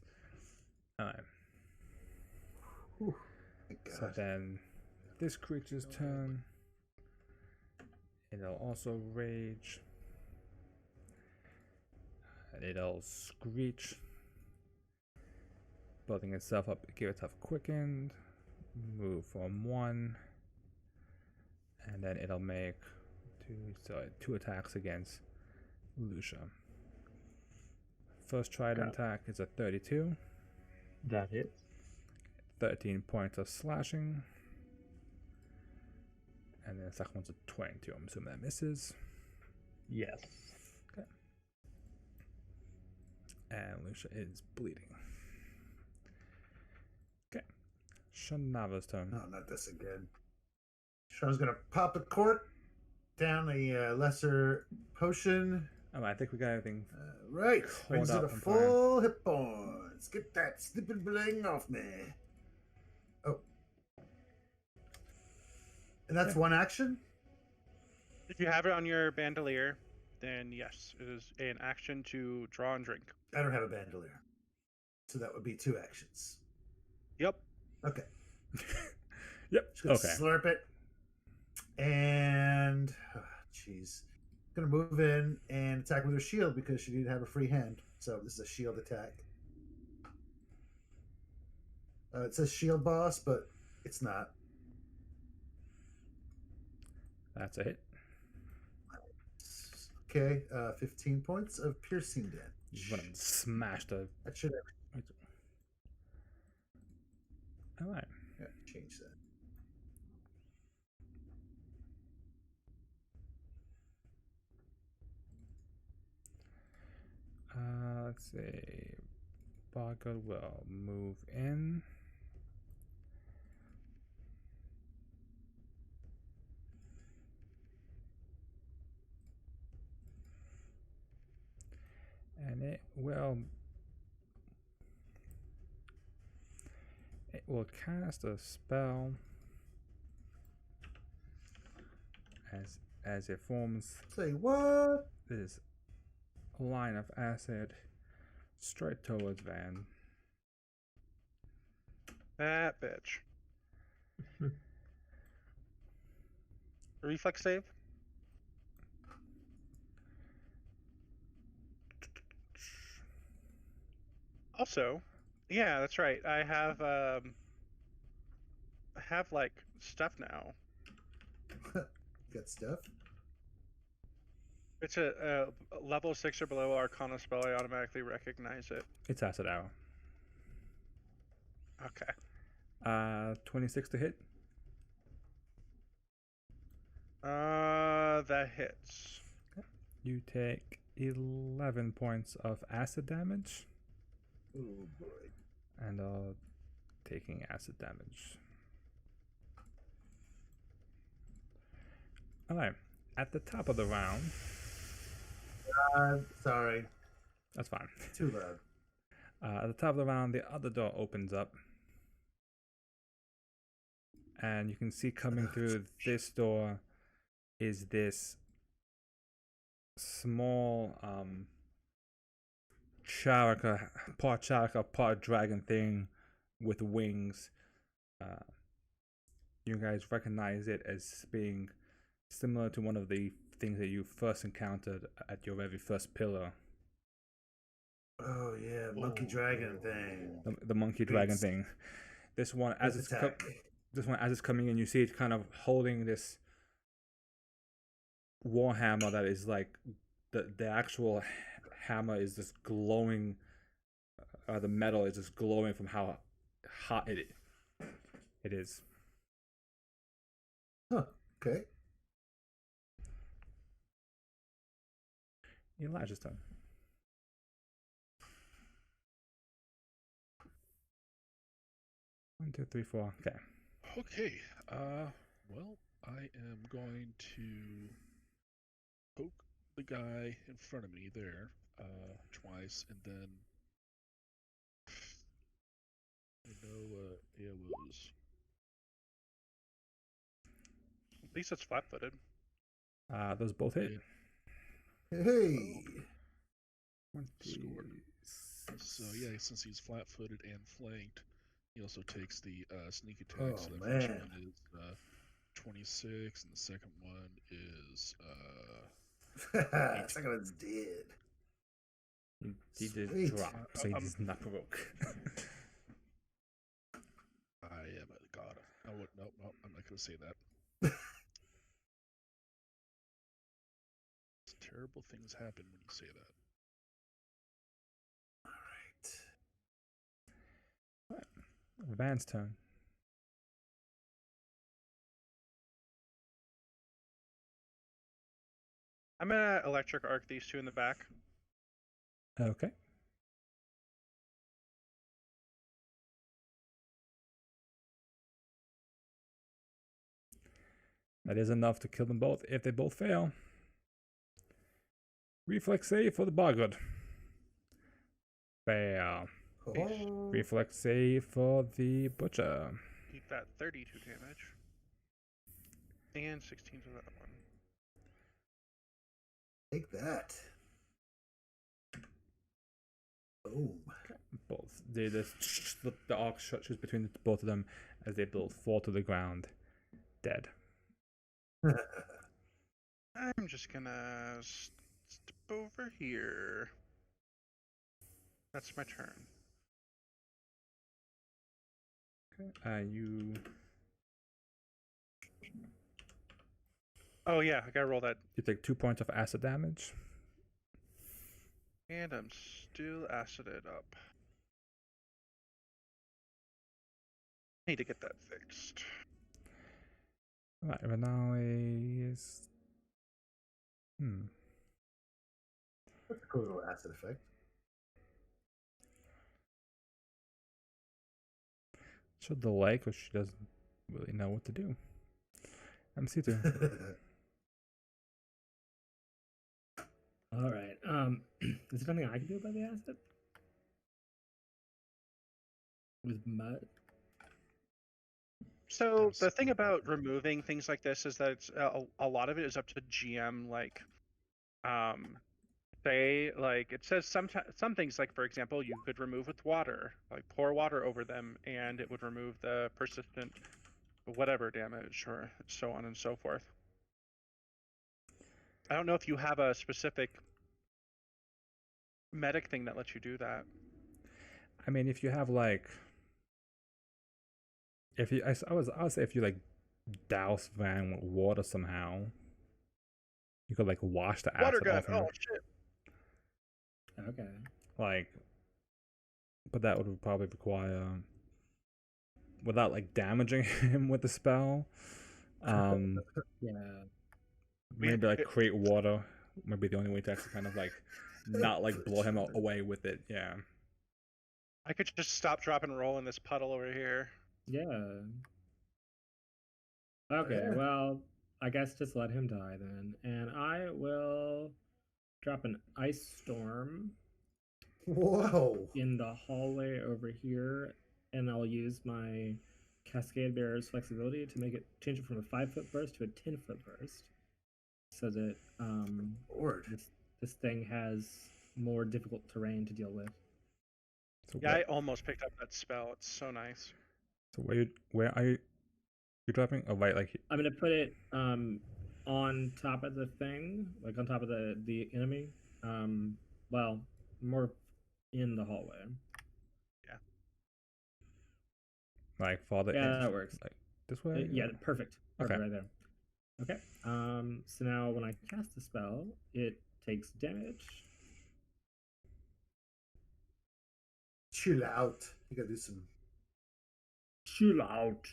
Alright. Whew. Thank So God. then this creature's turn. It'll also rage. And it'll screech. Building itself up, give itself quickened. Move from 1. And then it'll make 2 attacks against Lucia. First trident attack is a 32. That hits. 13 points of slashing. And then the second one's a 22. I'm assuming that misses. Yes. Okay. And Lucia is bleeding. Okay. Shanava's turn. No, not this again. Sean's gonna pop a cork down a lesser potion. Oh, I think we got everything. Right. Hold Brings it up to on time. full hit points. Get that slipping bling off me. Oh. And that's one action? If you have it on your bandolier, then yes, it is an action to draw and drink. I don't have a bandolier. So that would be 2 actions. Yep. Okay. Yep. Just gonna Okay. slurp it. And jeez. Gonna move in and attack with her shield because she didn't have a free hand. So this is a shield attack. It says shield boss, but it's not. That's a hit. Okay, 15 points of piercing damage. You want to smash the. That should have. Alright. Yeah, change that. Let's see. Bargo will move in. And it will cast a spell as it forms Say what? this line of acid straight towards Van. That bitch. Reflex save. Also, yeah, that's right. I have like stuff now. Got stuff. It's a level 6 or below Arcana spell. I automatically recognize it. It's acid arrow. Okay. 26 to hit. That hits. You take 11 points of acid damage. Oh boy. And taking acid damage. Alright. At the top of the round. Sorry. That's fine. Too loud. At the top of the round, the other door opens up. And you can see coming through this door is this small part charaka, part dragon thing with wings. You guys recognize it as being similar to one of the things that you first encountered at your very first pillar. Oh yeah, monkey dragon thing. The monkey dragon thing. This one, as it's coming in, you see it kind of holding this warhammer that is like the actual hammer is just glowing. The metal is just glowing from how hot it is. Huh. Okay. Elijah's turn. One, two, three, four. Okay. Okay. Well, I am going to poke the guy in front of me there, twice, and then arrows. At least it's flat-footed. Those both hit. Hey. Scored. So yeah, since he's flat-footed and flanked, he also takes the sneak attack. Oh, so the first man. one is 26, and the second one is Second one's dead. He did Sweet. drop, so he does not provoke. I am a god. Oh, no, I'm not going to say that. Terrible things happen when you say that. All right. Van's turn. I'm gonna electric arc these two in the back. Okay. That is enough to kill them both if they both fail. Reflex save for the boggood. Fail. Oh. Reflex save for the butcher. Keep that 32 damage. And 16 to that one. Take that. Boom. Both. The arc stretches between both of them as they both fall to the ground, dead. I'm just gonna step over here. That's my turn. Okay. You Oh yeah, I gotta roll that. take 2 points of acid damage. And I'm still acided up. Need to get that fixed. Right, Renali is. That's a cool little acid effect. She'll delay because she doesn't really know what to do. MC2. All right. Is there something I can do about the acid? With mud? So the thing about removing things like this is that it's, a lot of it is up to GM, like, say, like, it says some things, like, for example, you could remove with water, like pour water over them, and it would remove the persistent whatever damage, or so on and so forth. I don't know if you have a specific medic thing that lets you do that. I mean, if you have like, if you, I would say if you like douse Van with water somehow, you could like wash the Water acid gun. off him. Oh shit. Okay. Like, but that would probably require, without like damaging him with the spell. Yeah. Maybe like create water. Maybe the only way to actually kind of like not like blow him away with it. Yeah. I could just stop, drop, and roll in this puddle over here. Yeah. Okay, Yeah. well, I guess just let him die then. And I will drop an ice storm Whoa. in the hallway over here, and I'll use my Cascade Bearer's flexibility to make it change it from a 5-foot burst to a 10-foot burst, so that Lord. this thing has more difficult terrain to deal with. So Yeah, I almost picked up that spell. It's so nice. So where are you dropping? Oh, right, like I'm gonna put it on top of the thing, like on top of the enemy. Well, more in the hallway. like farther in. Yeah, that works. Like this way. Yeah, perfect. Okay. Right there. Okay. So now when I cast the spell, it takes damage. Chill out. You gotta do some. Chill out.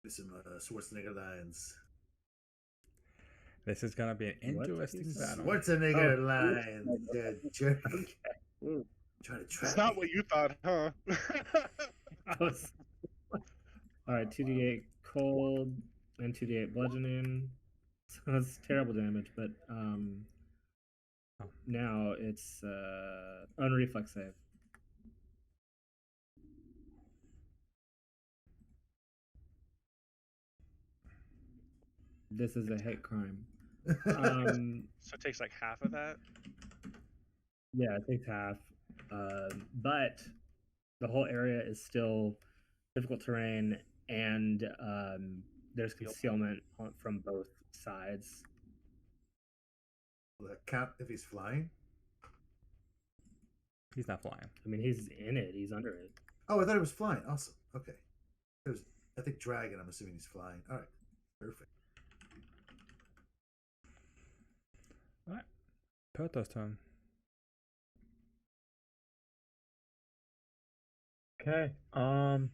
Do some Schwarzenegger lines. This is gonna be an What interesting is battle. Schwarzenegger Oh. lines. You jerk. Ooh. Trying to trap It's not me. what you thought, huh? All right, 2d8 cold and 2d8 bludgeoning. So it's terrible damage, but now it's unreflex save. This is a hate crime. So it takes like half of that. Yeah, it takes half. But the whole area is still difficult terrain, and there's concealment from both sides. Will that count if he's flying? He's not flying. I mean, he's in it. He's under it. Oh, I thought he was flying. Awesome. Okay. There's, I think dragon. I'm assuming he's flying. All right. Perfect. All right. Perto's turn. Okay. You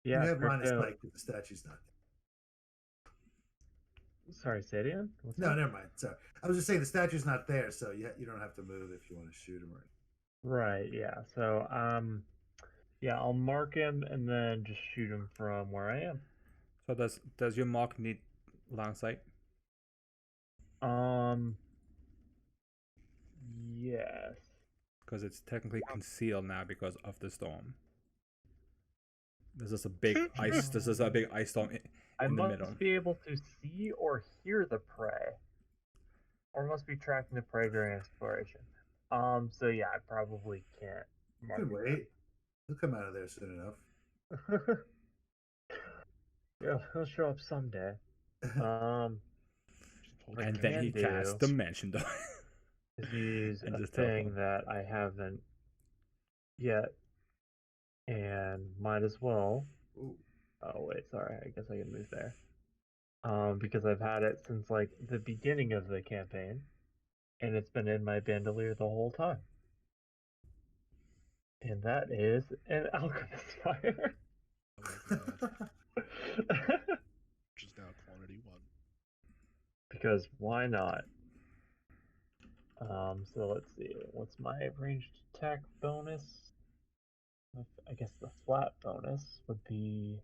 Yeah. have line of Perto- sight because the statue's not Sorry, say it again. What's there. No, that? never mind. Sorry. I was just saying the statue's not there, so you don't have to move if you want to shoot him. Right. Yeah. So yeah, I'll mark him and then just shoot him from where I am. So does your mark need line of sight? Yes. Because it's technically concealed now because of the storm. There's just a big ice. This is a big ice storm I in the must middle. be able to see or hear the prey, or must be tracking the prey during exploration. So yeah, I probably can't mark Good it. wait. He'll come out of there soon enough. Yeah, he'll show up someday. Just And hold then your he can casts do Dimension Door. is use And a just thing teleport. that I haven't yet, and might as well. Ooh. Oh wait, sorry. I guess I can move there. Because I've had it since like the beginning of the campaign, and it's been in my bandolier the whole time. And that is an alchemist fire. I like that. Which is now quantity 1. Because why not? So let's see. What's my ranged attack bonus? I guess the flat bonus would be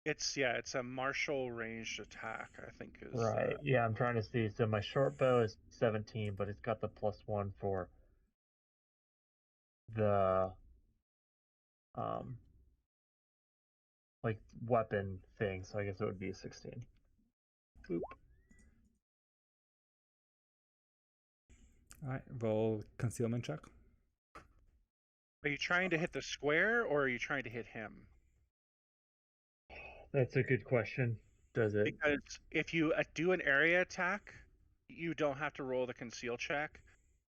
It's a martial ranged attack, I think is right. Yeah, I'm trying to see. So my short bow is 17, but it's got the +1 for the like weapon thing. So I guess it would be a 16. Boop. All right, roll concealment check. Are you trying to hit the square or are you trying to hit him? That's a good question. Does it? Because if you do an area attack, you don't have to roll the conceal check.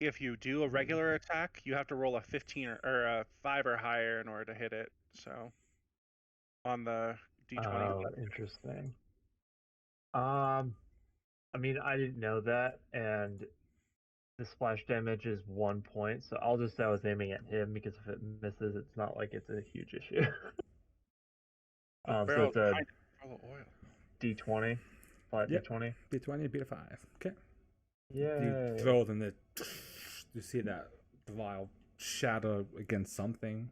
If you do a regular attack, you have to roll a 15 or a 5 or higher in order to hit it. So on the d20. Oh, interesting. I mean, I didn't know that, and the splash damage is 1 point, so I'll just say I was aiming at him because if it misses, it's not like it's a huge issue. So Barrel it's a full of oil. D20, flat Yep. D20. D20, beat a 5. Okay. Yeah. You throw it and it, you see that vial shatter against something.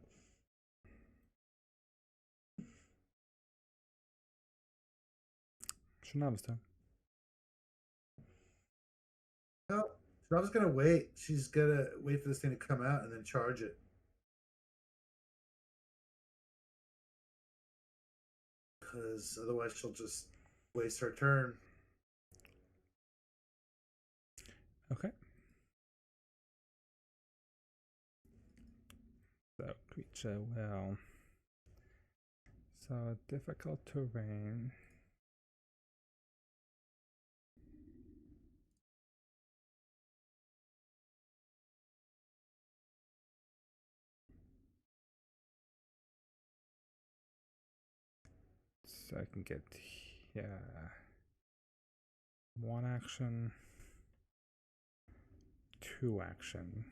Shanaba's turn. No, Shanaba's gonna wait. She's gonna wait for this thing to come out and then charge it. Because otherwise she'll just waste her turn. Okay. So, creature will. So, difficult terrain. So I can get here 1 action, 2 action.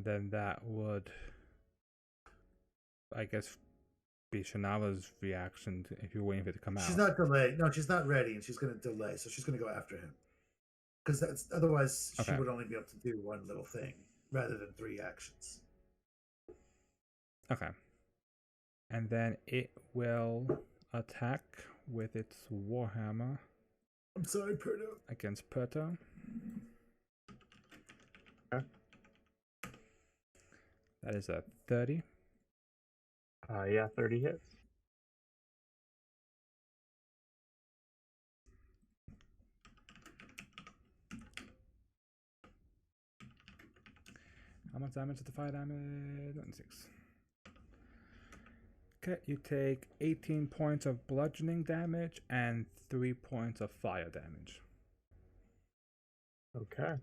Then that would, I guess, be Shanaba's reaction if you're waiting for it to come out. She's not delayed. No, she's not ready, and she's gonna delay. So she's gonna go after him. Because that's otherwise she Okay. would only be able to do one little thing rather than 3 actions. Okay. And then it will attack with its Warhammer I'm sorry, Perdo. against Perto. Okay. That is a 30. Yeah, 30 hits. How much damage is the fire damage? 26. Okay, you take 18 points of bludgeoning damage and 3 points of fire damage. Okay.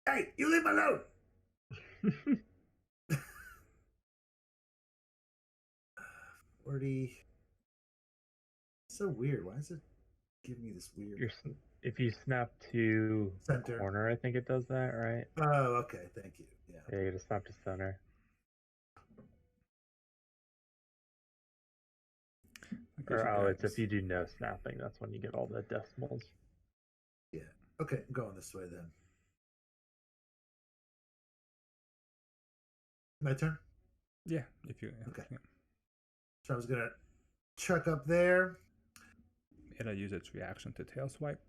Hey, you leave me alone! Forty. So weird. Why is it giving me this weird If you snap to center? corner, I think it does that, right? Oh, okay. Thank you. Yeah. Yeah, you just snap to center. Or, it's if you do no snapping, that's when you get all the decimals. Yeah. Okay, I'm going this way then. My turn? Yeah, if you. Okay. Yeah. So I was gonna chuck up there. It'll use its reaction to tail swipe.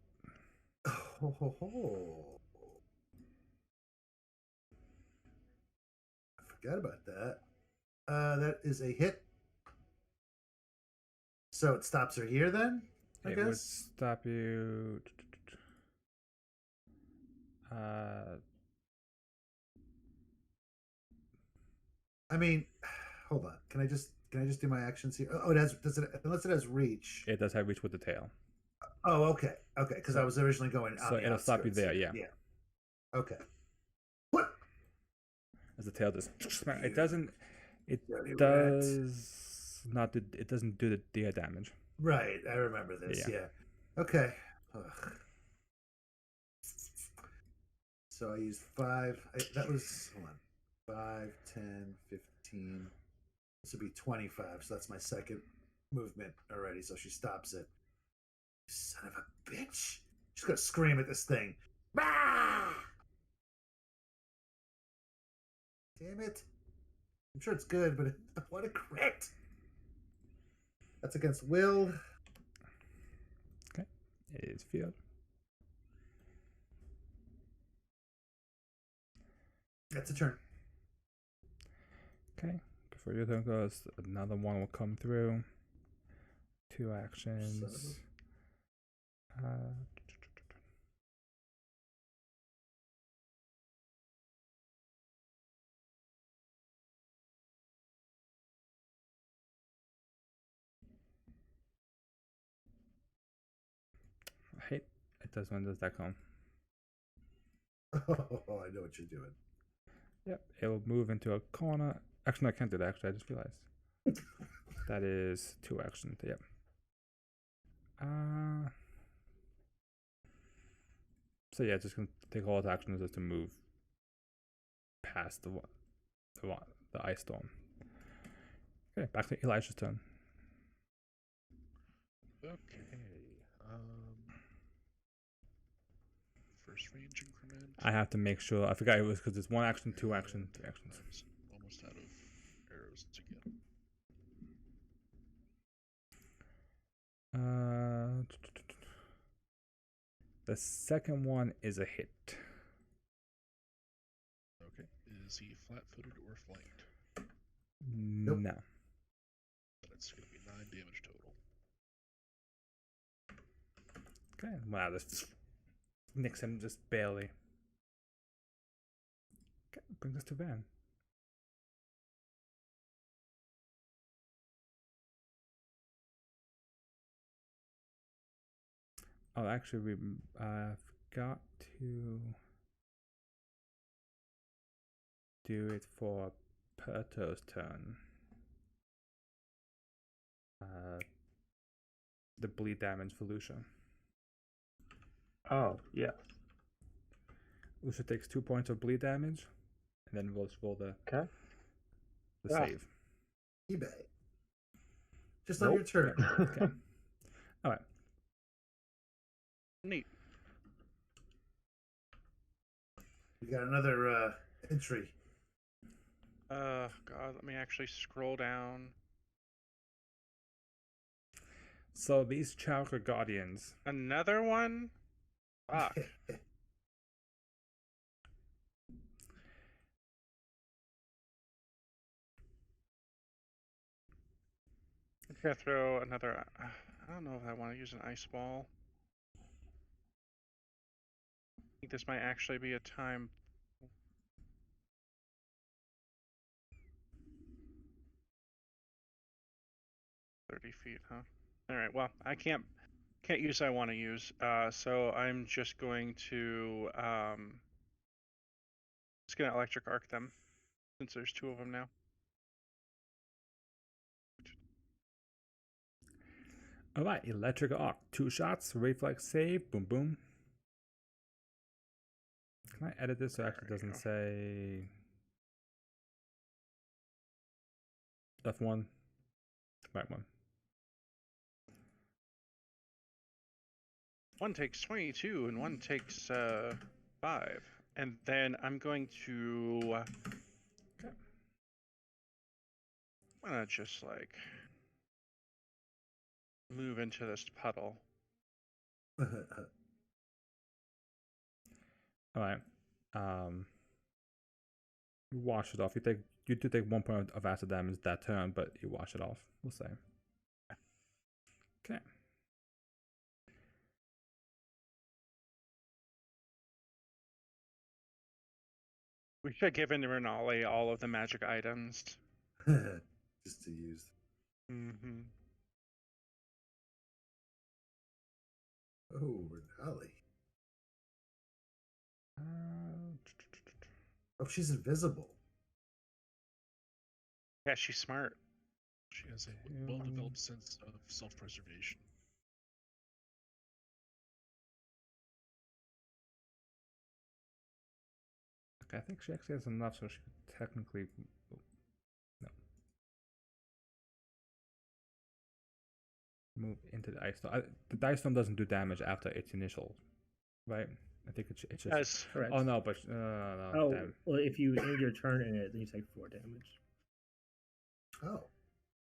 Oh, ho, ho. I forgot about that. That is a hit. So it stops her here then, I It would guess? stop you. I mean, hold on. Can I just do my actions here? Oh, unless it has reach. It does have reach with the tail. Oh, okay. Okay, because I was originally going out. So it'll stop you there, yeah. Yeah. Okay. What? As the tail just. It doesn't. It Dirty does not. It doesn't do the deer damage. Right, I remember this. Yeah. Okay. Ugh. So I used 5. That was, hold on, 5, 10, 15. This would be 25. So that's my second movement already. So she stops it. You son of a bitch. She's going to scream at this thing. Bah! Damn it. I'm sure it's good, but what a crit. That's against Will. Okay. It is field. That's a turn. Okay, before your turn goes, another one will come through. 2 actions. I hate it does when does that come. Oh, I know what you're doing. Yep, it will move into a corner. Actually, no, I can't do that. Actually, I just realized. That is 2 actions. Yep. So yeah, just gonna take all its actions just to move past the ice storm. Okay, back to Elijah's turn. Okay. First range increment. I have to make sure. I forgot it was because it's 1 action, 2 action, 3 actions. I'm almost out of arrows again. The second one is a hit. Okay. Is he flat-footed or flanked? Nope. No. That's going to be 9 damage total. Okay. Wow, this nicks him just barely. Okay, brings us to Van. Oh, actually, I've got to do it for Perto's turn. The bleed damage for Lucia. Oh, yes. Lucia takes 2 points of bleed damage, and then we'll just roll the save. eBay. Just on your turn. Okay. All right. Neat. We got another entry. God, let me actually scroll down. So these Chowker Guardians. Another one? Fuck. I'm gonna throw another. I don't know if I want to use an ice ball. I think this might actually be a time. $30 huh? All right. Well, I can't use. I want to use. So I'm just going to electric arc them, since there's 2 of them now. All right, electric arc. 2 shots, reflex save, boom, boom. Can I edit this so it actually doesn't say F1? Right one. One takes 22 and one takes 5. And then I'm going to I'm gonna just like move into this puddle. All right. You wash it off. You do take 1 point of acid damage that turn, but you wash it off. We'll say. Okay. We should have given Renali all of the magic items. Just to use. Mm-hmm. Oh, Renali. Oh, she's invisible. Yeah, she's smart. She has a well-developed sense of self-preservation. Okay, I think she actually has enough, so she could technically. No. Move into the ice storm. The ice storm doesn't do damage after its initial, right? I think it's just. Yes. Correct. Oh no, but no. Damn. Well, if you end your turn in it, then you take 4 damage. Oh.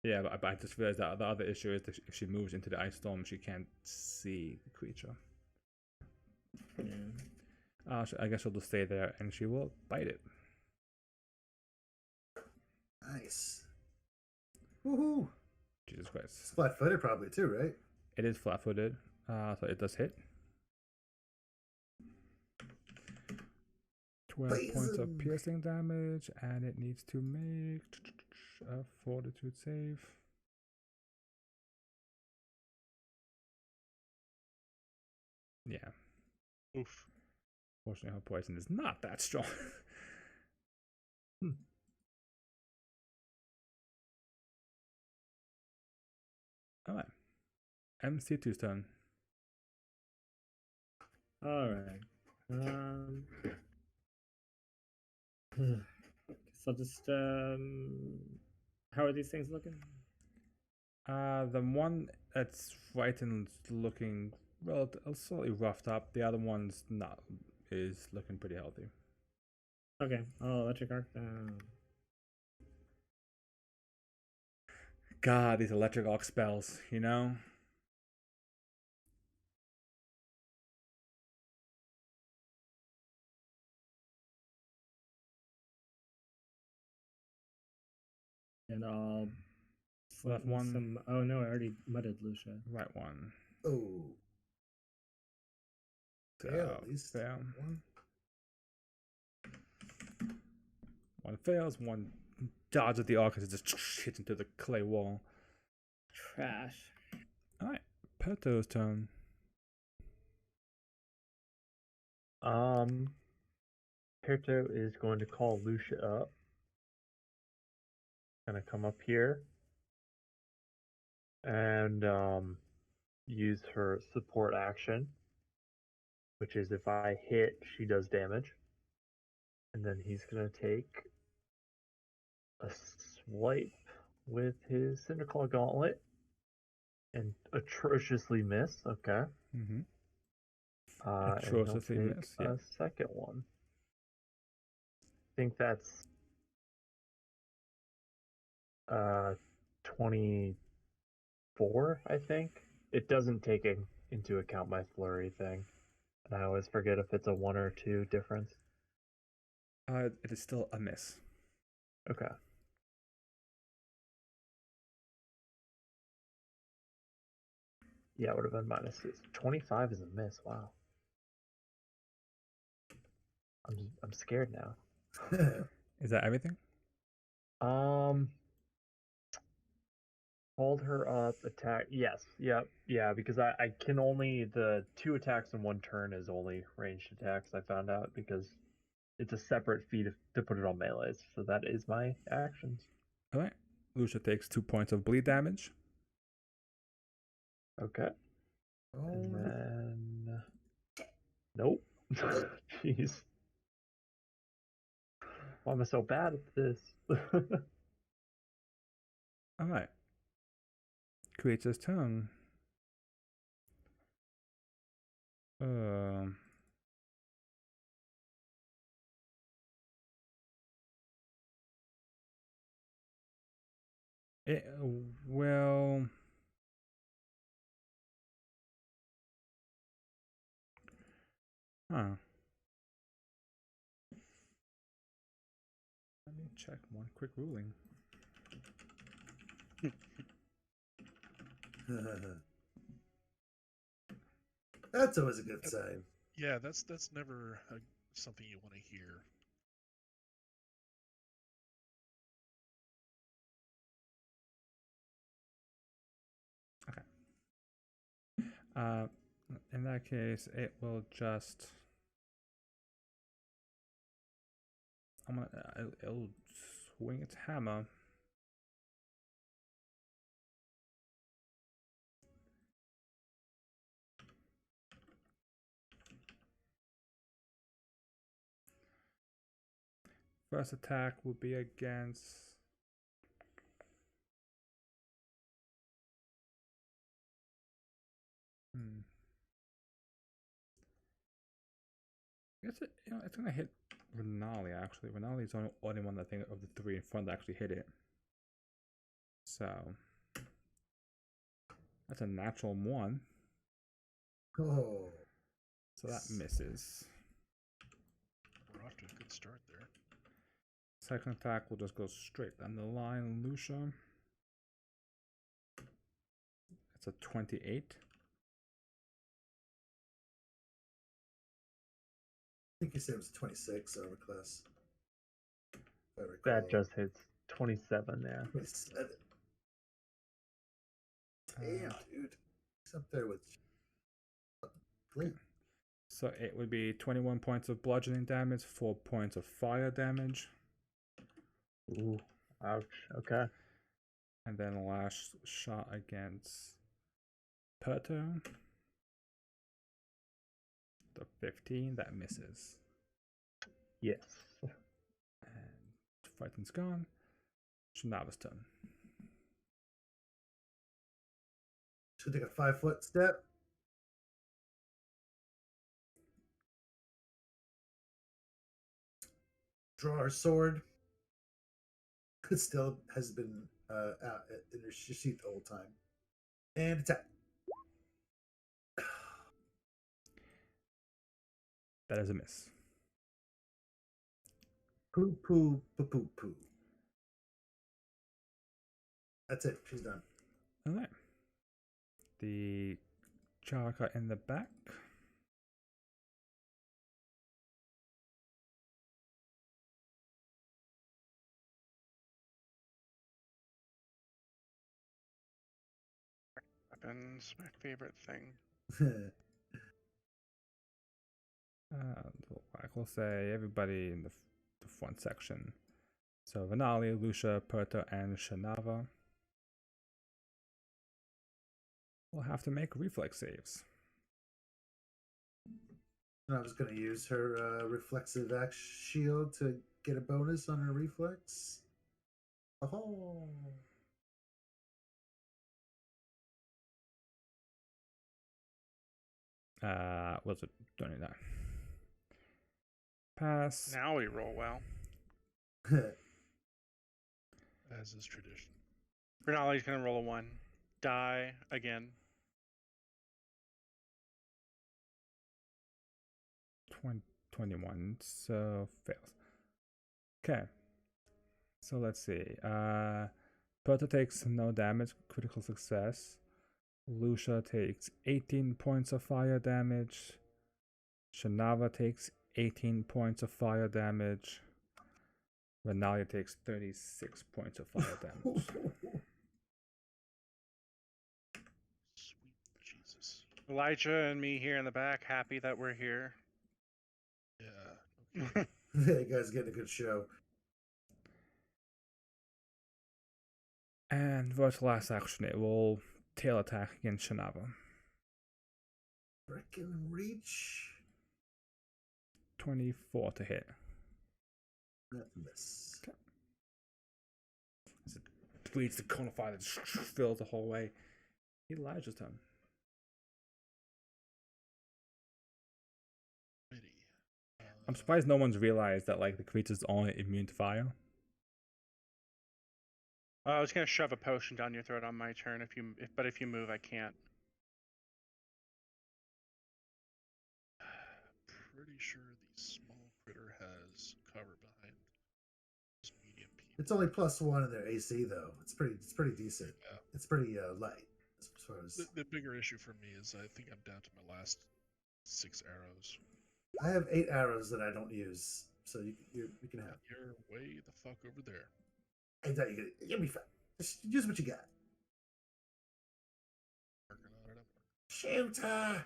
Yeah, but I just realized that the other issue is that if she moves into the ice storm, she can't see the creature. Yeah. I guess she'll just stay there and she will bite it. Nice. Woohoo! Jesus Christ. It's flat-footed probably too, right? It is flat-footed, so it does hit. 12 points of Blazing. piercing damage, and it needs to make a fortitude save. Yeah. Oof. Fortunately, her poison is not that strong. Alright. MC2's turn. All right. So just how are these things looking? The one that's frightened looking slightly roughed up. The other one's not is looking pretty healthy. Okay, I'll electric arc down. God, these electric arc spells, you know? And I'll Left one. some. Oh no, I already mudded Lucia. Right one. Oh. Fail, at least. Fail. One. One fails, one dodges the arc as it just hits into the clay wall. Trash. Alright, Peto's turn. Perto is going to call Lucia up. Gonna come up here and use her support action, which is if I hit, she does damage. And then he's gonna take a swipe with his Cinderclaw gauntlet and atrociously miss. Okay. Mm-hmm. Atrociously Atrociously miss, yeah. A second one. I think that's 24, I think. It doesn't take into account my flurry thing. And I always forget if it's a 1 or 2 difference. It is still a miss. Okay. Yeah, it would have been -6. 25 is a miss. Wow. I'm scared now. Is that everything? Hold her up, attack. Yes, yep, yeah, because I can only, the 2 attacks in 1 turn is only ranged attacks, I found out, because it's a separate feat to put it on melees. So that is my actions. Alright. Lucia takes 2 points of bleed damage. Okay. Oh, And then... Nope. Jeez. Why am I so bad at this? Alright. Creature's turn. It will... Huh. Let me check one quick ruling. That's always a good sign. Yeah, that's never something you want to hear. In that case, it will just... it'll swing its hammer. First attack would be against... I guess it's gonna hit Renali actually. Renali's the only one that think of the 3 in front that actually hit it. So that's a natural 1. Oh. So that misses. We're off to a good start there. Second attack will just go straight down the line, Lucia. It's a 28. I think you said it was 26 armor class. If I recall. That just hits 27 there. 27. Damn, dude. He's up there with. Great. So it would be 21 points of bludgeoning damage, 4 points of fire damage. Ooh, ouch. Okay. And then last shot against Perto. The 15, that misses. Yes. And fighting's gone. Shinava's turn. Should take a 5-foot step. Draw her sword. It still has been out in her sheath the whole time. And attack. That is a miss. Poo poo poo poo poo. That's it. She's done. Alright. The Charaka in the back. Weapons, my favorite thing. I will say everybody in the front section. So Vanali, Lucia, Perto, and Shinava will have to make reflex saves. And I was going to use her reflexive axe shield to get a bonus on her reflex. Oh. Was it 29? Pass. Now we roll well. As is tradition. Renali's gonna roll a 1. Die again. 21, so fails. Okay. So let's see. Perto takes no damage, critical success. Lucia takes 18 points of fire damage. Shinava takes 18 points of fire damage. Renalia takes 36 points of fire damage. Sweet Jesus. Elijah and me here in the back, happy that we're here. Yeah. You guys getting a good show. And for its last action, it will tail attack against Shinava. Frickin' reach. 24 to hit. Miss. Okay. As it bleeds the cone of fire that fills the whole way. Elijah's turn. Ready. I'm surprised no one's realized that like the creature's only immune to fire. I was gonna shove a potion down your throat on my turn but if you move, I can't. Pretty sure the small critter has cover behind this medium people. It's only +1 in their AC though. It's pretty decent. Yeah. It's pretty light as far as. The bigger issue for me is I think I'm down to my last 6 arrows. I have 8 arrows that I don't use, so you can have. You're way the fuck over there. I thought you'll be fine. Just use what you got. Working on it. Shoot her.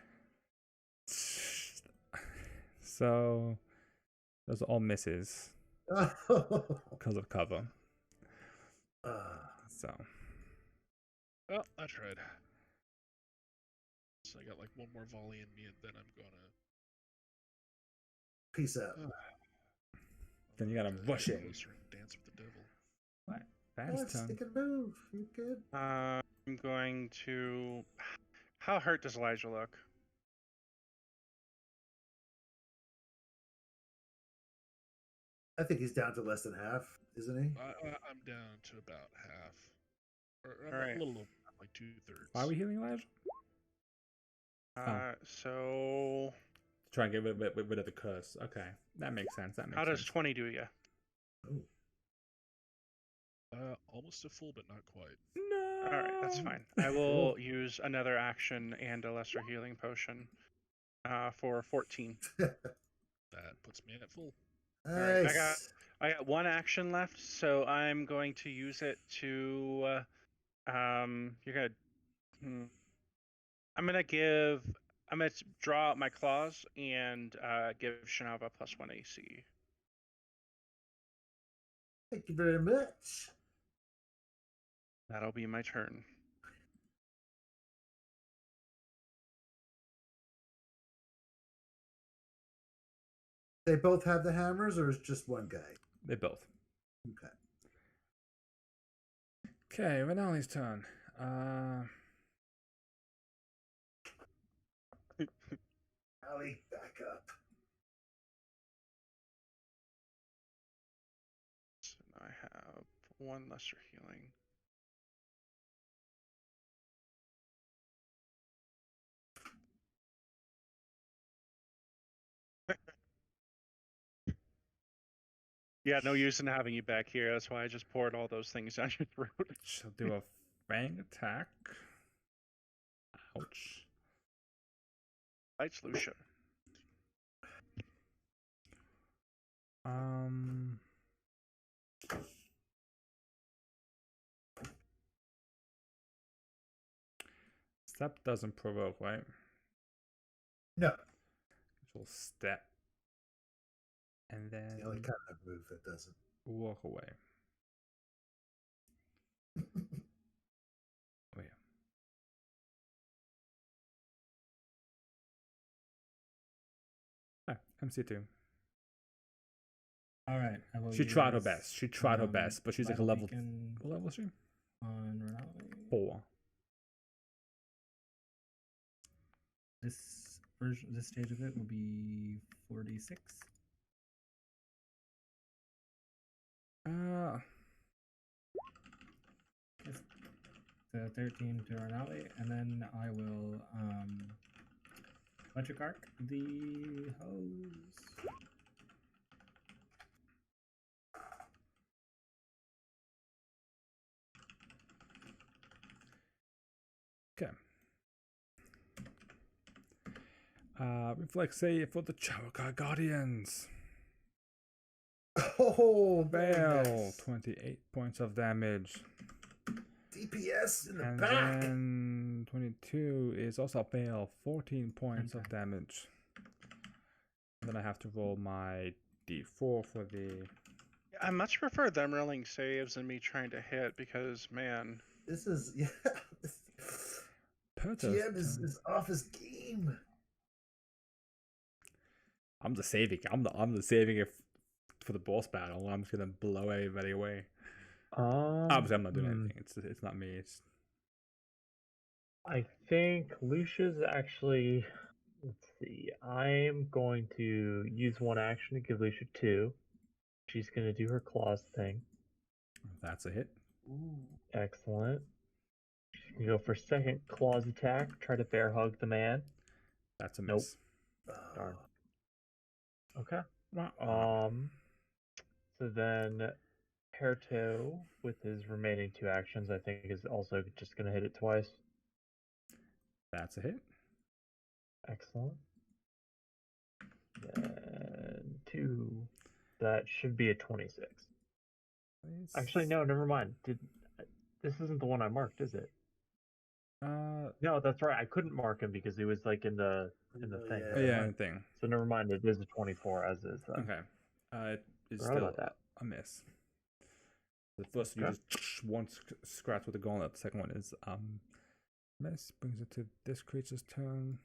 So those are all misses Oh. because of cover. So Well, I tried. So I got like one more volley in me, and then I'm gonna. Peace out. then you gotta rush in. Closer and dance with the devil. What? Fast turn. Stick and move. You good? I'm going to. How hurt does Elijah look? I think he's down to less than half, isn't he? I'm down to about half, or Alright. a little over, like 2/3. Why are we healing Elijah? So Try and get rid of the curse. Okay, that makes sense. how does 20 do you? Oh. Almost a full, but not quite. No. All right, that's fine. I will use another action and a lesser healing potion for 14. That puts me at full. right, Nice. I got one action left, so I'm going to use it to. You're gonna. I'm gonna draw out my claws and give Shinava +1 AC. Thank you very much. That'll be my turn. They both have the hammers, or is just one guy? They both. Okay. Okay, Renali's turn. Ali, back up. So I have one lesser healing. Yeah, no use in having you back here. That's why I just poured all those things down your throat. She'll do a fang attack. Ouch. Bites Lucia. Step doesn't provoke, right? No. She'll step. And then The only kind of move that doesn't. walk away. Oh yeah. MC2. All right. I will She tried her use, best. She tried her best, but she's like a Vital level. Beacon What level is she? on Renali. 4. This stage of it will be 46. Yes. So 13 to Renali, and then I will electric arc the hose. Okay. Reflex save for the Chowaka Guardians. Oh, very Fail. nice. 28 points of damage. DPS in the And back. then 22 is also a fail. 14 points of damage. And then I have to roll my d4 for the... I much prefer them rolling saves than me trying to hit because, man. This is, yeah. Pertos GM is turn. off his game. I'm the saving. I'm the saving it for the boss battle. I'm just gonna blow everybody away. Obviously, I'm not doing anything. It's not me. It's I think Lucia's actually. Let's see. I'm going to use one action to give Lucia 2. She's going to do her claws thing. that's a hit. Ooh, excellent. She's going to go for second claws attack. Try to bear hug the man. That's a miss. Darn. Okay. Wow. So then Perto, with his remaining 2 actions, I think is also just going to hit it twice. That's a hit. Excellent. Then 2. That should be a 26. Actually, no, never mind. This isn't the one I marked, is it? No, that's right. I couldn't mark him because he was like in the thing. Oh, yeah, thing. So never mind. It is a 24 as is. Okay. It is Forgot still about that. a miss. The first one you just one scratch with the gauntlet. The second one is miss. Brings it to this creature's turn.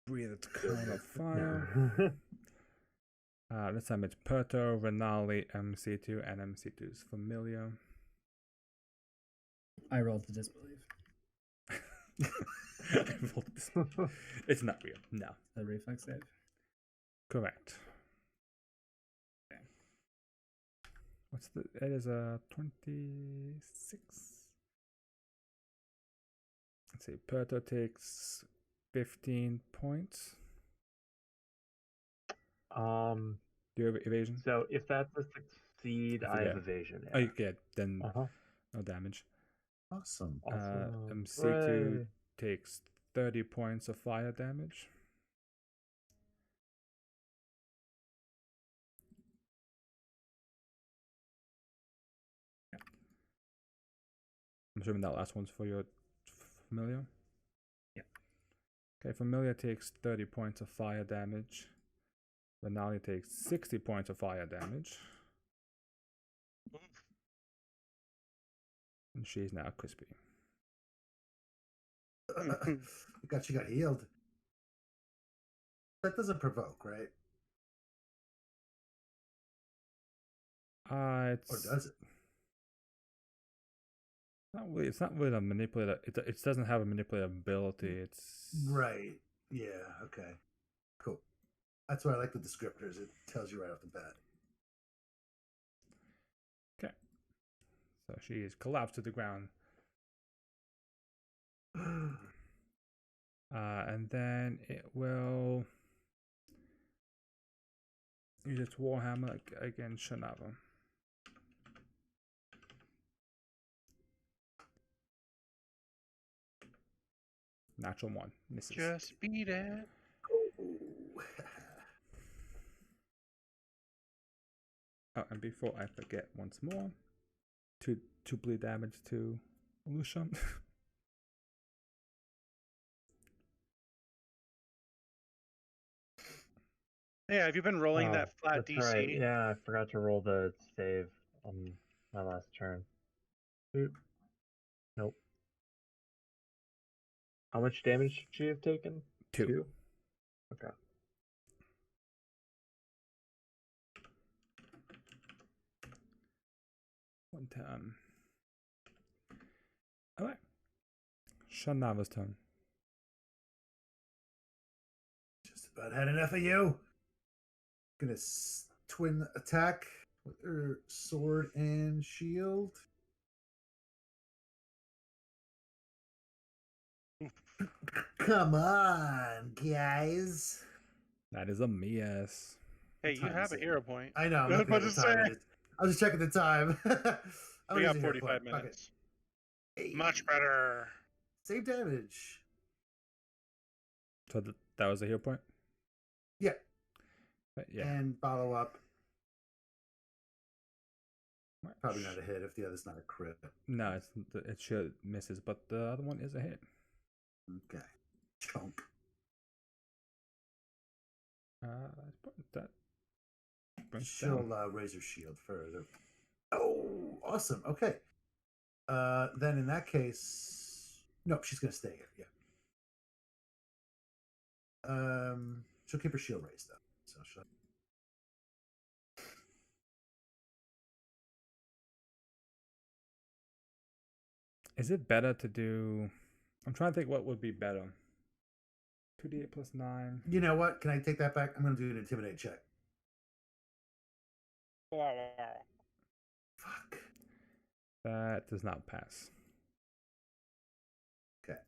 Breathe its cone of fire. This time it's Perto, Renali, MC2, and MC2's familiar. I rolled to disbelieve. It's not real. No. A reflex save. Correct. What's the? It is a 26. Let's see. Perto takes 15 points. Um. Do you have evasion? So if that's a succeed, I have forget. evasion. Oh, Yeah. you get then Uh huh. no damage. Awesome. Awesome. MC2 Hooray. takes 30 points of fire damage. I'm assuming that last one's for your familiar. Yeah. Okay, familiar takes 30 points of fire damage. Renali takes 60 points of fire damage. And she's now crispy. She got healed. That doesn't provoke, right? It's Or does it? It's not really a manipulator. It doesn't have a manipulator ability. It's Right. Yeah. Okay. Cool. That's why I like the descriptors. It tells you right off the bat. Okay. So she is collapsed to the ground. And then it will use its Warhammer against Shanava. Natural 1. Misses. Just beat it. Oh, and before I forget once more, two bleed damage to Lucia. Yeah, have you been rolling that flat that's DC? Right. Yeah, I forgot to roll the save on my last turn. Oop. Nope. How much damage should she have taken? 2. Okay. One time. Alright. Shanava's turn. Just about had enough of you. Gonna twin attack with her sword and shield. Come on, guys. That is a miss. Hey, you time have is a it? hero point. I know. I'm I was looking at about the to time. say. I was just checking the time. We got 45 minutes. Much better. Save damage. So that was a hero point? Yeah. Yeah. And follow up. Right. Probably not a hit if the other's not a crit. No, it should misses, but the other one is a hit. Okay. Chunk. That brings She'll down. raise her shield further. Oh, awesome. Okay. Then in that case, nope, she's gonna stay here. Yeah. She'll keep her shield raised though. So she'll. Is it better to do? I'm trying to think what would be better. 2d8 plus 9. You know what? Can I take that back? I'm gonna do an intimidate check. Fuck. That does not pass. Okay.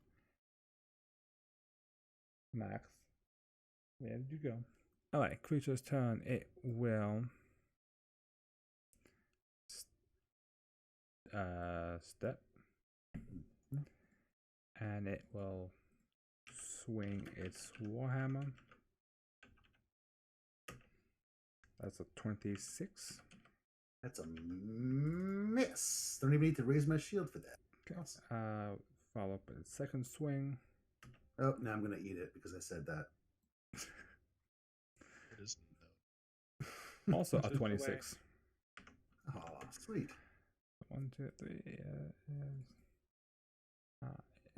Max. Where did you go? Alright, creature's turn. It will step. And it will swing its Warhammer. That's a 26. That's a miss. Don't even need to raise my shield for that. Okay. Awesome. Follow up with a second swing. Oh, now I'm gonna eat it because I said that. It is Also a Just 26. Oh, sweet. 1, 2, 3.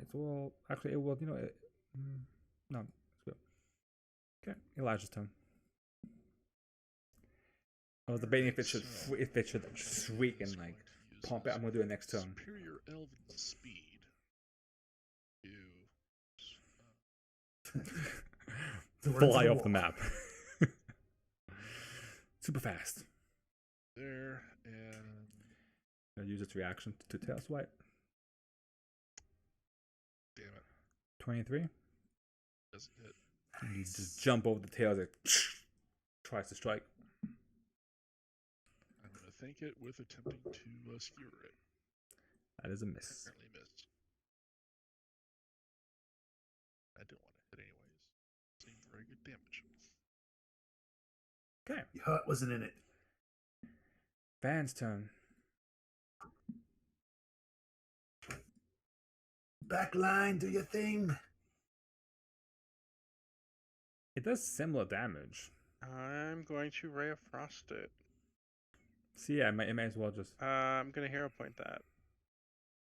It will actually. It will. No, let's go. Okay, Elijah's turn. I was debating if it should shriek and like pump it. I'm gonna do it next turn. Superior elven speed. Fly off the map. Super fast. There, And It'll use its reaction to tail swipe. damn it, 23. doesn't hit. You just jump over the tail as it tries to strike. I'm going to thank it with attempting to skewer it. That is a miss. Apparently missed. I didn't want to hit anyways. Seemed very good damage. Okay. Your heart wasn't in it. Van's turn. Backline, do your thing. It does similar damage. I'm going to Ray of Frost it. So yeah, it may as well just... I'm going to hero point that.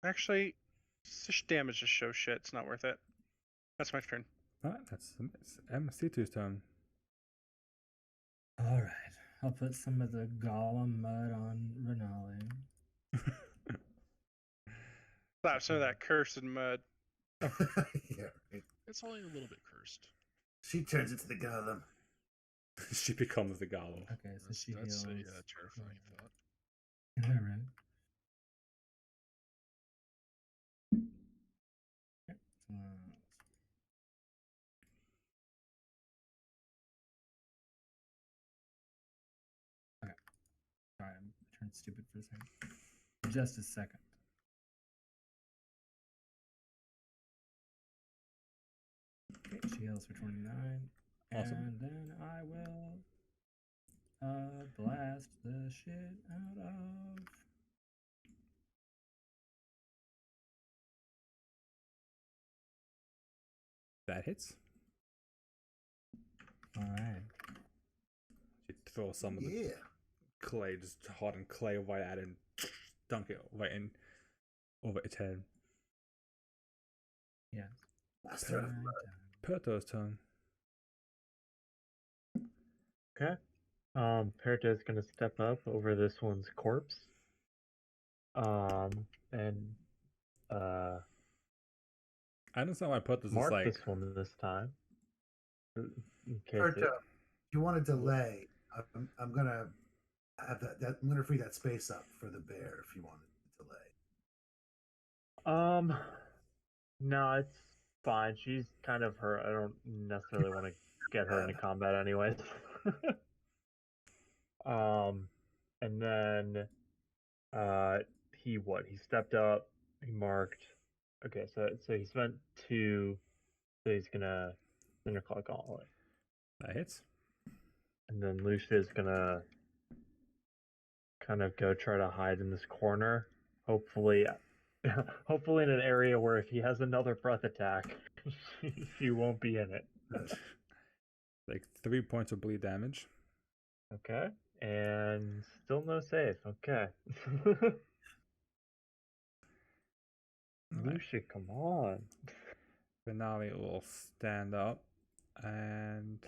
Actually, such damage just show shit. It's not worth it. That's my turn. Alright, that's a miss. MC2's turn. All right. I'll put some of the Golem mud on Renali. Slap some of that cursed mud. Yeah, right. It's only a little bit cursed. She turns into the golem. She becomes the golem. Okay, so she That's heals. a terrifying thought. All right. Okay, so, okay. Sorry, I turned stupid for a second. Just a second. Okay, she heals for 29. Awesome. And then I will blast the shit out of... That hits. Alright. She throws some of the Yeah. clay, just hardened clay right at it and dunk it right in over its head. Yes. Master of And, Perto's turn. Okay. Perta's gonna step up over this one's corpse. And I understand why Perto's is mark like... this one this time. In case Perto, it, if you want to delay, I'm gonna have that. I'm gonna free that space up for the bear if you want to delay. no, it's fine. She's kind of hurt. I don't necessarily want to get her into combat anyways. And then he stepped up, he marked. Okay, so he spent 2, so he's gonna Cinderclaw Gauntlet. That hits. And then Lucia's gonna kind of go try to hide in this corner. Hopefully hopefully in an area where if he has another breath attack, she won't be in it. Like 3 points of bleed damage. Okay. And still no save. Okay. Alright. Lucia, come on. Finale will stand up and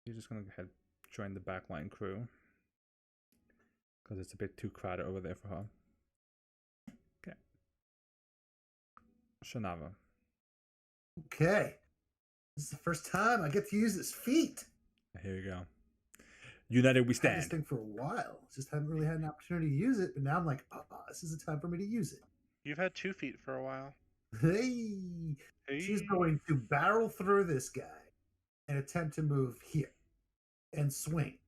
he's just gonna go ahead and join the backline crew because it's a bit too crowded over there for her. Okay. Shanava. Okay. This is the first time I get to use this feat. Here you go. United we I've had this stand. thing for a while. Just haven't really had an opportunity to use it, but now I'm like, this is the time for me to use it. You've had 2 feet for a while. Hey, she's Hey. going to barrel through this guy and attempt to move here and swing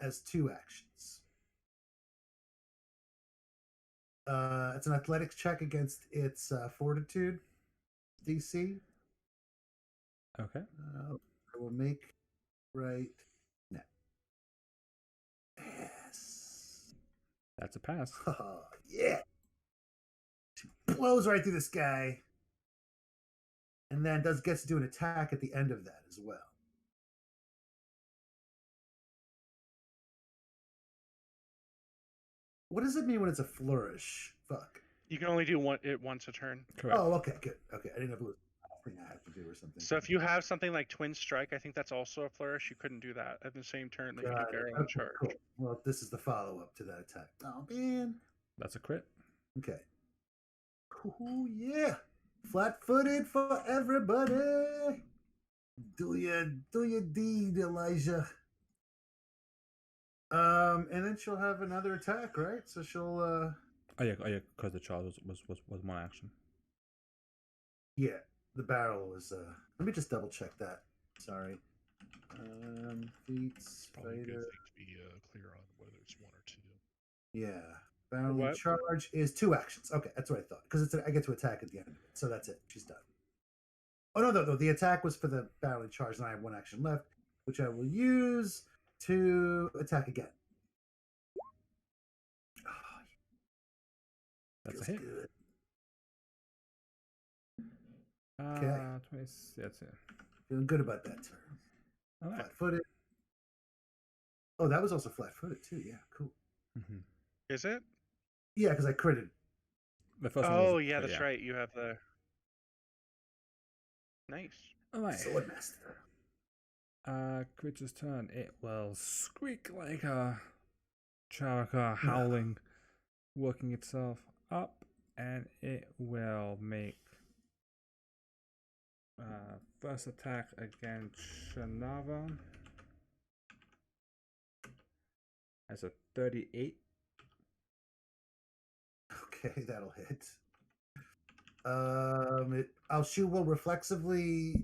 as 2 actions. It's an athletics check against its fortitude DC. Okay. I will make right now. Yes. That's a pass. Oh, yeah. She blows right through this guy. And then gets to do an attack at the end of that as well. What does it mean when it's a flourish? Fuck. You can only do it once a turn. Correct. Oh, okay, good. Okay, I didn't know if it was a thing I had to do or something. So if you have something like Twin Strike, I think that's also a flourish. You couldn't do that at the same turn that you Got do it. barrel and Okay, charge. cool. Well, this is the follow-up to that attack. Oh, man. That's a crit. Okay. Ooh, yeah. Flat-footed for everybody. Do your deed, Elijah. And then she'll have another attack, right? So she'll Oh yeah, because the charge was one action. yeah, the barrel was let me just double check that. Sorry. Feats, Probably a good fighter. thing to be clear on whether it's one or two. Yeah. Barrel What? charge is 2 actions. Okay, that's what I thought. Because I get to attack at the end of it. So that's it. She's done. Oh no, the attack was for the barreling charge, and I have 1 action left, which I will use to attack again. Oh, That's a feels hit. good. 20. That's it. Feeling good about that turn. All right. Flat-footed. Oh, that was also flat-footed too. Yeah, cool. Mm-hmm. Is it? Yeah, because I critted. The first one Oh was, yeah, that's right. You have the. Nice. All right. Sword master. Creature's turn. It will squeak like a Charaka howling, working itself up, and it will make first attack against Shanava as a 38. Okay, that'll hit. She will reflexively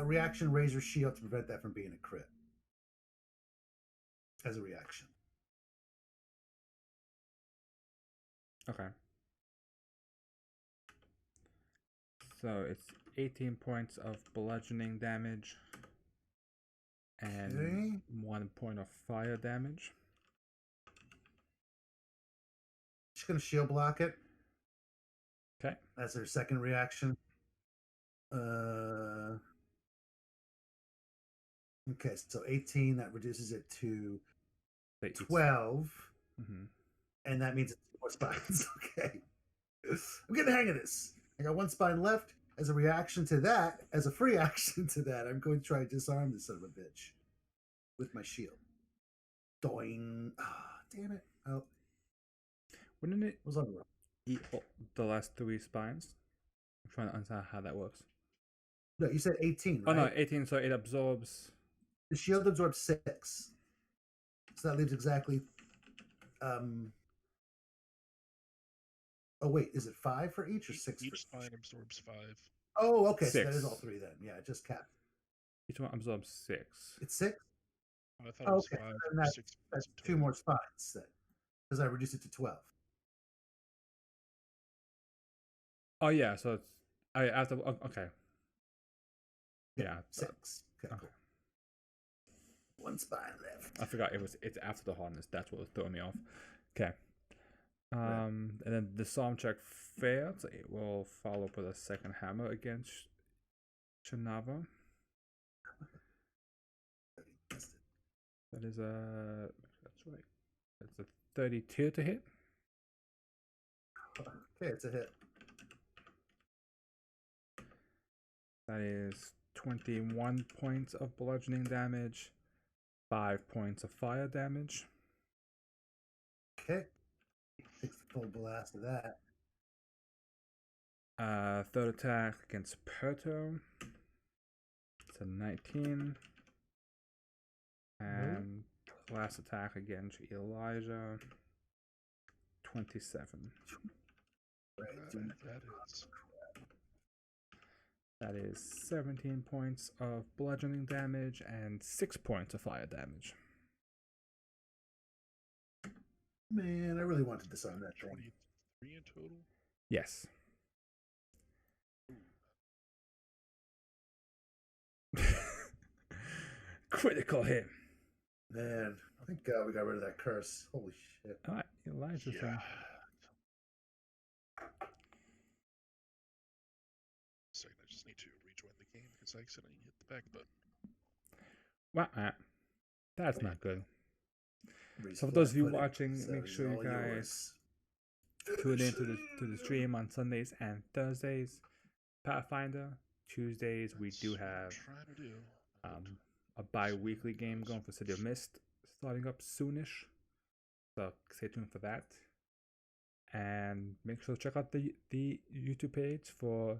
reaction raise her shield to prevent that from being a crit. As a reaction. Okay. So it's 18 points of bludgeoning damage and Okay. 1 point of fire damage. She's gonna shield block it. Okay. As her second reaction. Okay, so 18, that reduces it to 12. Mm-hmm. And that means it's 4 spines. Okay. I'm getting the hang of this. I got 1 spine left. As a reaction to that, as a free action to that, I'm going to try to disarm this son of a bitch with my shield. Doing. Ah, damn it. Oh. Wouldn't it was on the roll. Eat the last 3 spines? I'm trying to understand how that works. No, you said 18, right? Oh no, 18, so it absorbs. The shield absorbs 6. So that leaves exactly. Oh, wait, is it 5 for each or 6 Each for spine absorbs 5. Oh, okay, 6. so that is all 3 then. Yeah, just capped. Each one absorbs 6. It's 6? I thought it was okay, 5 then or that's, 6 that's in 2 total. more spines then. Because I reduced it to 12. Oh yeah, so it's okay. Yeah, 6. Okay, okay. cool. 1 spine left. I forgot it's after the hardness. That's what was throwing me off. Okay. And then the psalm check failed. So it will follow up with a second hammer against Shanava. That is that's right. That's a 32 to hit. Okay, it's a hit. That is 21 points of bludgeoning damage, 5 points of fire damage. Okay. Takes the full blast of that. Third attack against Perto. It's a 19. And last attack against Elijah. 27. Right. That is 17 points of bludgeoning damage and 6 points of fire damage. Man, I really want to disarm that thing. 23 in total? Yes. Critical hit. Man, thank God we got rid of that curse. Holy shit. All right, Elijah's turn. Second, I just need to rejoin the game because I accidentally hit the back button. Wow, that's not good. So for those of you watching, make sure you guys tune in to the stream on Sundays and Thursdays. Pathfinder. Tuesdays we do have a bi-weekly game going for City of Mist starting up soonish. So stay tuned for that. And make sure to check out the YouTube page for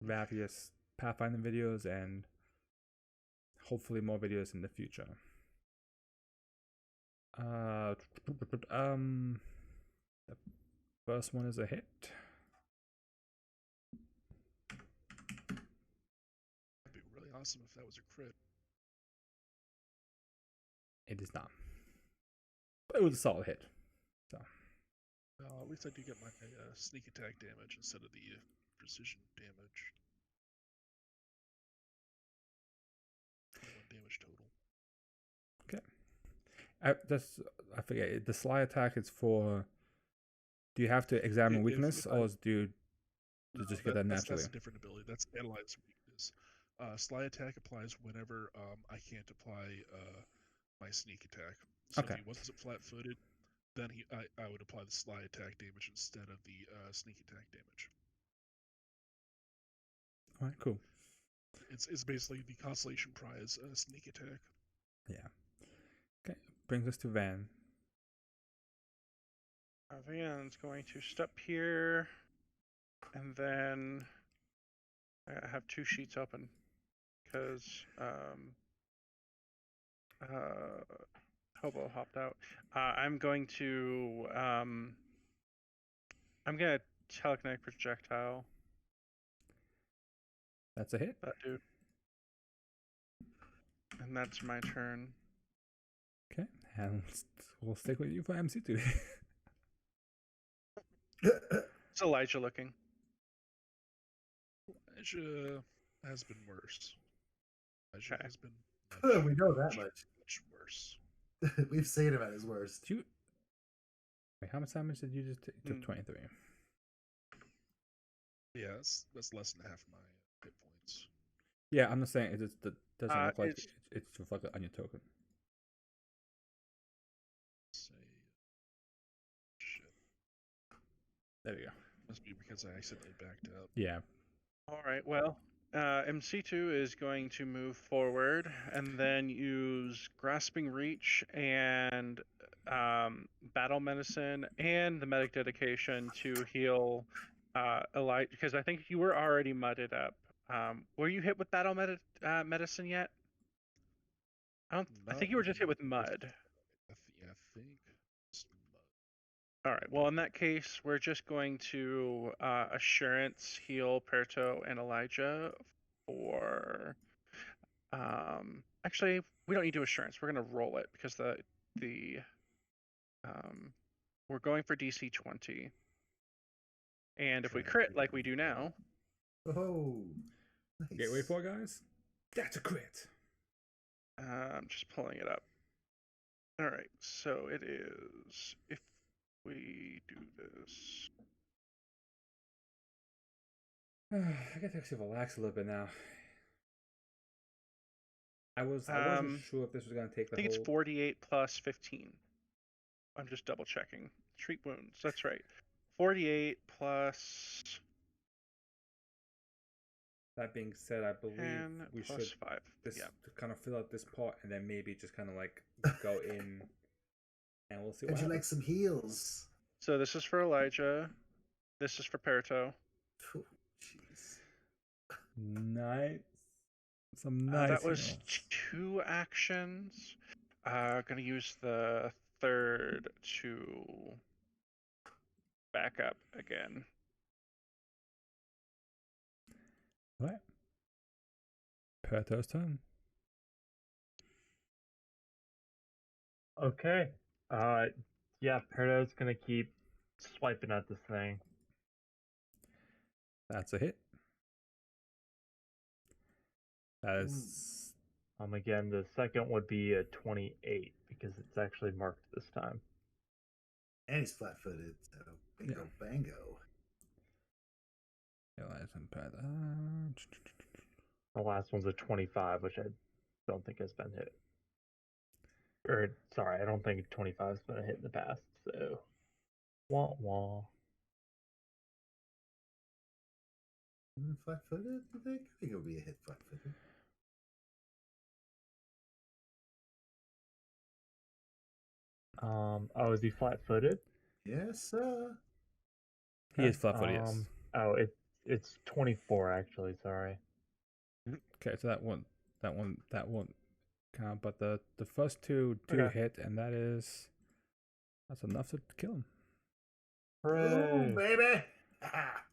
various Pathfinder videos and hopefully more videos in the future. The first one is a hit. It'd be really awesome if that was a crit. It is not. But it was a solid hit. So At least I do get my sneak attack damage instead of the precision damage. 1 damage total. I forget. The sly attack is for. Do you have to examine weakness, or do you just get that naturally? That's a different ability. That's analyze weakness. Sly attack applies whenever I can't apply my sneak attack. So Okay. if he wasn't flat-footed, then I would apply the sly attack damage instead of the sneak attack damage. All right, cool. It's basically the constellation prize sneak attack. Yeah. Okay, brings us to Van. Van's going to step here, and then I have 2 sheets open because Hobo hopped out. I'm going to telekinetic projectile That's a hit. that dude, and that's my turn. Okay, and we'll stick with you for MC2. It's Elijah looking. Elijah has been worse. Elijah has been We know that much. much worse. We've seen him at his worst. Wait, how much damage did you just take? Took 23. Yeah, that's less than half my hit points. Yeah, I'm not saying it just doesn't look like it's reflected on your token. Say, shit. There we go. Must be because I accidentally backed up. Yeah. All right. Well, MC2 is going to move forward and then use Grasping Reach and Battle Medicine and the Medic Dedication to heal Elijah, because I think you were already mudded up. Were you hit with Battle Medicine yet? I think you were just hit with Mud. I think. All right. Well, in that case, we're just going to Assurance heal Perto and Elijah for. Actually, we don't need to Assurance. We're going to roll it because we're going for DC 20. And if we crit like we do now. Oh, nice. Gateway 4, guys. That's a crit. I'm just pulling it up. All right. So it is if we do this. I get to actually relax a little bit now. I wasn't sure if this was going to take the I think whole... it's 48 plus 15. I'm just double checking. Treat wounds. That's right. 48 plus. That being said, I believe 10 we plus should 5. to kind of fill out this part and then maybe just kind of like go in and we'll see what Would you happens. like some heals? So this is for Elijah. This is for Perto. Oh, jeez. Nice. Some nice That was heals. 2 actions. Gonna use the third to back up again. Right. Perto's turn. Okay. Yeah, Perdo's gonna keep swiping at this thing. That's a hit. That is... Again, the second would be a 28 because it's actually marked this time. And he's flat-footed, so bingo, bango. The last one's a 25, which I don't think has been hit. Or, sorry, I don't think 25 has been a hit in the past, so... Wah wah. Flat-footed, you think? I think it'll be a hit flat-footed. Oh, is he flat-footed? Yes, sir. He is flat-footed, yes. Oh, it's 24 actually. Sorry. Okay, so that one but the first two Okay. hit, and that's enough to kill him. Ooh, Hooray! baby! Ah.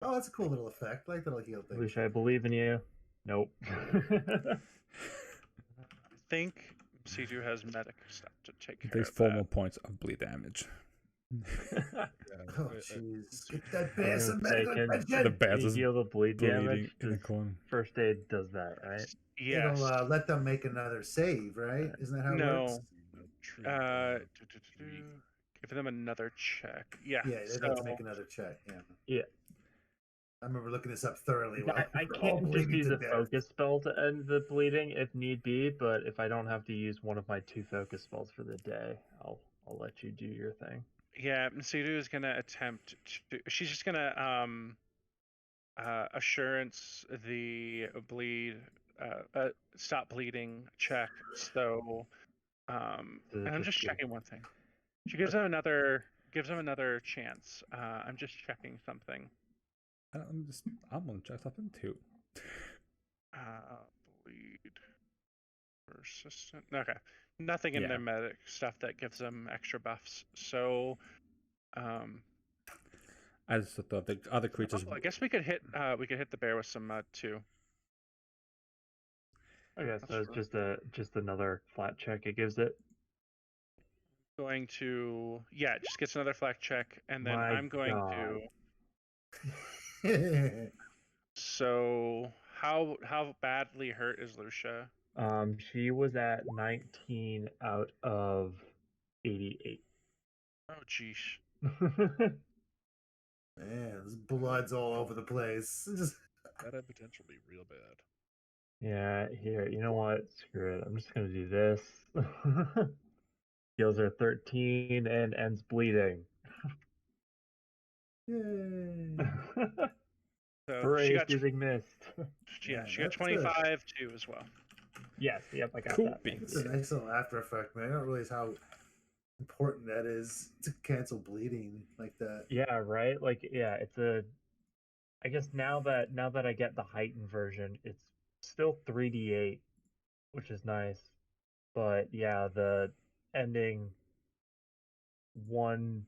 Oh, that's a cool little effect. I like the little heal thing. Lucia, I believe in you. Nope. I think C2 has medic stuff to take It care takes of 4 that. more points of bleed damage. Yeah, Oh, I- jeez. I- Get that I bear was some gonna say, medical can attention. The bear's you just heal the bleed bleeding damage? in the 'Cause corner. first aid does that, right? Yes. It'll let them make another save, right? Isn't that how it No. works? treat, treat. Give them another check. Yeah. Yeah, they'd have to make another check. Yeah. Yeah. I remember looking this up thoroughly. I We're all can just bleeding use to a death. focus spell to end the bleeding if need be, but if I don't have to use one of my 2 focus spells for the day, I'll let you do your thing. Yeah, Masidu is gonna attempt to. She's just gonna assurance the bleed, stop bleeding check. So, and I'm just checking one thing. She gives him another chance. I'm just checking something. I'm gonna check something too. Bleed persistent. Okay, nothing in Yeah. their medic stuff that gives them extra buffs. So, I just thought the other creatures. I guess we could hit the bear with some mud too. Okay, so it's just another flat check it gives it. Going to it just gets another flat check, and then My I'm going God. to. So how badly hurt is Lucia? She was at 19 out of 88. Oh jeez. Man, this blood's all over the place. Just... That had potential to be real bad. Yeah, here, you know what? Screw it. I'm just gonna do this. Heals are 13 and ends bleeding. Yay. So Hooray, she got using mist. she Yeah, got that's 25 too as well. Yes, yep, I got Cool that. beans. It's a nice little after effect, man. I don't realize how important that is to cancel bleeding like that. Yeah, right? Like, yeah, it's I guess now that I get the heightened version, it's still 3d8, which is nice. But yeah, the ending one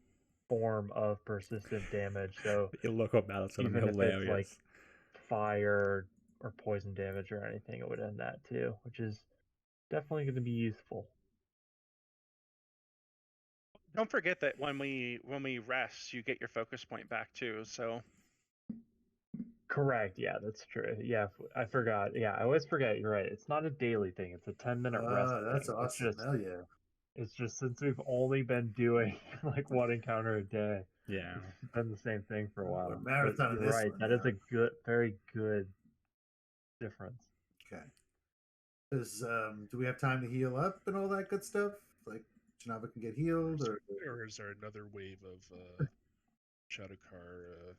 form of persistent damage. So You look up that, it's gonna be even if it's hilarious. like fire or poison damage or anything, it would end that too, which is definitely going to be useful. Don't forget that when we rest, you get your focus point back too. So Correct. Yeah, that's true. Yeah, I forgot. Yeah, I always forget. You're right. It's not a daily thing. It's a 10-minute rest That's thing. awesome. Hell yeah. It's just since we've only been doing like one encounter a day. Yeah. It's been the same thing for a while. We're marathoning You're this right. one That now. is a very good difference. Okay. Do we have time to heal up and all that good stuff? Like Janava can get healed, or is there another wave of Shadowcar?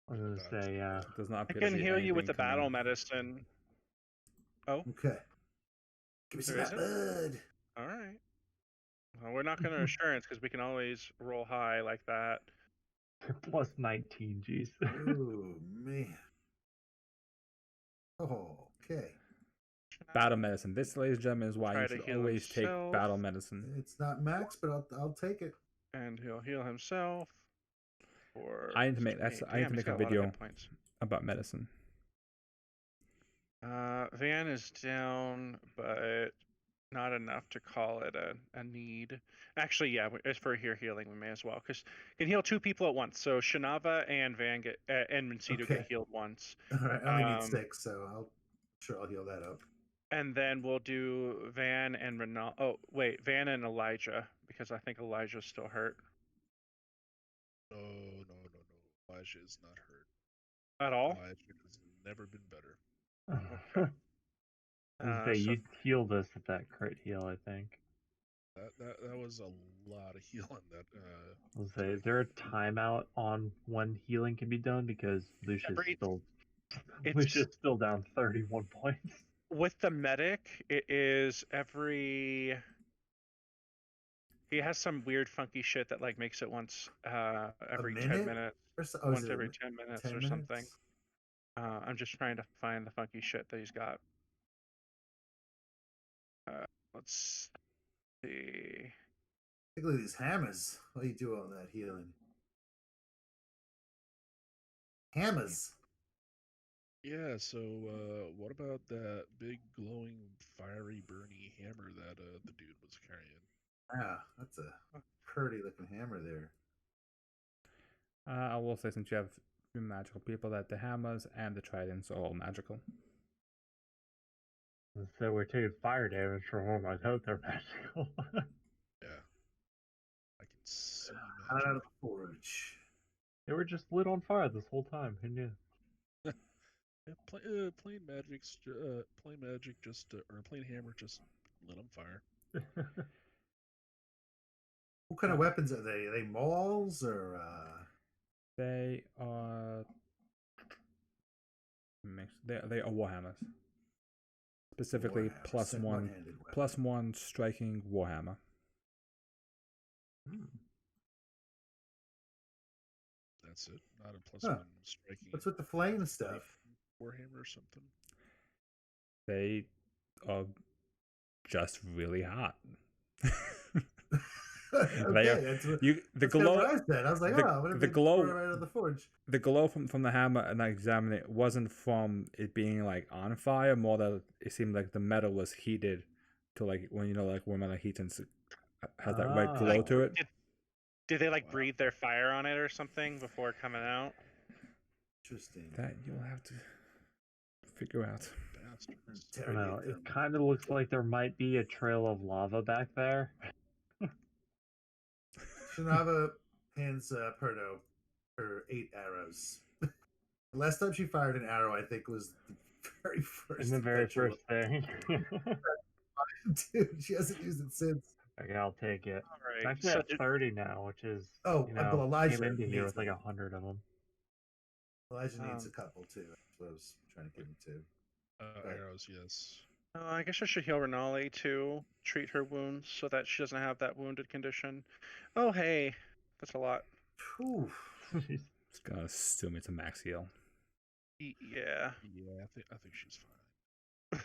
I was gonna say, yeah. It does not I appear can to be heal you with anything the battle coming. medicine. Oh, okay. Give me some There of that blood. all right. Well, we're not going to assurance because we can always roll high like that. Plus 19, jeez. Oh man. Oh, okay. Battle medicine. This, ladies and gentlemen, is why Try you to should heal always take himself. battle medicine. It's not max, but I'll take it. And he'll heal himself. For I need to make a video points. about medicine. Van is down, but not enough to call it a need. Actually, yeah, as for here healing, we may as well because can heal 2 people at once. So Shanava and Van get and Mancido Okay. get healed once. All right, I only need 6, so I'll heal that up. And then we'll do Van and Renal. Oh wait, Van and Elijah because I think Elijah's still hurt. No. Elijah is not hurt. At all? Elijah has never been better. Okay. You healed us with that crit heal, I think. That was a lot of healing. I'll say, is there a timeout on when healing can be done? Because Lucia's still down 31 points. With the medic, it is every. He has some weird funky shit that like makes it once every 10 minutes. Once every 10 minutes or something. I'm just trying to find the funky shit that he's got. Let's see. Take a look at these hammers. What do you do on that healing? Hammers. Yeah, so what about that big glowing fiery burny hammer that the dude was carrying? Ah, that's a pretty looking hammer there. I will say, since you have magical people, that the hammers and the tridents are all magical. So we're taking fire damage from them. I hope they're magical. Yeah. I can see Out of magic. the forge. They were just lit on fire this whole time. Who knew? Yeah, plain magic's plain magic just or plain hammer just lit on fire. What kind of weapons are they? Are they mauls or They are mixed. They are warhammers. Specifically, Warhammer, one-handed weapon? +1 striking warhammer. That's it. Not a plus Huh. 1 striking. What's with the flame stuff? Warhammer or something. They are just really hot. Okay, They are, that's what, the that's glow. what I said. I was like, the- oh, what if the they glow- brought it right out of the forge? The glow from the hammer, and I examined it, wasn't from it being like on fire. More that it seemed like the metal was heated to, like, when like when metal heats and has that red glow Like, to it. Did they like Wow. breathe their fire on it or something before coming out? Interesting. That you'll have to figure out. Bastards. I don't know. Interrogate It them. kind of looks like there might be a trail of lava back there. Shinava hands Perdo her 8 arrows. The last time she fired an arrow, I think, was the very first. In the very adventure. first thing. Dude, she hasn't used it since. Okay, I'll take it. All It's right. actually So at 30 now, which is, Oh, you well, know, Elijah came into here needs with like 100 of them. Elijah needs a couple too. That's what I was trying to give him to. Right. Arrows, yes. I guess I should heal Renali to treat her wounds so that she doesn't have that wounded condition. Oh, hey, that's a lot. Whew. Just gonna assume it's a max heal. Yeah. Yeah, I think she's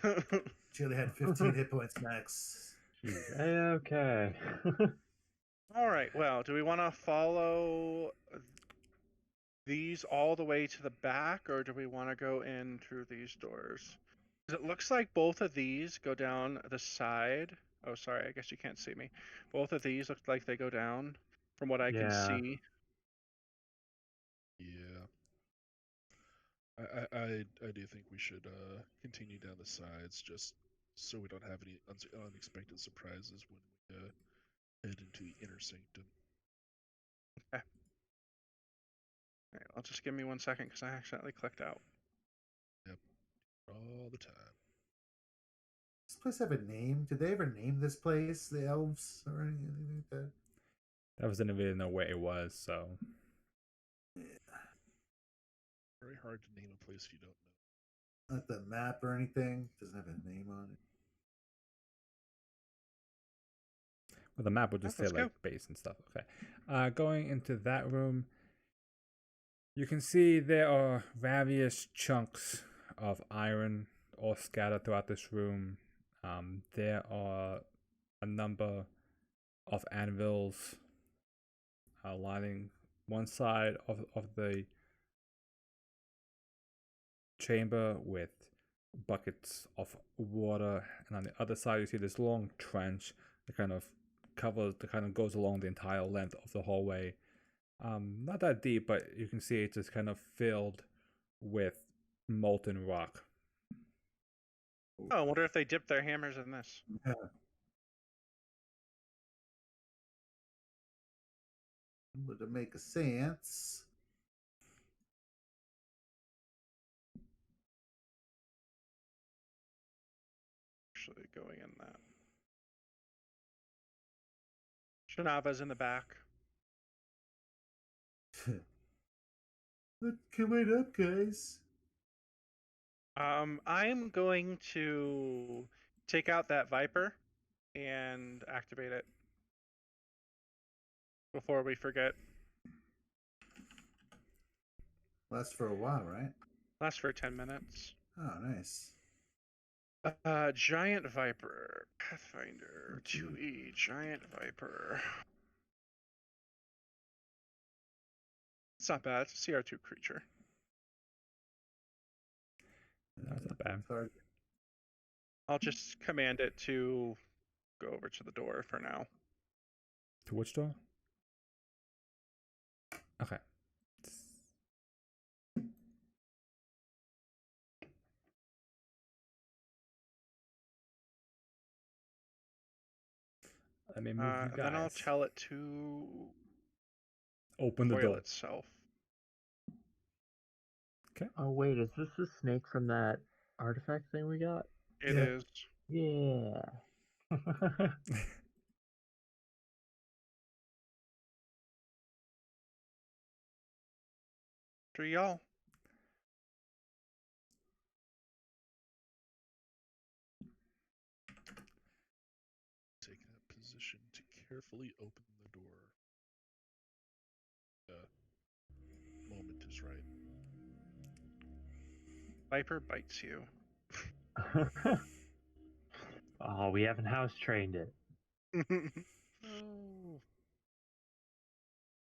fine. She only had 15 hit points max. Jeez. Okay. All right. Well, do we want to follow these all the way to the back, or do we want to go in through these doors? 'Cause it looks like both of these go down the side. Oh, sorry. I guess you can't see me. Both of these look like they go down from what I can Yeah. see. Yeah. I do think we should continue down the sides just so we don't have any unexpected surprises when we head into the inner sanctum. Okay. All right, I'll just give me 1 second because I accidentally clicked out. All the time. Does this place have a name? Did they ever name this place, the elves, or anything like that? That was didn't really know where it was, so Very hard to name a place you don't know. Not the map or anything. Doesn't have a name on it. well, the map would just say Let's go. like base and stuff. Okay, going into that room, you can see there are various chunks of iron all scattered throughout this room. There are a number of anvils lining one side of the chamber with buckets of water, and on the other side you see this long trench that kind of goes along the entire length of the hallway. Not that deep, but you can see it's just kind of filled with molten rock. Oh, I wonder if they dipped their hammers in this. Yeah. Would it make a sense? Actually, going in that. Shinava's in the back. Let's come right up, guys. I'm going to take out that Viper and activate it before we forget. Lasts for a while, right? Lasts for 10 minutes. Oh, nice. Giant Viper. Pathfinder. 2E. Giant Viper. It's not bad. It's a CR2 creature. That's not bad. Target. I'll just command it to go over to the door for now. To which door? Okay. Let me move you And guys. then I'll tell it to Open the coil door. itself. Oh wait, is this the snake from that artifact thing we got? It Yeah. is. Yeah. To y'all. Take that position to carefully open the door. The moment is right. Viper bites you. Oh, we haven't house trained it. Oh.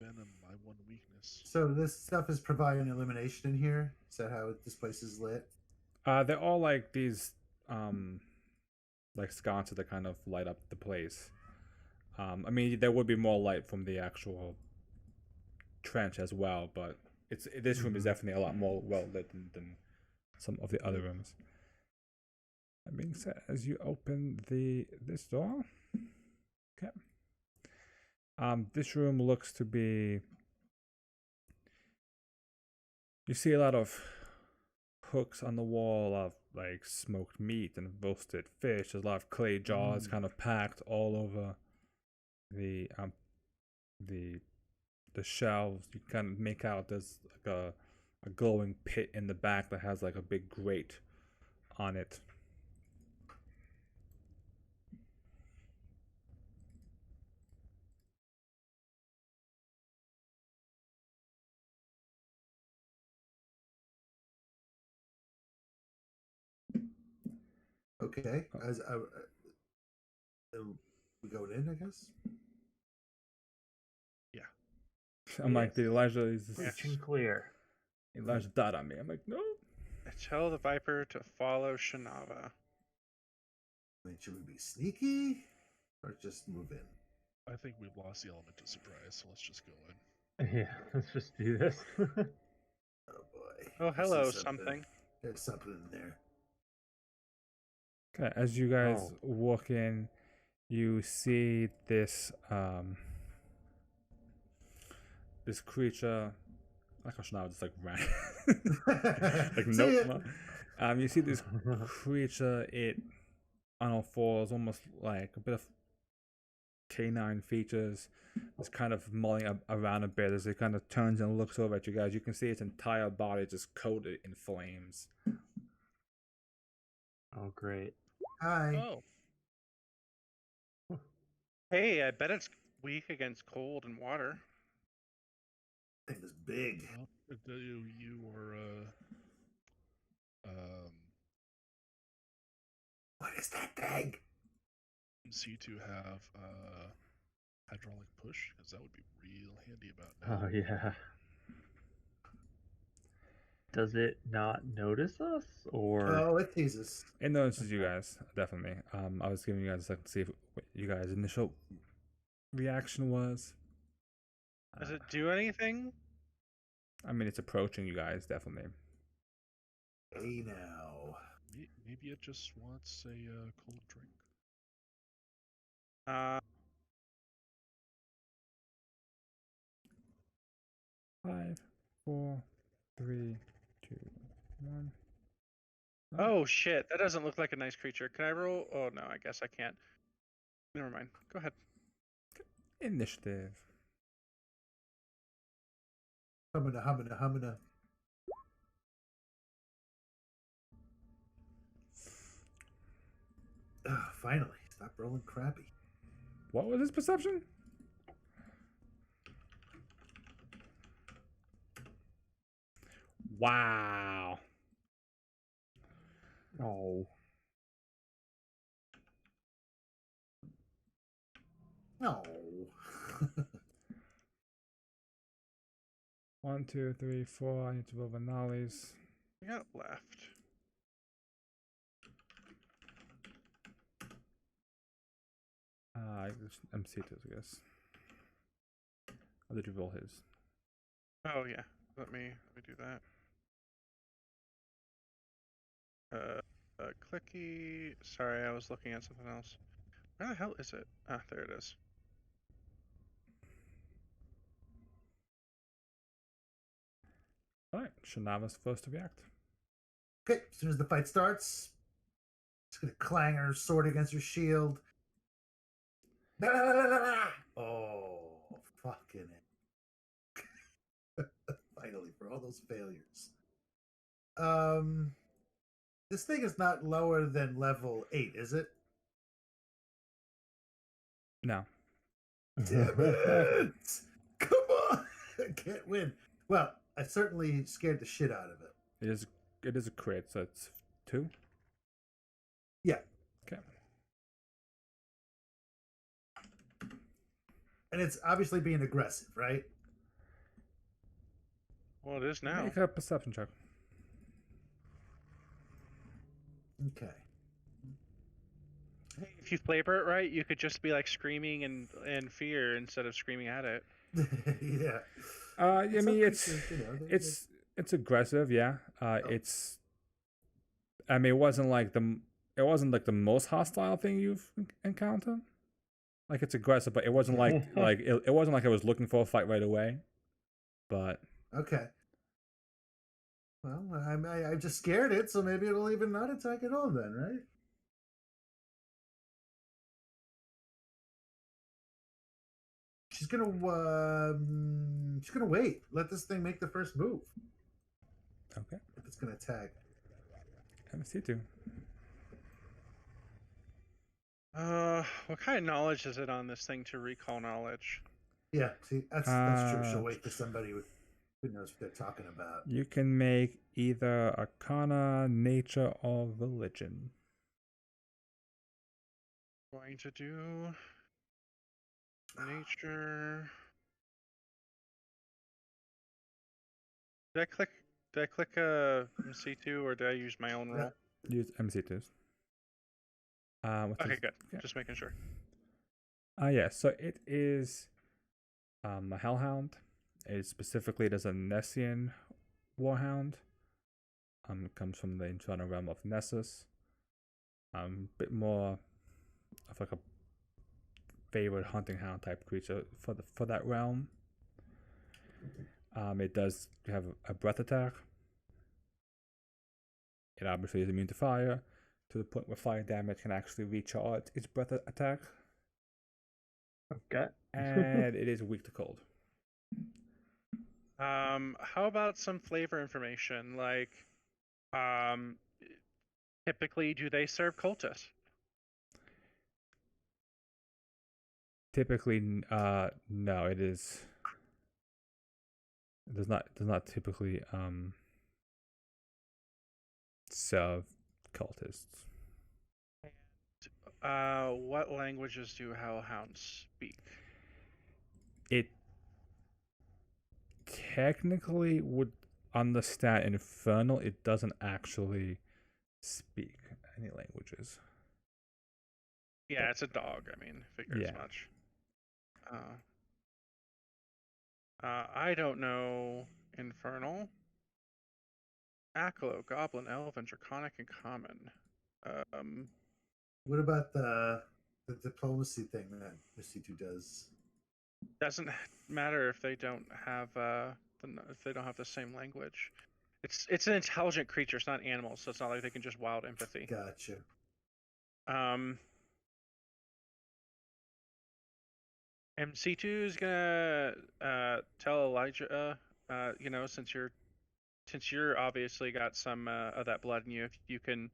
Venom, my one weakness. So this stuff is providing illumination in here. Is that how this place is lit? They're all like these, like sconces that kind of light up the place. I mean, there would be more light from the actual trench as well, but this room is definitely a lot more well lit than some of the other rooms. That being said, as you open this door, okay. This room looks to be. You see a lot of hooks on the wall of like smoked meat and roasted fish. There's a lot of clay jars kind of packed all over the shelves. You can kind of make out there's like a glowing pit in the back that has like a big grate on it. Okay. As we going in, I guess. I'm like, the Elijah is Rich and clear. Elijah died on me. I'm like, no. I tell the Viper to follow Shinava. I mean, should we be sneaky or just move in? I think we've lost the element of surprise, so let's just go in. Yeah, let's just do this. Oh boy. Oh, I see hello, something. There's something in there. Okay, as you guys walk in, you see this this creature. Like I should now just like ran. Like See nope. ya. You see this creature. It on all fours, almost like a bit of canine features. It's kind of mulling around a bit as it kind of turns and looks over at you guys. You can see its entire body just coated in flames. Oh, great. Hi. Oh, Hey, I bet it's weak against cold and water. Thing is big. well, I tell you, you are, What is that thing? see to have hydraulic push, because that would be real handy about now. Oh, yeah. Does it not notice us, or? Oh, it teases. It notices you guys, definitely. I was giving you guys a second to see what you guys' initial reaction was. Does it do anything? I mean, it's approaching you guys, definitely. Hey now. Maybe it just wants a cold drink. 5, 4, 3, 2, 1. Oh shit, that doesn't look like a nice creature. Can I roll? Oh no, I guess I can't. Never mind. Go ahead. Initiative. Humana. Finally, stop rolling crappy. What was his perception? Wow. Oh. No. 1, 2, 3, 4. I need to roll Vanali's. We got left. MC2s, I guess. Or did you roll his? Oh yeah. Let me do that. Clicky. Sorry, I was looking at something else. Where the hell is it? Ah, there it is. Alright, Shanava's first to react. Okay, as soon as the fight starts, just gonna clang her sword against her shield. Oh, fucking it. Finally, for all those failures. This thing is not lower than level 8, is it? No. Damn it! Come on! I can't win. Well, I certainly scared the shit out of it. It is a crit, so it's 2. Yeah. Okay. And it's obviously being aggressive, right? Well, it is now. Make a perception check. Okay. Hey, if you flavor it right, you could just be like screaming in fear instead of screaming at it. Yeah. I Some mean, creatures, you know, it's aggressive, yeah. It's. I mean, it wasn't like the most hostile thing you've encountered. Like, it's aggressive, but it wasn't like it wasn't like it was looking for a fight right away. But Okay. Well, I just scared it, so maybe it'll even not attack at all then, right? She's gonna wait. Let this thing make the first move. okay, If it's gonna attack. MC2. What kind of knowledge is it on this thing to recall knowledge? Yeah, see, that's true. She'll wait for somebody who knows what they're talking about. You can make either Arcana, Nature, or Religion. Going to do nature. Did I click C2 or did I use my own roll? Use MC2s. Okay, good. Yeah. Just making sure. Yeah, so it is a Hellhound. Specifically, it is a Nessian Warhound. It comes from the internal realm of Nessus. A bit more of like a favorite hunting hound type creature for that realm. It does have a breath attack. It obviously is immune to fire, to the point where fire damage can actually recharge its breath attack. Okay. And it is weak to cold. How about some flavor information? Like, typically, do they serve cultists? Typically, no. It does not typically serve cultists. What languages do hellhounds speak? It technically would understand Infernal. It doesn't actually speak any languages. Yeah, it's a dog. I mean, figure as Yeah. much. I don't know Infernal. Aklo, Goblin, Elven, Draconic, and Common. What about the diplomacy thing that C2 does? Doesn't matter if they don't have the same language. It's an intelligent creature. It's not animal, so it's not like they can just wild empathy. Gotcha. MC2 is gonna tell Elijah, since you're obviously got some of that blood in you, if you can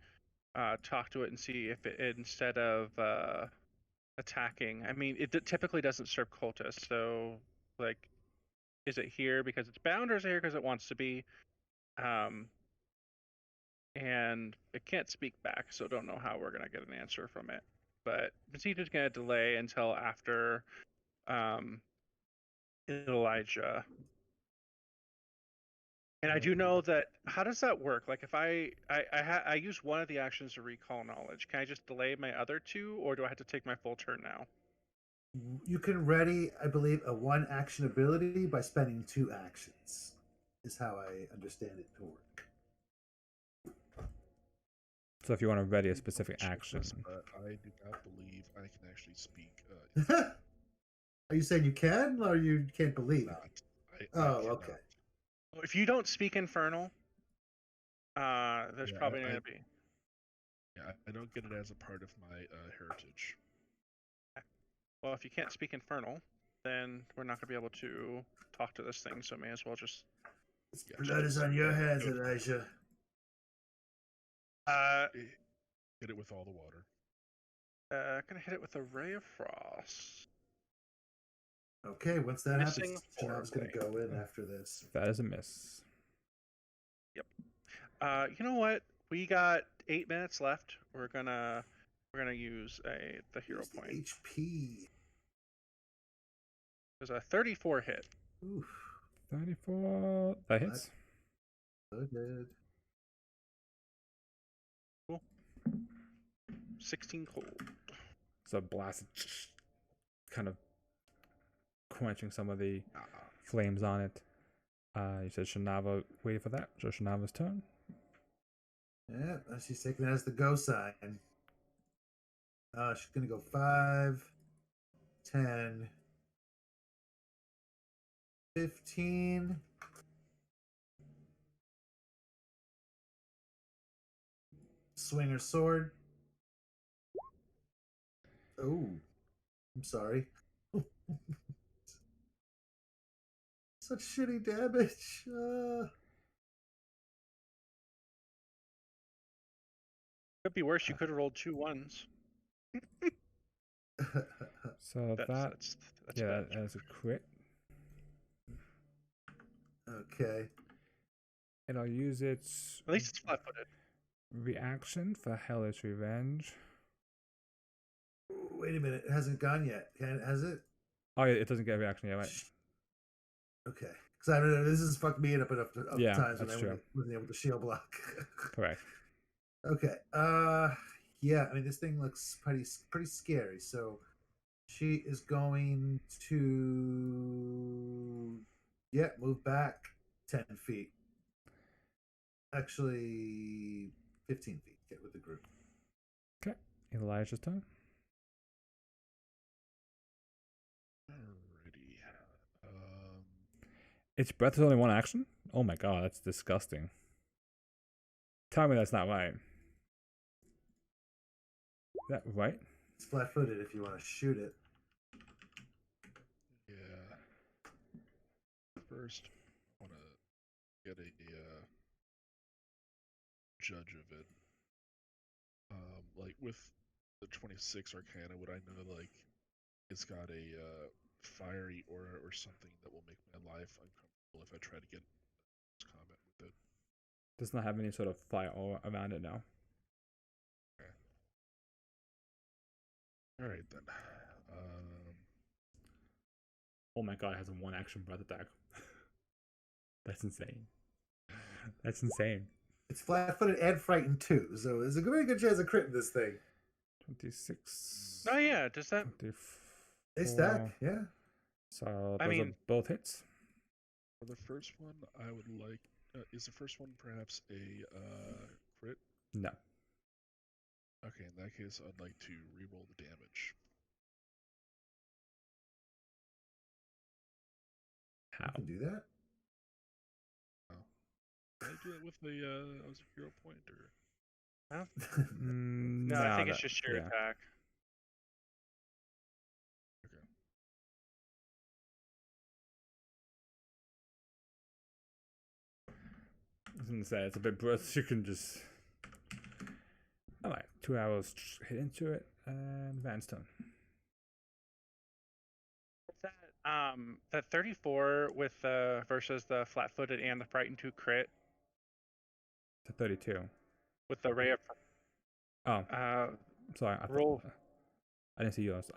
talk to it and see if it instead of attacking, I mean, it typically doesn't serve cultists, so like, is it here because it's bound, or is it here because it wants to be? And it can't speak back, so don't know how we're gonna get an answer from it. but Masita's gonna delay until after Elijah. And I do know that. How does that work? Like, if I use one of the actions to recall knowledge, can I just delay my other two, or do I have to take my full turn now? You can ready, I believe, a one action ability by spending 2 actions, is how I understand it to work. So if you want to ready a specific Check action, this, but I do not believe I can actually speak. Are you saying you can, or you can't believe? Not. I Oh, cannot. okay. Well, if you don't speak Infernal, there's Yeah, probably I- gonna be. Yeah, I don't get it as a part of my heritage. Well, if you can't speak Infernal, then we're not gonna be able to talk to this thing. So may as well just. Yeah, Blood is on your hands, Go for it. Elijah. Hit it with all the water. Gonna hit it with a Ray of Frost. Okay, once that Missing happens, Janav's going to horribly. go in after this. that is a miss. You know what? We got 8 minutes left. We're gonna use the hero Use the point. HP. There's a 34 hit. Oof. 34. That hits. Good. 16 cold. So blast kind of quenching some of the flames on it. You said Shanava waited for that. So Shanava's turn. Yeah, she's taking that as the go sign. She's going to go 5, 10, 15. Swing her sword. Oh, I'm sorry. Such shitty damage. Could be worse. You could have rolled 2 1s. So That's yeah, bad. that is a crit. Okay. And I'll use its At least it's flat-footed. reaction for Hellish Revenge. Wait a minute. It hasn't gone yet. Has it? Oh, yeah, it doesn't get a reaction yet, right? Okay. Because I don't know. This has fucked me up enough Yeah, times when that's I true. wasn't able to shield block. Correct. Okay. Yeah. I mean, this thing looks pretty scary. So she is going to move back 10 feet. Actually, 15 feet. Get with the group. Okay. Elijah's turn. Alrighty. Its breath is only one action? Oh my god, that's disgusting. Tell me that's not right. Is that right? It's flat-footed if you want to shoot it. Yeah. First, I want to get a judge of it. Like with the 26 Arcana, would I know like it's got a fiery aura or something that will make my life uncomfortable if I try to get combat with it? Does not have any sort of fire aura around it now. Okay. All right then. Oh my god, it has a one action breath attack. That's insane. That's insane. It's flat-footed and frightened too, so there's a very good chance of critting this thing. 26. Oh yeah, does that? 24. They stack, yeah. So I those are mean- both hits. For the first one, I would like. Is the first one perhaps a crit? No. Okay, in that case, I'd like to reroll the damage. How? You can do that. Can I do it with the as a hero point or? No, I think it's just sheer yeah. attack. Okay. I was gonna say it's a bit brutal. You can just. Alright, 2 arrows hit into it, and Van's turn. That 34 with versus the flat-footed and the frightened 2 crit To 32. with the ray of Oh, sorry. roll. I didn't see yours.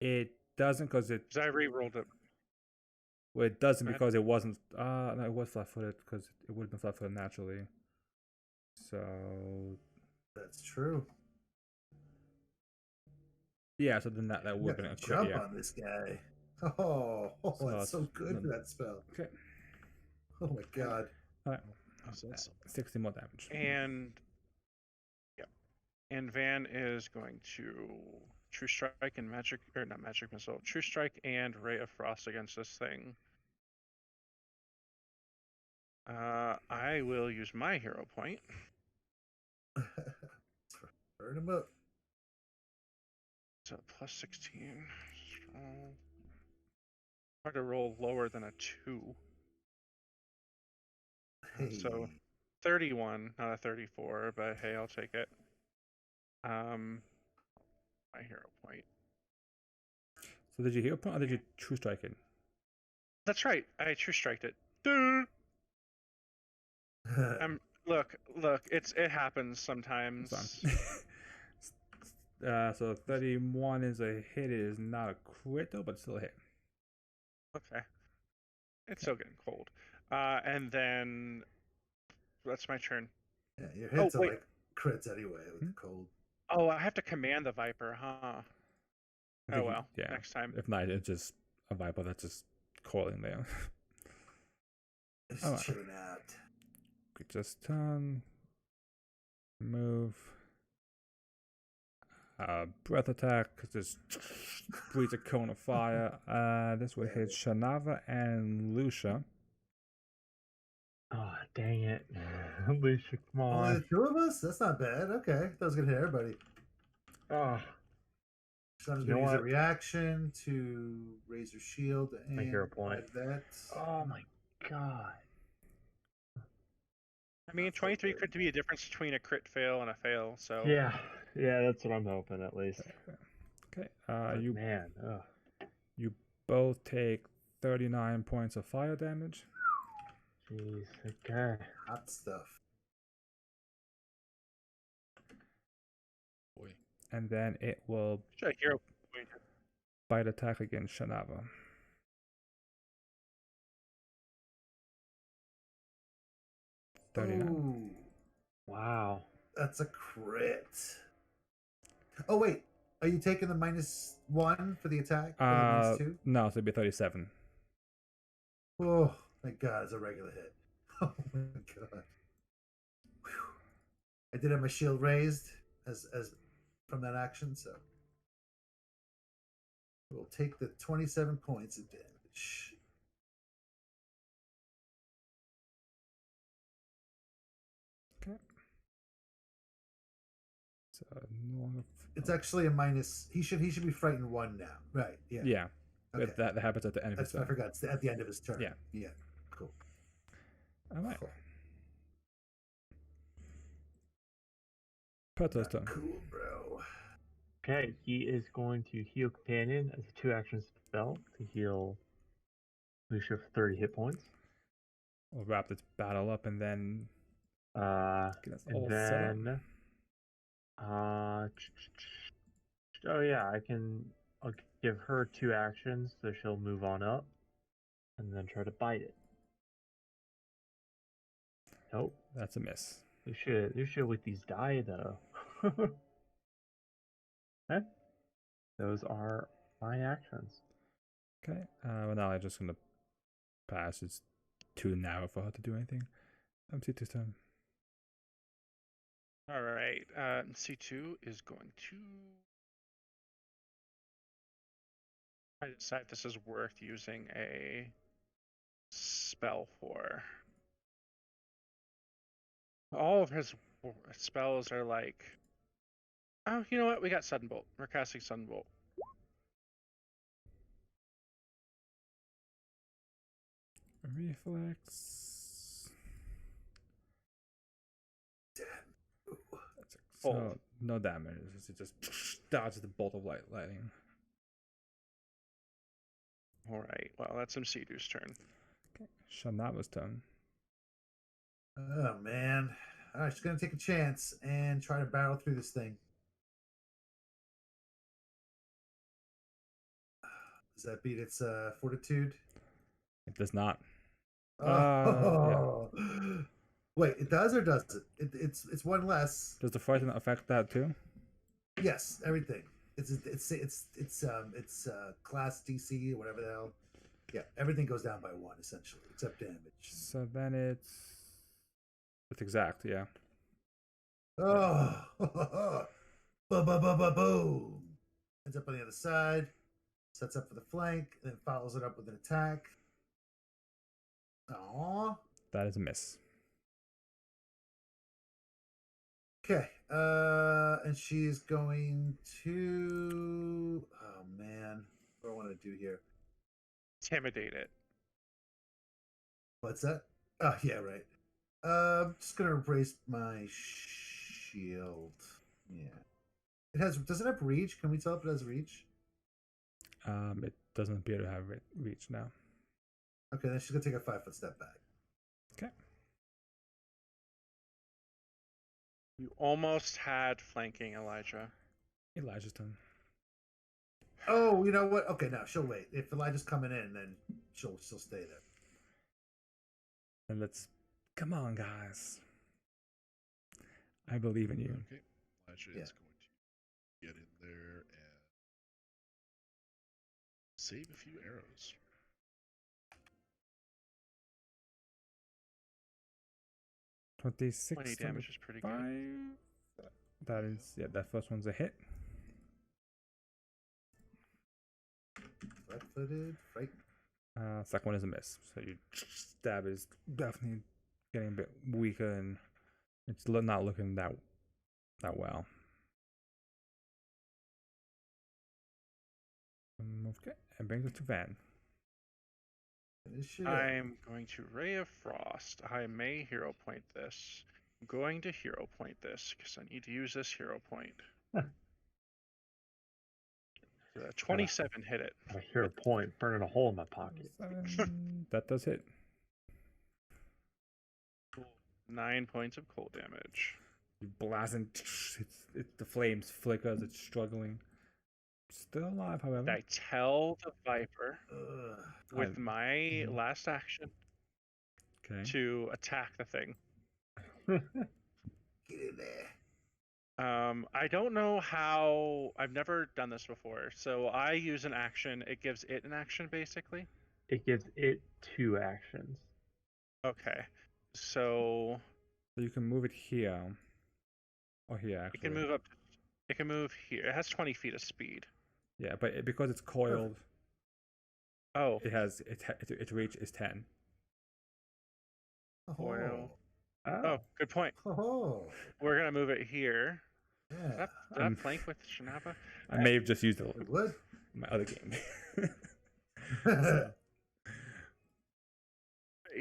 It doesn't because it. Because I re-rolled it. Well, it doesn't Go ahead. because it wasn't. No, it was flat-footed because it would have been flat-footed naturally. So That's true. yeah, so then that would have been a crit. Jump Yeah. on this guy. Oh, So that's so it's- good for that spell. Okay. Oh my god. All right. So that's 60 more damage. And yeah, and Van is going to True Strike and Magic, or not Magic Missile, True Strike and Ray of Frost against this thing. I will use my hero point. Burn him up. So plus 16. Strong. Hard to roll lower than a 2. So 31, not a 34, but hey, I'll take it. My hero point. So did you hero point or did you true strike it? That's right. I true striked it. Duh! Look, it happens sometimes. It's fine. So 31 is a hit. It is not a crit though, but still a hit. Okay. It's still getting cold. And then that's my turn. Yeah, your hits are wait. like crits anyway with the cold. Oh, I have to command the Viper, huh? I Oh think well. yeah. Next time. If not, it's just a viper that's just coiling there. Just Alright. chilling out. We just turn, move, breath attack, just breathes a cone of fire. This will hit Shanava and Lucia. Oh, dang it. Alicia, come Only on. the two of us? That's not bad. Okay. That was gonna hit everybody. Oh, So I'm You gonna know use a what? reaction to raise her shield and My hero point. add that. oh my god. I mean, Not so 23 good. could be a difference between a crit fail and a fail. So Yeah, that's what I'm hoping at least. Okay, But you man, ugh. both take 39 points of fire damage. Jeez, okay. Hot stuff. boy. And then it will should I hero point? bite attack against Shanava. Ooh, Wow. that's a crit. Oh wait, are you taking the -1 for the attack? Or the -2? No, so it'd be 37. Oh, thank God, it's a regular hit. Oh my God. Whew. I did have my shield raised as from that action, so we'll take the 27 points of damage. Okay. So no longer. It's actually a minus. He should be frightened 1 now, right? Yeah. Yeah. Okay. But that happens at the end of his I turn. forgot. It's at the end of his turn. Yeah. Yeah. Cool. All right. Cool. Perto's turn. Cool, bro. Okay, he is going to heal Companion as a 2-action spell to heal Lucia for 30 hit points. We'll wrap this battle up and then get us all And set up. then, oh yeah, I'll give her 2 actions, so she'll move on up, and then try to bite it. Nope. That's a miss. Lucia with these die though. Okay. Those are my actions. Okay. Well, now I'm just gonna pass. It's too narrow for her to do anything. C2's turn. All right. C2 is going to. I decide this is worth using a spell for. All of his spells are like. Oh, you know what? We got Sudden Bolt. We're casting Sudden Bolt. Reflex. That's Bolt. so no damage. It just dodges the bolt of lightning. All right. Well, that's Mcidu's turn. Okay. Shanava's turn. Oh man. All right, she's gonna take a chance and try to barrel through this thing. Does that beat its fortitude? It does not. Oh, wait, it does or does it? It's one less. Does the frighten affect that too? Yes, everything. It's class DC or whatever the hell. Yeah, everything goes down by one essentially, except damage. So then it's exact, yeah. Oh, boom! Ends up on the other side, sets up for the flank, and then follows it up with an attack. Aww. That is a miss. Okay, and she's going to. Oh man, what do I want to do here? Intimidate it. What's that? Oh yeah, right. Just gonna raise my shield. Yeah, it has. Does it have reach? Can we tell if it has reach? It doesn't appear to have reach now. Okay, then she's gonna take a 5-foot step back. Okay. You almost had flanking, Elijah. Elijah's turn. Oh, you know what? Okay, now she'll wait. If Elijah's coming in, then she'll stay there. And let's come on, guys. I believe in you. Okay. Elijah Yeah. is going to get in there and save a few arrows. $26. 20 damage is pretty good. 25. That is, yeah, that first one's a hit. Flat-footed, right? Second one is a miss. So your stab is definitely getting a bit weaker and it's not looking that well. Okay, and brings us to Van. Finish it. I'm going to Ray of Frost. I may hero point this. I'm going to hero point this because I need to use this hero point. 27 hit it. I hear a point burning a hole in my pocket. 7, that does hit. 9 points of cold damage. You blast and the flames flicker as it's struggling. Still alive, however. I tell the Viper with I'm- my last action Okay. to attack the thing. Get in there. I don't know how. I've never done this before. So I use an action. It gives it an action, basically. It gives it 2 actions. Okay. So So you can move it here. Or here, it actually. can move up. It can move here. It has 20 feet of speed. Yeah, but because it's coiled, Oh, it has its reach is 10. Well, Oh. oh, good point. Oh. We're gonna move it here. Yeah. Did I flank with Shinaba? I may have just used it It would. in my other game.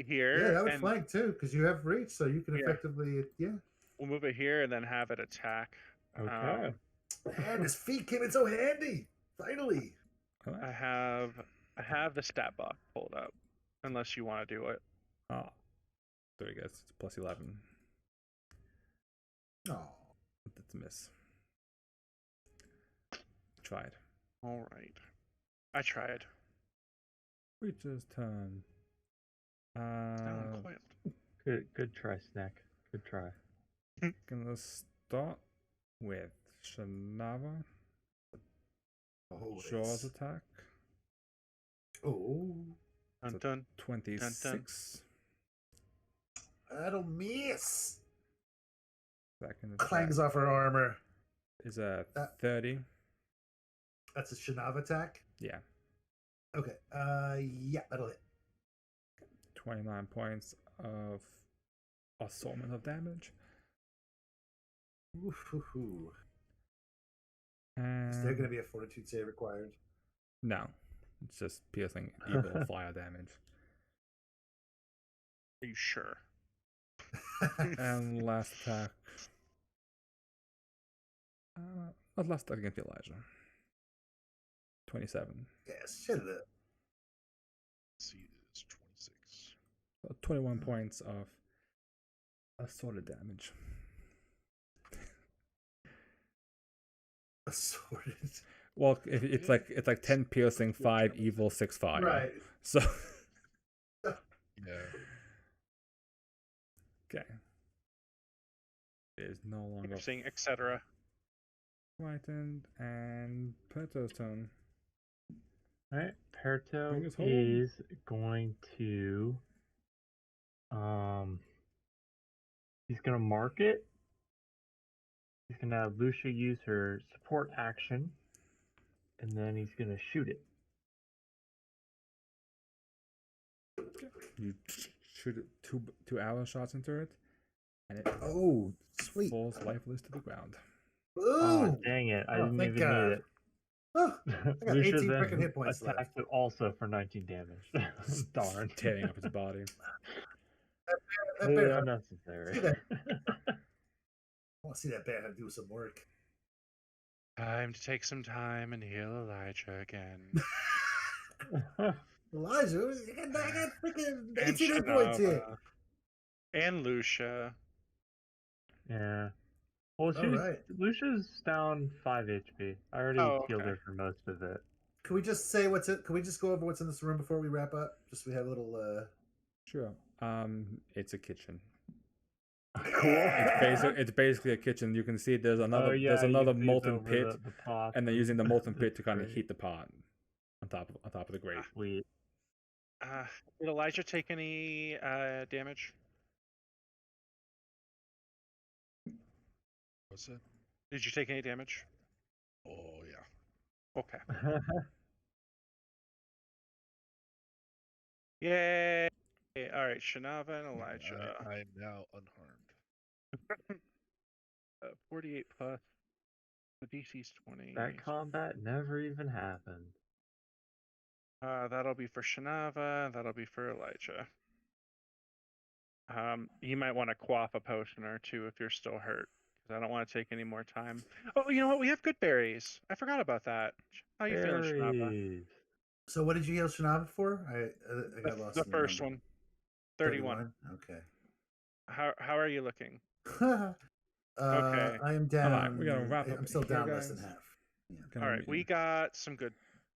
Here. Yeah, that would and flank too, because you have reach, so you can Yeah. effectively, yeah. We'll move it here and then have it attack. Okay. Man, his feet came in so handy. Finally. I have the stat block pulled up, unless you want to do it. Oh, there we go. It's plus 11. Oh. That's a miss. Tried. All right. I tried. Creature's turn. Now I'm coiled. Good try, Snack. Good try. Gonna start with Shinava. Oh, Shaw's attack. Oh. Dun So dun. 26. That'll miss. Second Clangs attack off her armor. is a That- 30. That's a Shinav attack. Yeah. Okay. Yeah, that'll hit. 29 points of assaultment of damage. Ooh. And Is there going to be a fortitude save required? no, it's just piercing evil fire damage. Are you sure? And last attack. Last attack against Elijah. 27. Yes, shut it up. See, it is 26. So 21 points of assaulted damage. Assorted. Well, it's like 10 piercing, 5 evil, 6 fire. Right. So Yeah. okay. It is no longer Piercing, etc. frightened, and Perto's turn. Alright, Perto Bring us home. is going to he's gonna mark it. He's gonna have Lucia use her support action, and then he's gonna shoot it. You shoot two arrow shots into it, and it Sweet. falls lifeless to the ground. Ooh. Oh, dang it! I Oh, didn't thank even God. need it. Oh, I got Lucia 18 then freaking hit points left. attacked it also for 19 damage. Darn. Tearing up its body. That Completely bear, unnecessary. see that? I want to see that bear do some work. Time to take some time and heal Elijah again. Elijah, I got freaking And 18 hit points here. Shanava. And Lucia. Yeah. Well, All right. Lucia's down 5 HP. I already healed okay. her for most of it. Can we just say what's it? Can we just go over what's in this room before we wrap up? Just so we have a little. Sure. It's a kitchen. Cool. It's basically a kitchen. You can see there's another you can see molten over pit, the pot and they're using the molten pit to kind of Great. heat the pot on top of the grate. Sweet. Did Elijah take any damage? What's that? Did you take any damage? Oh yeah. Okay. Yay! All right, Shanava and Elijah. I am now unharmed. 48 plus. The DC's 20. That combat never even happened. That'll be for Shanava. That'll be for Elijah. You might want to quaff a potion or two if you're still hurt, because I don't want to take any more time. Oh, you know what? We have good berries. I forgot about that. How you feeling, Shanava? Berries. So what did you heal Shanava for? I got lost. The in first number. one. 31. Okay. How are you looking? I am down. Alright, we gotta wrap up I'm still here, down less than guys. half. Yeah. Gonna All right, we got some good.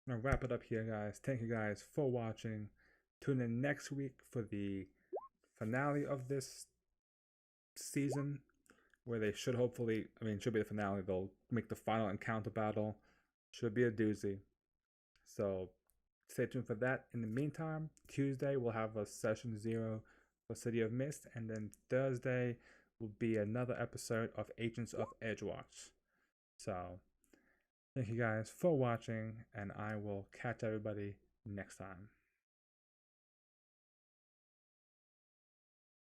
I'm gonna wrap it up here, guys. Thank you guys for watching. Tune in next week for the finale of this season, where they should hopefully, should be the finale. They'll make the final encounter battle. Should be a doozy. So stay tuned for that. In the meantime, Tuesday we'll have a session 0 for City of Mist, and then Thursday will be another episode of Agents of Edgewatch. So thank you guys for watching, and I will catch everybody next time.